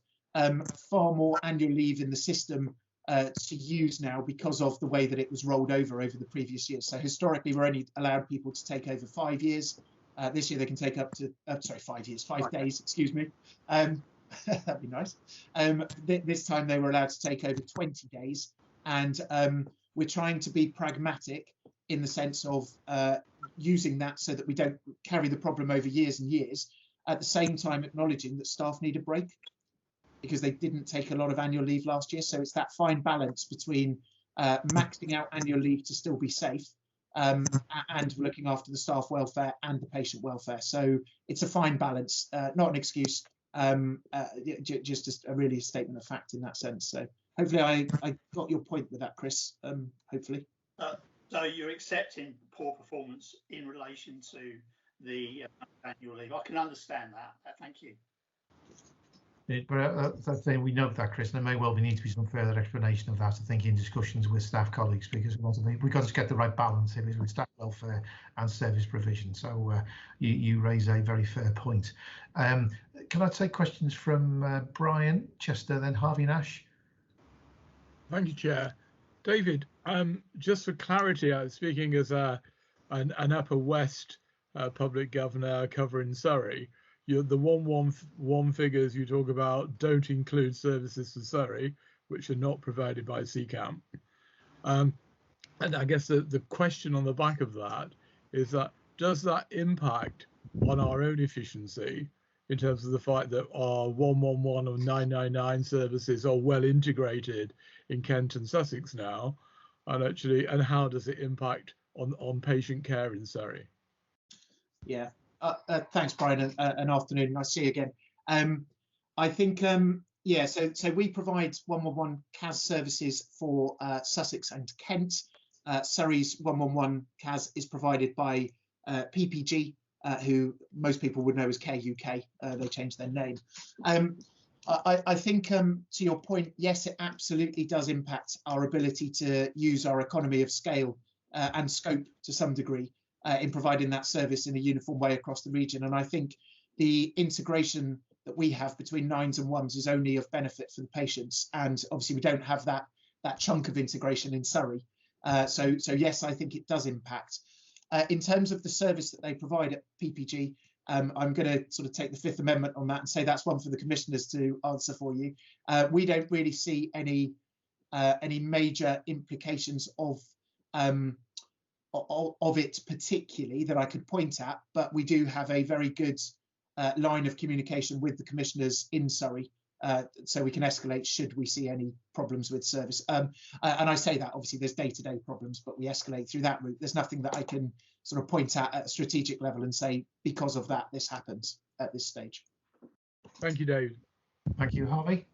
far more annual leave in the system to use now because of the way that it was rolled over the previous years. So historically, we're only allowed people to take over 5 years. This year they can take up to 5 years, 5 days, excuse me. That'd be nice. This time they were allowed to take over 20 days. And we're trying to be pragmatic in the sense of using that so that we don't carry the problem over years and years, at the same time acknowledging that staff need a break because they didn't take a lot of annual leave last year. So it's that fine balance between maxing out annual leave to still be safe, and looking after the staff welfare and the patient welfare. So it's a fine balance, not an excuse, just a really statement of fact in that sense. So hopefully I got your point with that, Chris, hopefully. So you're accepting poor performance in relation to the annual leave. I can understand that. Thank you. But we note that, Chris, and there may well need to be some further explanation of that, I think, in discussions with staff colleagues, because we've got to get the right balance here with staff welfare and service provision. So you raise a very fair point. Can I take questions from Brian Chester, then Harvey Nash? Thank you, Chair. David, just for clarity, I was speaking as an Upper West public governor covering Surrey. The 111 figures you talk about don't include services for Surrey, which are not provided by CCAM. And I guess the question on the back of that is that, does that impact on our own efficiency in terms of the fact that our 111 or 999 services are well integrated in Kent and Sussex now, and how does it impact on patient care in Surrey? Yeah. Thanks, Brian, and afternoon. Nice to see you again. I think, yeah, so we provide 111 CAS services for Sussex and Kent. Surrey's 111 CAS is provided by PPG, who most people would know as Care UK. They changed their name. I think, to your point, yes, it absolutely does impact our ability to use our economy of scale and scope to some degree in providing that service in a uniform way across the region. And I think the integration that we have between 9s and 1s is only of benefit for the patients. And obviously we don't have that chunk of integration in Surrey. So yes, I think it does impact. In terms of the service that they provide at PPG, I'm going to sort of take the Fifth Amendment on that and say that's one for the commissioners to answer for you. We don't really see any major implications of it particularly that I could point at, but we do have a very good line of communication with the commissioners in Surrey, so we can escalate should we see any problems with service. And I say that obviously there's day-to-day problems, but we escalate through that route. There's nothing that I can sort of point at a strategic level and say because of that this happens at this stage. Thank you, David. Thank you, Harvey.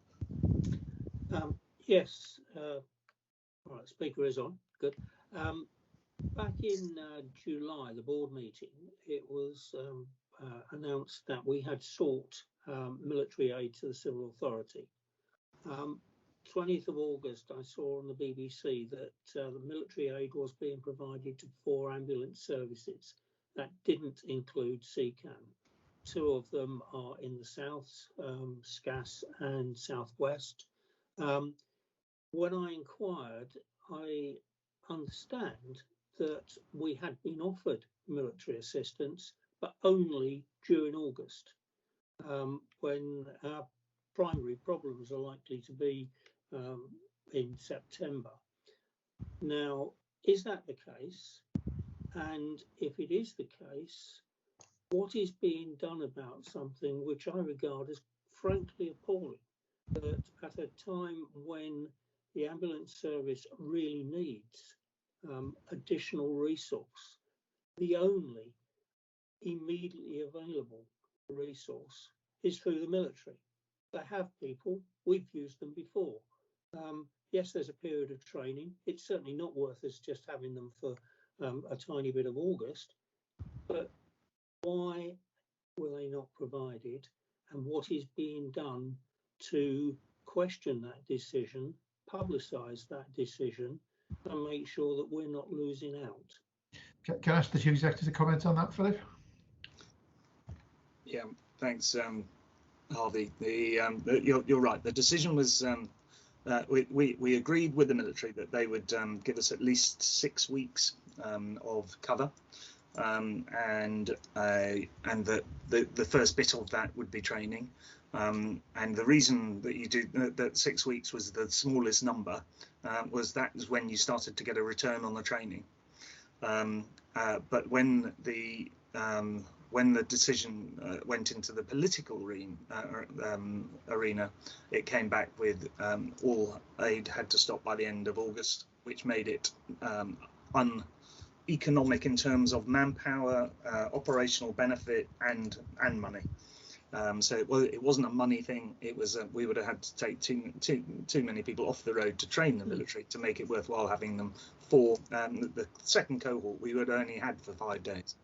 Yes, all right, speaker is on. Good. Back in July, the board meeting, it was announced that we had sought military aid to the civil authority. 20th of August, I saw on the BBC that the military aid was being provided to 4 ambulance services. That didn't include CCAM. 2 of them are in the south, SCAS and Southwest. When I inquired, I understand that we had been offered military assistance, but only during August, when our primary problems are likely to be in September. Now, is that the case? And if it is the case, what is being done about something which I regard as frankly appalling, that at a time when the ambulance service really needs additional resource, the only immediately available resource is through the military. They have people, we've used them before. Yes, there's a period of training. It's certainly not worth us just having them for a tiny bit of August, but why were they not provided, and what is being done to question that decision, publicise that decision, and make sure that we're not losing out? Can I ask the Chief Executive to comment on that, Philip? Yeah, thanks, Harvey. You're right. The decision was we agreed with the military that they would give us at least 6 weeks of cover, and that the first bit of that would be training. And the reason that you do that 6 weeks was the smallest number was that was when you started to get a return on the training. But when the decision went into the political arena, it came back with all aid had to stop by the end of August. which made it uneconomic in terms of manpower, operational benefit, and money. So it wasn't a money thing. It was we would have had to take too many people off the road to train the military to make it worthwhile having them for the second cohort. We would only had for 5 days.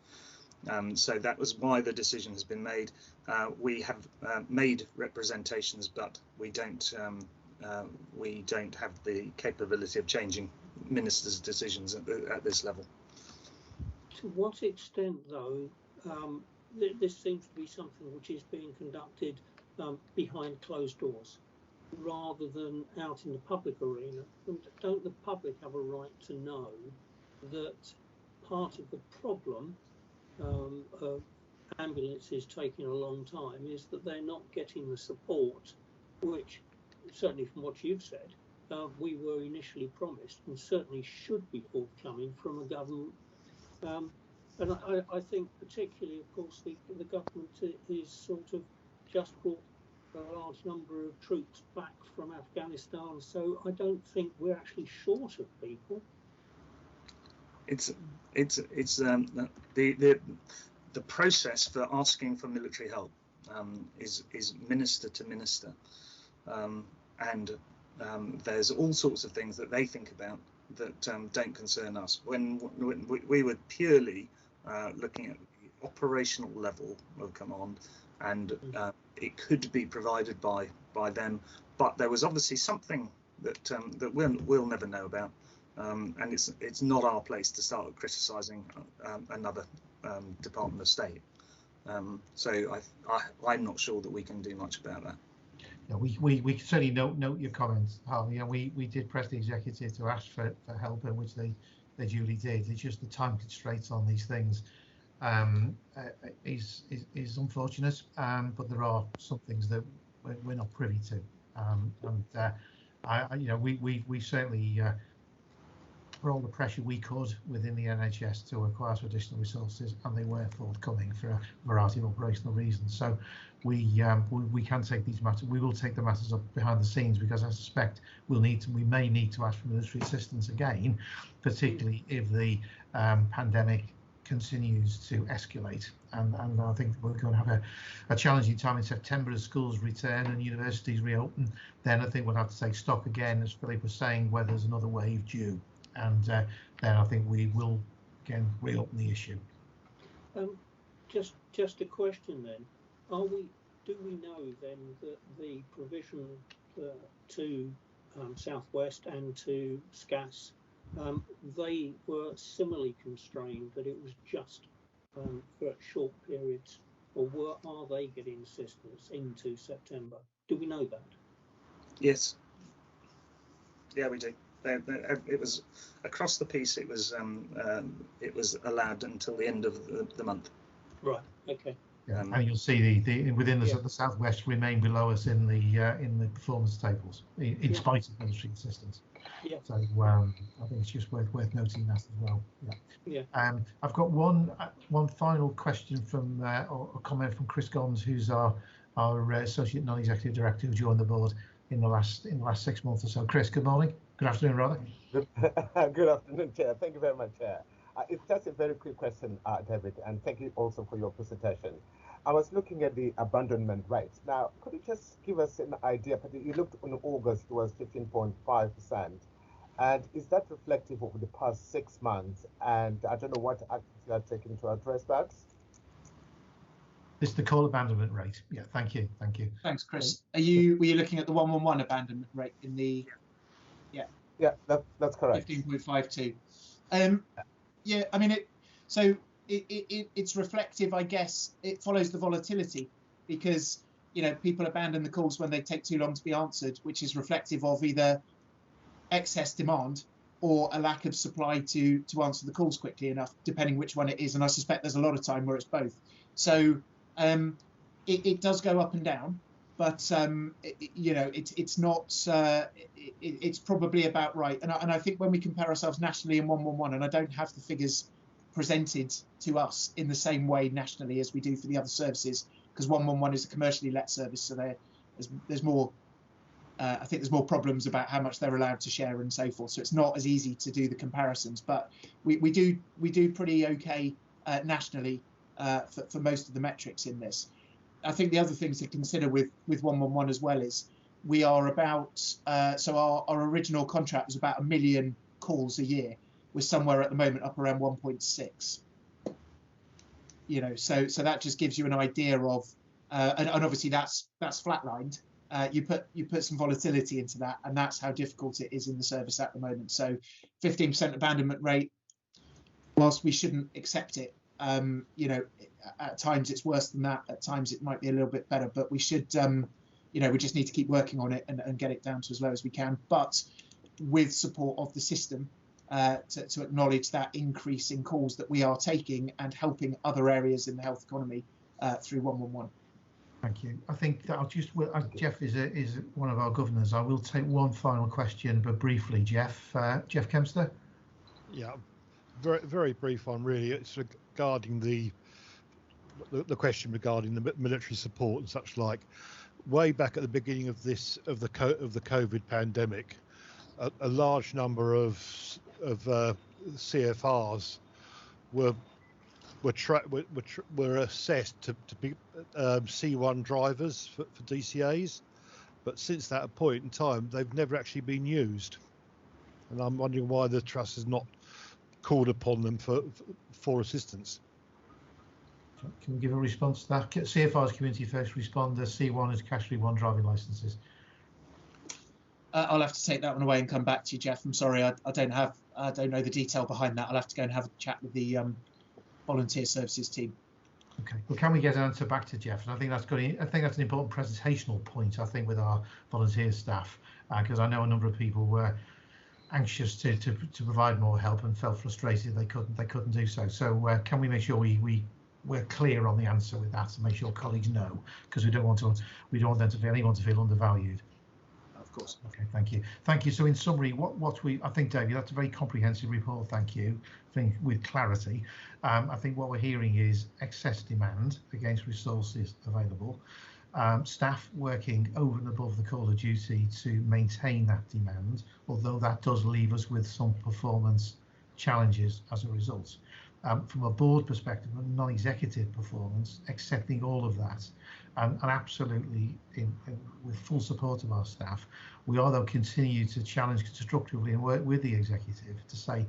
So that was why the decision has been made. We have made representations, but we don't have the capability of changing ministers' decisions at this level. To what extent, though, this seems to be something which is being conducted behind closed doors rather than out in the public arena? And don't the public have a right to know that part of the problem of ambulances taking a long time is that they're not getting the support which, certainly from what you've said, we were initially promised and certainly should be forthcoming from a government. And I think particularly, of course, the government is sort of just brought a large number of troops back from Afghanistan, so I don't think we're actually short of people. It's the process for asking for military help is minister to minister, and there's all sorts of things that they think about that don't concern us. When we were purely looking at the operational level of command, and it could be provided by them, but there was obviously something that we'll never know about, and it's not our place to start criticising another Department of State. So I'm not sure that we can do much about that. Yeah, we certainly note your comments, Harvey, and we did press the executive to ask for help, in which they duly did. It's just the time constraints on these things is unfortunate, but there are some things that we're not privy to, we certainly put all the pressure we could within the NHS to acquire additional resources, and they were forthcoming for a variety of operational reasons. So we can take these matters. We will take the matters up behind the scenes, because I suspect we may need to ask for military assistance again, particularly if the pandemic continues to escalate. And I think we're going to have a challenging time in September as schools return and universities reopen. Then I think we'll have to take stock again, as Philip was saying, whether there's another wave due. And then I think we will again reopen the issue. Just a question then: do we know then that the provision to Southwest and to SCAS, they were similarly constrained, that it was just for short periods, or are they getting assistance into September? Do we know that? Yes. Yeah, we do. It was across the piece. It was allowed until the end of the month. Right. Okay. Yeah, and you'll see within the Southwest remain below us in the performance tables, in spite of military assistance. Yeah. So I think it's just worth noting that as well. Yeah. Yeah. I've got one final question from or a comment from Chris Gons, who's our associate non-executive director, who joined the board in the last 6 months or so. Chris, good morning. Good afternoon, rather. Good afternoon, Chair. Thank you very much, Chair. It's just a very quick question, David, and thank you also for your presentation. I was looking at the abandonment rates. Now, could you just give us an idea? You looked in August, it was 15.5%. And is that reflective of the past 6 months? And I don't know what actions you are taking to address that. This is the call abandonment rate. Yeah, thank you. Thanks, Chris. Were you looking at the 111 abandonment rate in the? Yeah, that's correct. 15.52. Yeah, I mean it's reflective, I guess. It follows the volatility, because people abandon the calls when they take too long to be answered, which is reflective of either excess demand or a lack of supply to answer the calls quickly enough, depending which one it is. And I suspect there's a lot of time where it's both. So it does go up and down, but it's not. It's probably about right. And I think when we compare ourselves nationally in 111, and I don't have the figures presented to us in the same way nationally as we do for the other services, because 111 is a commercially let service, so there's more I think there's more problems about how much they're allowed to share and so forth. So it's not as easy to do the comparisons, but we do pretty okay nationally for most of the metrics in this. I think the other things to consider with 111 as well is we are about, so our original contract was about 1 million calls a year. We're somewhere at the moment up around 1.6. You know, so that just gives you an idea of, and obviously that's flatlined. You put some volatility into that, and that's how difficult it is in the service at the moment. So 15% abandonment rate, whilst we shouldn't accept it, you know, at times it's worse than that. At times it might be a little bit better, but we should, you know, we just need to keep working on it and get it down to as low as we can. But with support of the system, to acknowledge that increase in calls that we are taking and helping other areas in the health economy through 111. Thank you. I think that I'll just, Jeff is one of our governors. I will take one final question, but briefly, Jeff. Jeff Kempster. Yeah, very brief one really. It's regarding the question regarding the military support and such like. Way back at the beginning of the COVID pandemic, a large number of CFRs were assessed to be C1 drivers for DCAs, but since that point in time, they've never actually been used, and I'm wondering why the trust has not called upon them for assistance. Can we give a response to that? CFR's community first responder, C1 is category 1 driving licenses. I'll have to take that one away and come back to you, Jeff. I'm sorry, I don't know the detail behind that. I'll have to go and have a chat with the volunteer services team. Okay, well, can we get an answer back to Jeff? And I think that's good. I think that's an important presentational point, I think, with our volunteer staff, because I know a number of people were anxious to provide more help and felt frustrated they couldn't do so. So can we make sure we're clear on the answer with that and make sure colleagues know, because we don't want anyone to feel undervalued. Of course. Okay, thank you. So in summary, I think, David, that's a very comprehensive report. Thank you. I think with clarity. I think what we're hearing is excess demand against resources available. Staff working over and above the call of duty to maintain that demand, although that does leave us with some performance challenges as a result. From a board perspective, a non-executive performance, accepting all of that, and absolutely with full support of our staff, we are though continue to challenge constructively and work with the executive to say,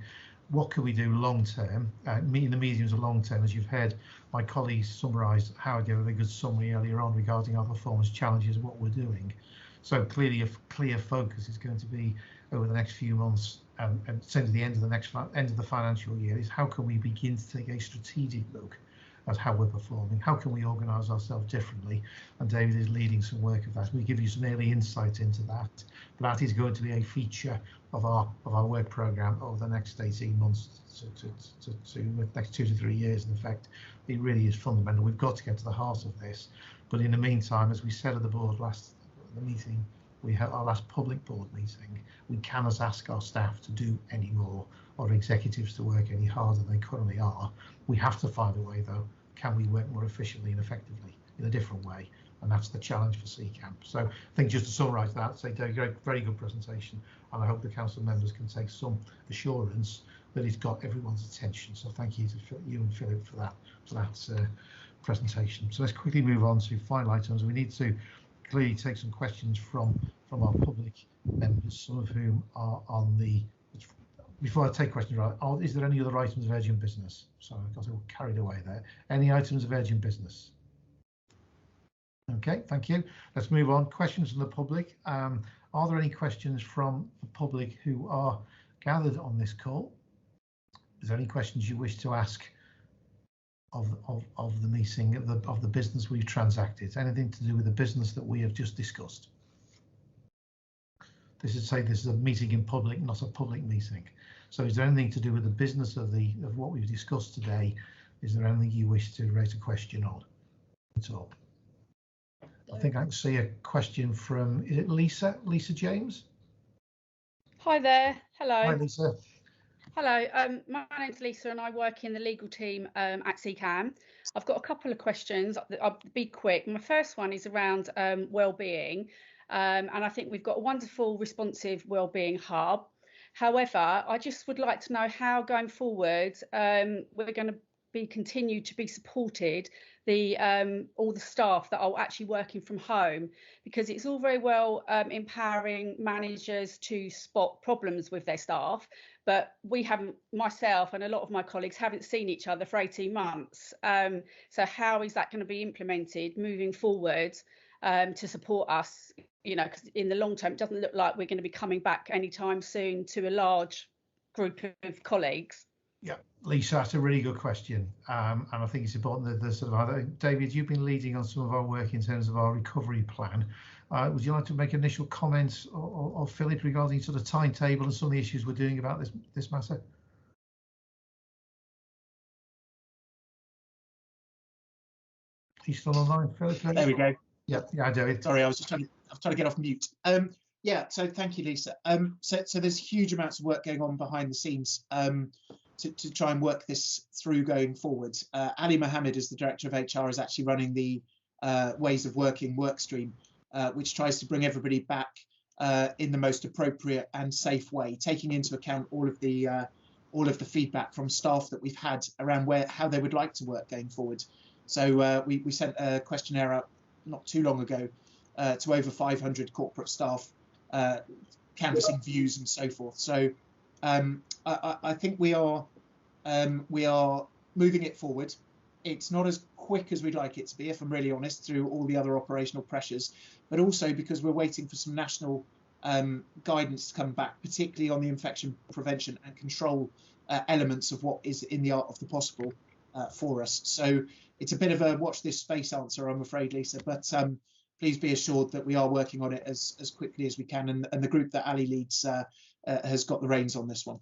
what can we do long term, in the medium to long term? As you've heard my colleagues summarise, Howard gave a very good summary earlier on regarding our performance challenges, what we're doing. So clearly a clear focus is going to be over the next few months and to the end of the financial year is how can we begin to take a strategic look at how we're performing, how can we organise ourselves differently, and David is leading some work of that. We give you some early insight into that, but that is going to be a feature of our work programme over the next 18 months to the next 2 to 3 years. In fact, it really is fundamental. We've got to get to the heart of this, but in the meantime, as we said at the board the meeting, we had our last public board meeting, we cannot ask our staff to do any more or executives to work any harder than they currently are. We have to find a way though, can we work more efficiently and effectively in a different way? And that's the challenge for CCAMP. So I think just to summarise that, say Dave, very good presentation, and I hope the council members can take some assurance that it's got everyone's attention. So thank you to you and Philip for that presentation. So let's quickly move on to final items. We need to clearly take some questions from our public members, some of whom are on the. Before I take questions, is there any other items of urgent business? Sorry, I got all carried away there. Any items of urgent business? Okay, thank you. Let's move on. Questions from the public. Are there any questions from the public who are gathered on this call? Is there any questions you wish to ask of the meeting, of the business we've transacted? Anything to do with the business that we have just discussed? This is a meeting in public, not a public meeting. So is there anything to do with the business of what we've discussed today? Is there anything you wish to raise a question on at all? I think I can see a question from, is it Lisa? Lisa James? Hi there. Hello. Hi, Lisa. Hello. My name's Lisa and I work in the legal team at CCAM. I've got a couple of questions. I'll be quick. My first one is around well-being. and I think we've got a wonderful responsive wellbeing hub. However, I just would like to know how going forward we're going to be continued to be supported, all the staff that are actually working from home, because it's all very well empowering managers to spot problems with their staff, but we haven't, myself and a lot of my colleagues haven't seen each other for 18 months. So how is that going to be implemented moving forward to support us? You know, because in the long term, it doesn't look like we're going to be coming back anytime soon to a large group of colleagues. Yeah, Lisa, that's a really good question, and I think it's important that there's sort of, David, you've been leading on some of our work in terms of our recovery plan. Would you like to make initial comments, or Philip, regarding sort of timetable and some of the issues we're doing about this matter? Are you still online, Philip? There we go. Yeah, David. Sorry, I was trying to get off mute. Yeah, so thank you, Lisa. So there's huge amounts of work going on behind the scenes to try and work this through going forward. Ali Mohammed, as the Director of HR, is actually running the Ways of Working work stream, which tries to bring everybody back in the most appropriate and safe way, taking into account all of the feedback from staff that we've had around how they would like to work going forward. So we sent a questionnaire out not too long ago to over 500 corporate staff, canvassing views and so forth. So I think we are moving it forward. It's not as quick as we'd like it to be, if I'm really honest, through all the other operational pressures, but also because we're waiting for some national guidance to come back, particularly on the infection prevention and control elements of what is in the art of the possible for us. So it's a bit of a watch this space answer, I'm afraid, Lisa, but please be assured that we are working on it as quickly as we can, and the group that Ali leads has got the reins on this one.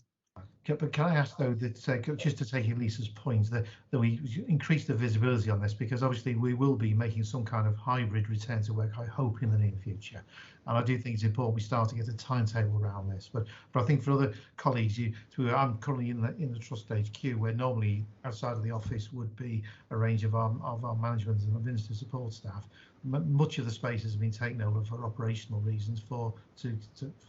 But can I ask, though, that just to take Lisa's point, that we increase the visibility on this, because obviously we will be making some kind of hybrid return to work, I hope, in the near future. And I do think it's important we start to get a timetable around this. But I think for other colleagues, I'm currently in the Trust HQ, where normally outside of the office would be a range of our management and administrative support staff. Much of the space has been taken over for operational reasons, for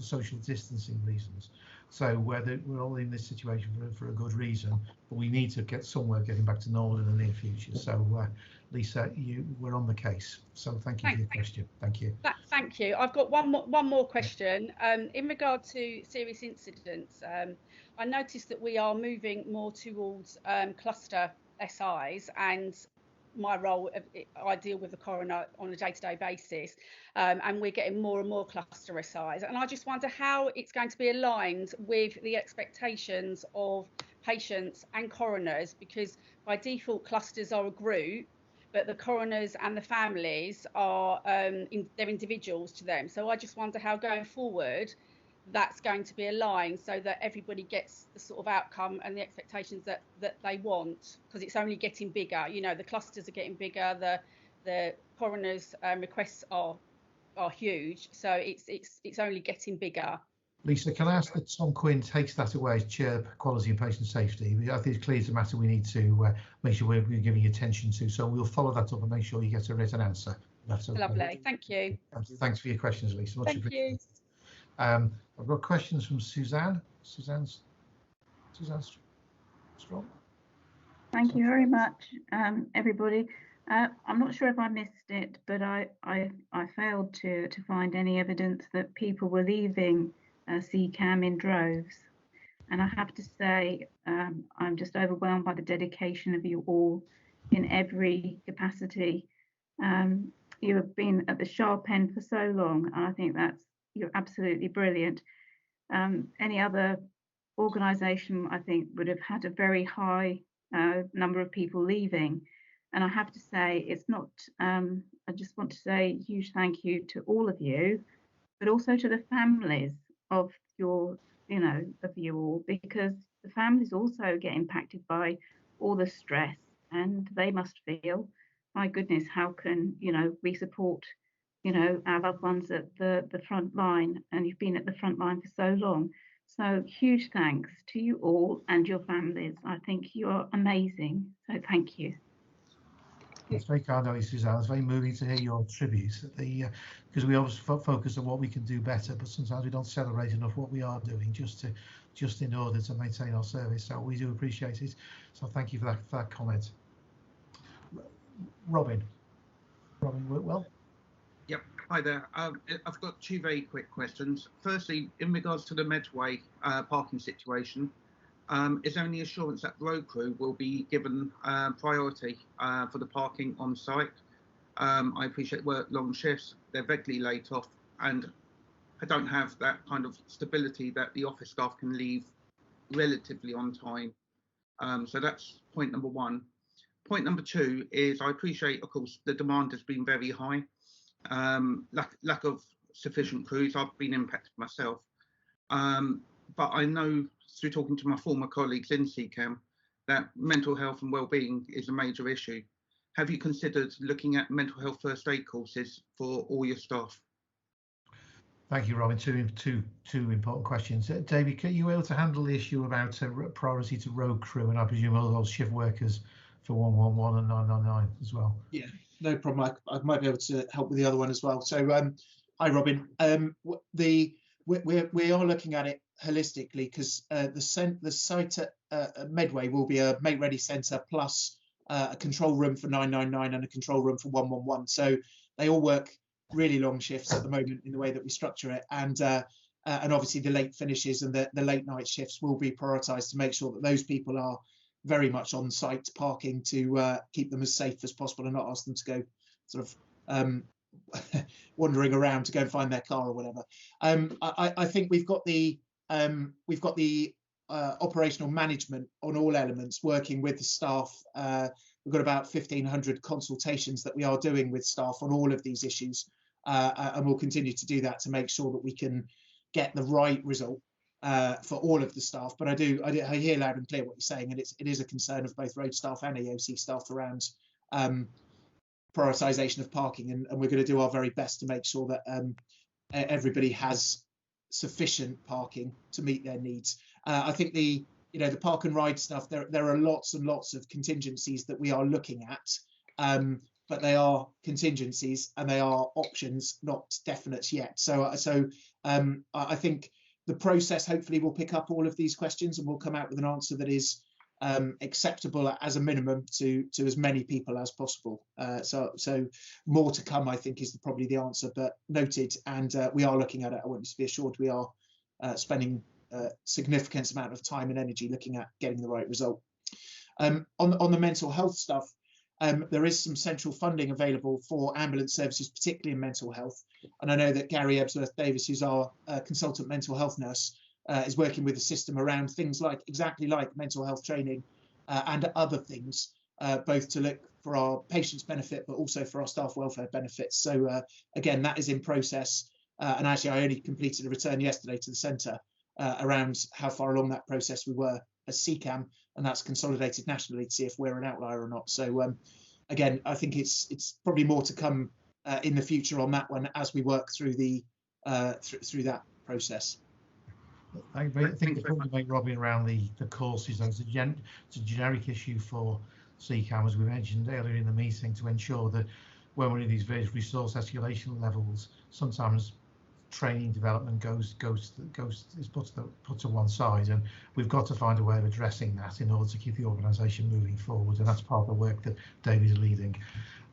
social distancing reasons. So we're all in this situation for a good reason, but we need to get somewhere getting back to normal in the near future. So Lisa, we're on the case. So thank you for your question. Thank you. Thank you. I've got one more question. In regard to serious incidents, I noticed that we are moving more towards cluster SIs, and my role, I deal with the coroner on a day-to-day basis, and we're getting more and more cluster SIs, and I just wonder how it's going to be aligned with the expectations of patients and coroners, because by default clusters are a group, but the coroners and the families are they're individuals to them. So I just wonder how going forward that's going to be aligned so that everybody gets the sort of outcome and the expectations that they want, because it's only getting bigger. You know, the clusters are getting bigger, the coroners' requests are huge, so it's only getting bigger. Lisa, can I ask that Tom Quinn takes that away as Chair Quality and Patient Safety? I think it's clear it's a matter we need to make sure we're giving attention to, so we'll follow that up and make sure you get a written answer. That's okay. Lovely, thank you. Thanks for your questions, Lisa. Much appreciated. You. I've got questions from Suzanne. Suzanne Strong. Thank you very much, everybody. I'm not sure if I missed it, but I failed to find any evidence that people were leaving CCAM in droves. And I have to say, I'm just overwhelmed by the dedication of you all in every capacity. You have been at the sharp end for so long, and I think you're absolutely brilliant. Any other organisation, I think, would have had a very high number of people leaving. And I have to say, it's not, I just want to say a huge thank you to all of you, but also to the families of you all, because the families also get impacted by all the stress, and they must feel, my goodness, how can, we support, our loved ones at the front line, and you've been at the front line for so long. So huge thanks to you all and your families. I think you are amazing. So thank you. That's very kind of you, Suzanne. It's very moving to hear your tribute. Because we always focus on what we can do better, but sometimes we don't celebrate enough what we are doing just in order to maintain our service. So we do appreciate it. So thank you for that comment. Robin Whitwell. Yep. Hi there. I've got two very quick questions. Firstly, in regards to the Medway parking situation, is there any assurance that road crew will be given priority for the parking on site? I appreciate work long shifts, they're regularly late off, and I don't have that kind of stability that the office staff can leave relatively on time. So that's point number one. Point number two is I appreciate, of course, the demand has been very high. Lack of sufficient crews. I've been impacted myself. But I know through talking to my former colleagues in CCAM that mental health and well-being is a major issue. Have you considered looking at mental health first aid courses for all your staff? Thank you, Robin. Two important questions. David, are you able to handle the issue about priority to road crew and I presume all those shift workers for 111 and 999 as well? Yeah, no problem. I might be able to help with the other one as well. So, hi, Robin. We are looking at it holistically because the site at Medway will be a make ready centre plus a control room for 999 and a control room for 111. So they all work really long shifts at the moment in the way that we structure it, and obviously the late finishes and the late night shifts will be prioritised to make sure that those people are very much on site parking to keep them as safe as possible and not ask them to go sort of wandering around to go and find their car or whatever. I think we've got the operational management on all elements working with the staff. We've got about 1,500 consultations that we are doing with staff on all of these issues, and we'll continue to do that to make sure that we can get the right result for all of the staff. But I hear loud and clear what you're saying, and it is a concern of both road staff and AOC staff around prioritisation of parking, and we're going to do our very best to make sure that everybody has sufficient parking to meet their needs. I think the park and ride stuff, there are lots and lots of contingencies that we are looking at, but they are contingencies and they are options, not definites yet. So I think the process hopefully will pick up all of these questions and we'll come out with an answer that is acceptable as a minimum to as many people as possible. So more to come, I think, is probably the answer, but noted. And we are looking at it. I want you to be assured we are spending a significant amount of time and energy looking at getting the right result. On the mental health stuff, there is some central funding available for ambulance services, particularly in mental health. And I know that Gary Ebsworth-Davis, who's our consultant mental health nurse, is working with the system around things exactly like mental health training and other things, both to look for our patients' benefit, but also for our staff welfare benefits. So again, that is in process. And actually, I only completed a return yesterday to the centre around how far along that process we were as CCAM, and that's consolidated nationally to see if we're an outlier or not. So again, I think it's probably more to come in the future on that one as we work through the through that process. I think the point you make, Robin, around the courses, it's a generic issue for CCAM, as we mentioned earlier in the meeting, to ensure that when we're in these various resource escalation levels, sometimes training development is put to one side, and we've got to find a way of addressing that in order to keep the organisation moving forward, and that's part of the work that David is leading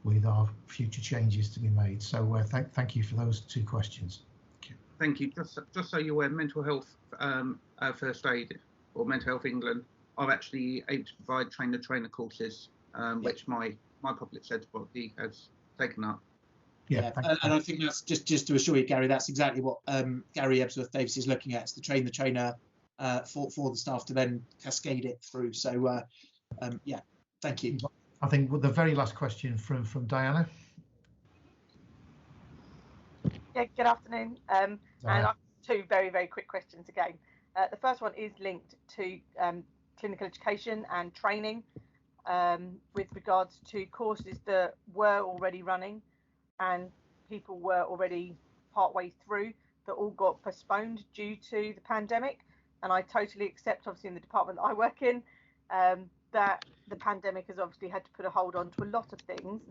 with our future changes to be made. So thank you for those two questions. Thank you. Just so you're aware, mental health first aid or Mental Health England are actually able to provide trainer courses, which my public sector body has taken up. Yeah, and I think that's just to assure you, Gary, that's exactly what Gary Ebsworth-Davis is looking at, is to train the trainer for the staff to then cascade it through. So yeah, thank you. I think the very last question from Diana. Yeah, good afternoon. And I've two very, very quick questions again. The first one is linked to clinical education and training with regards to courses that were already running and people were already partway through that all got postponed due to the pandemic. And I totally accept, obviously, in the department that I work in, that the pandemic has obviously had to put a hold on to a lot of things,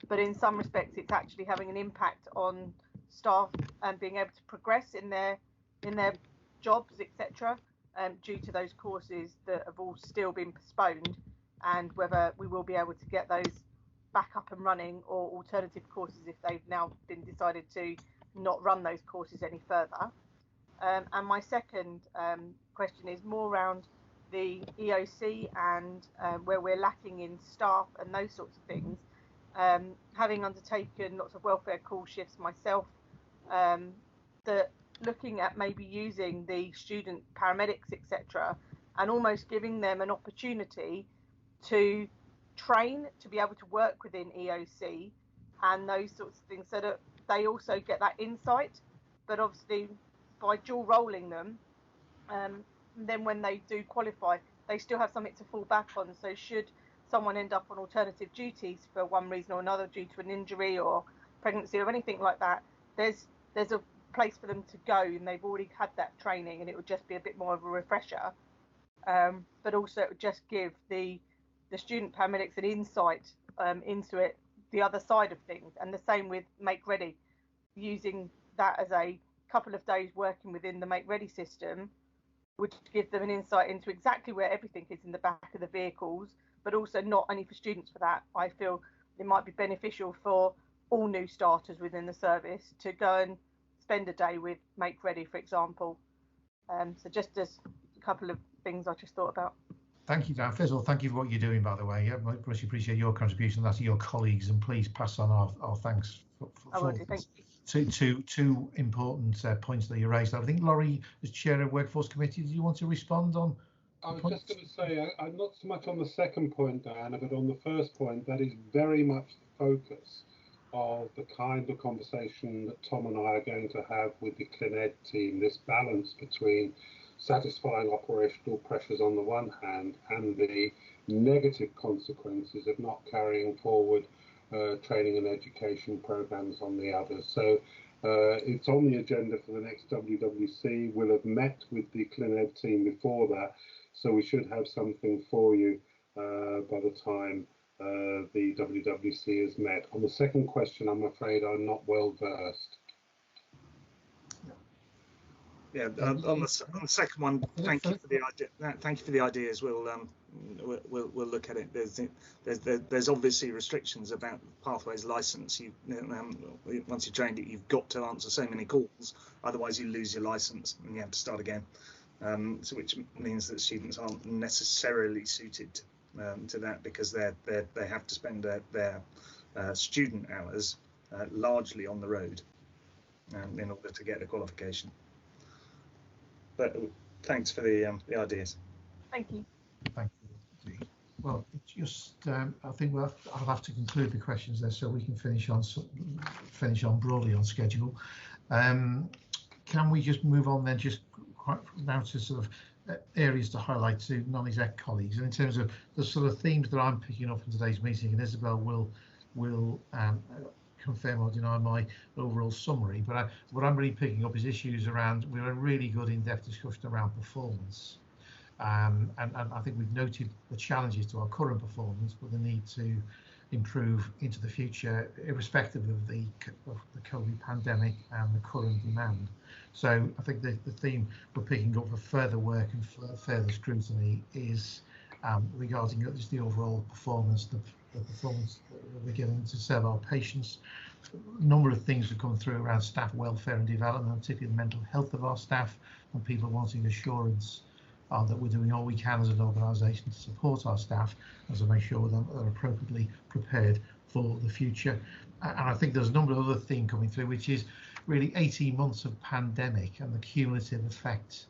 but in some respects it's actually having an impact on staff and being able to progress in their jobs, etc., due to those courses that have all still been postponed, and whether we will be able to get those back up and running, or alternative courses if they've now been decided to not run those courses any further. And my second question is more around the EOC and where we're lacking in staff and those sorts of things. Having undertaken lots of welfare call shifts myself, that looking at maybe using the student paramedics, etc., and almost giving them an opportunity to train to be able to work within EOC and those sorts of things, so that they also get that insight. But obviously by dual rolling them, then when they do qualify, they still have something to fall back on. So should someone end up on alternative duties for one reason or another, due to an injury or pregnancy or anything like that, there's a place for them to go, and they've already had that training, and it would just be a bit more of a refresher. But also it would just give the student paramedics an insight into it, the other side of things. And the same with Make Ready, using that as a couple of days working within the Make Ready system would give them an insight into exactly where everything is in the back of the vehicles, but also not only for students. For that, I feel it might be beneficial for all new starters within the service to go and spend a day with Make Ready, for example. So just as a couple of things I just thought about. Thank you, Dan. First of all, thank you for what you're doing, by the way. I really appreciate your contribution, that to your colleagues, and please pass on our thanks for thank you. Two important points that you raised. I think Laurie, as chair of Workforce Committee, do you want to respond on? I was just going to say, I'm not so much on the second point, Diana, but on the first point, that is very much the focus of the kind of conversation that Tom and I are going to have with the ClinEd team, this balance between satisfying operational pressures on the one hand and the negative consequences of not carrying forward training and education programs on the other. So it's on the agenda for the next WWC. We'll have met with the ClinEd team before that, so we should have something for you by the time the WWC is met. On the second question, I'm afraid I'm not well versed. Yeah, on the second one, thank you for the idea. Thank you for the ideas. We'll look at it. There's obviously restrictions about Pathways license. Once you've trained it, you've got to answer so many calls, otherwise you lose your license and you have to start again. So which means that students aren't necessarily suited to that, because they have to spend their student hours largely on the road in order to get the qualification. But thanks for the ideas. Thank you. Thank you. Well, just I think I'll have to conclude the questions there, so we can finish on broadly on schedule. Can we just move on then, just quite now to sort of areas to highlight to non-exec colleagues, and in terms of the sort of themes that I'm picking up from today's meeting, and Isabel will confirm or deny my overall summary, but what I'm really picking up is issues around, we had a really good in-depth discussion around performance, and I think we've noted the challenges to our current performance, but the need to improve into the future, irrespective of the COVID pandemic and the current demand. So I think the theme we're picking up for further work and further scrutiny is regarding just the overall performance, the performance that we're getting to serve our patients. A number of things have come through around staff welfare and development, particularly the mental health of our staff, and people wanting assurance that we're doing all we can as an organisation to support our staff and to make sure that they're appropriately prepared for the future. And I think there's a number of other themes coming through, which is really 18 months of pandemic and the cumulative effect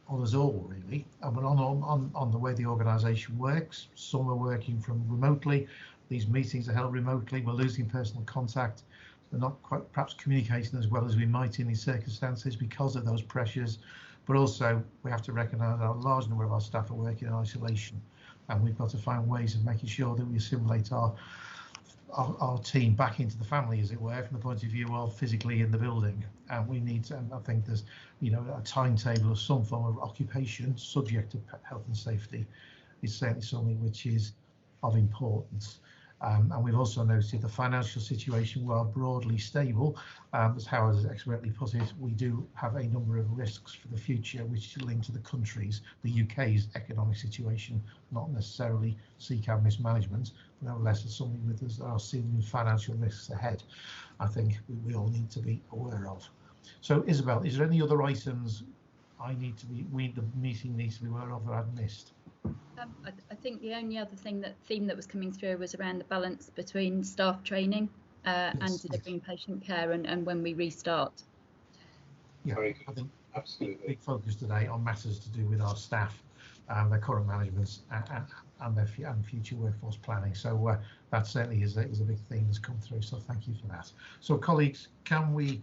on us all, really, and we're on the way the organisation works. Some are working from remotely. These meetings are held remotely. We're losing personal contact. We're not quite perhaps communicating as well as we might in these circumstances because of those pressures. But also we have to recognise that a large number of our staff are working in isolation, and we've got to find ways of making sure that we assimilate our team back into the family, as it were, from the point of view of physically in the building. And we need to, and I think there's, a timetable of some form of occupation subject to health and safety is certainly something which is of importance. And we've also noted the financial situation, while broadly stable, as Howard has expertly put it, we do have a number of risks for the future which is linked to the country's, the UK's economic situation, not necessarily CCAM mismanagement, but nevertheless as something with us are seeing financial risks ahead. I think we all need to be aware of. So Isabel, is there any other items the meeting needs to be aware of that I've missed? I think the only other theme that was coming through was around the balance between staff training and delivering patient care and when we restart. Yeah, I think absolutely big focus today on matters to do with our staff, their current management and their future workforce planning. So that certainly is a big theme that's come through. So thank you for that. So colleagues, can we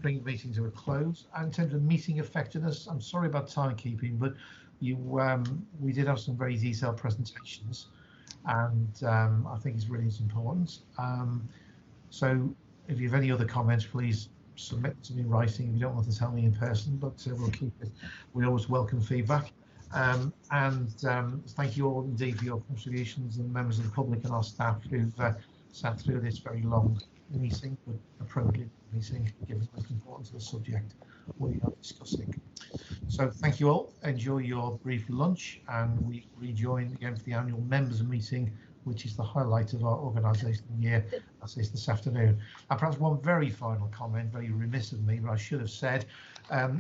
bring the meeting to a close? In terms of meeting effectiveness, I'm sorry about timekeeping, but we did have some very detailed presentations, and I think it's really important. So if you have any other comments, please submit to me in writing if you don't want to tell me in person, but we'll keep it. We always welcome feedback. And thank you all indeed for your contributions, and members of the public and our staff who've sat through this very long meeting, but appropriate meeting given the importance of the subject we are discussing. So thank you all. Enjoy your brief lunch, and we rejoin again for the annual members meeting, which is the highlight of our organisational year. That is this afternoon. And perhaps one very final comment, very remiss of me, but I should have said,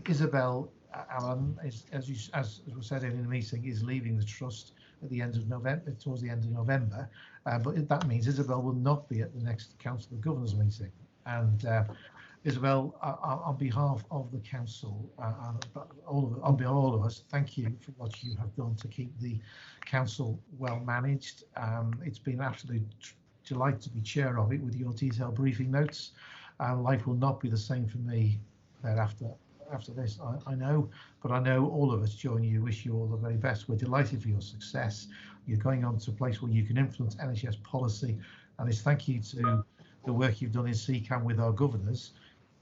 Isabel Allen, as was said in the meeting, is leaving the trust at the end of November, towards the end of November. But that means Isabel will not be at the next Council of Governors meeting. And Isabel, on behalf of the council, on behalf of all of us, thank you for what you have done to keep the council well managed. It's been an absolute delight to be chair of it with your detailed briefing notes. Life will not be the same for me thereafter. After this, I know, but I know all of us join you, wish you all the very best. We're delighted for your success. You're going on to a place where you can influence NHS policy, and it's thank you to the work you've done in CCAM with our governors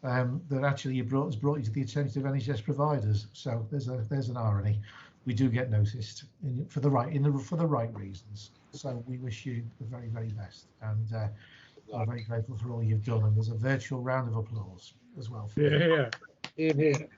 that actually has brought you to the attention of NHS providers. So there's an irony. We do get noticed for the right reasons. So we wish you the very, very best, and I'm very grateful for all you've done. And there's a virtual round of applause as well. For Here.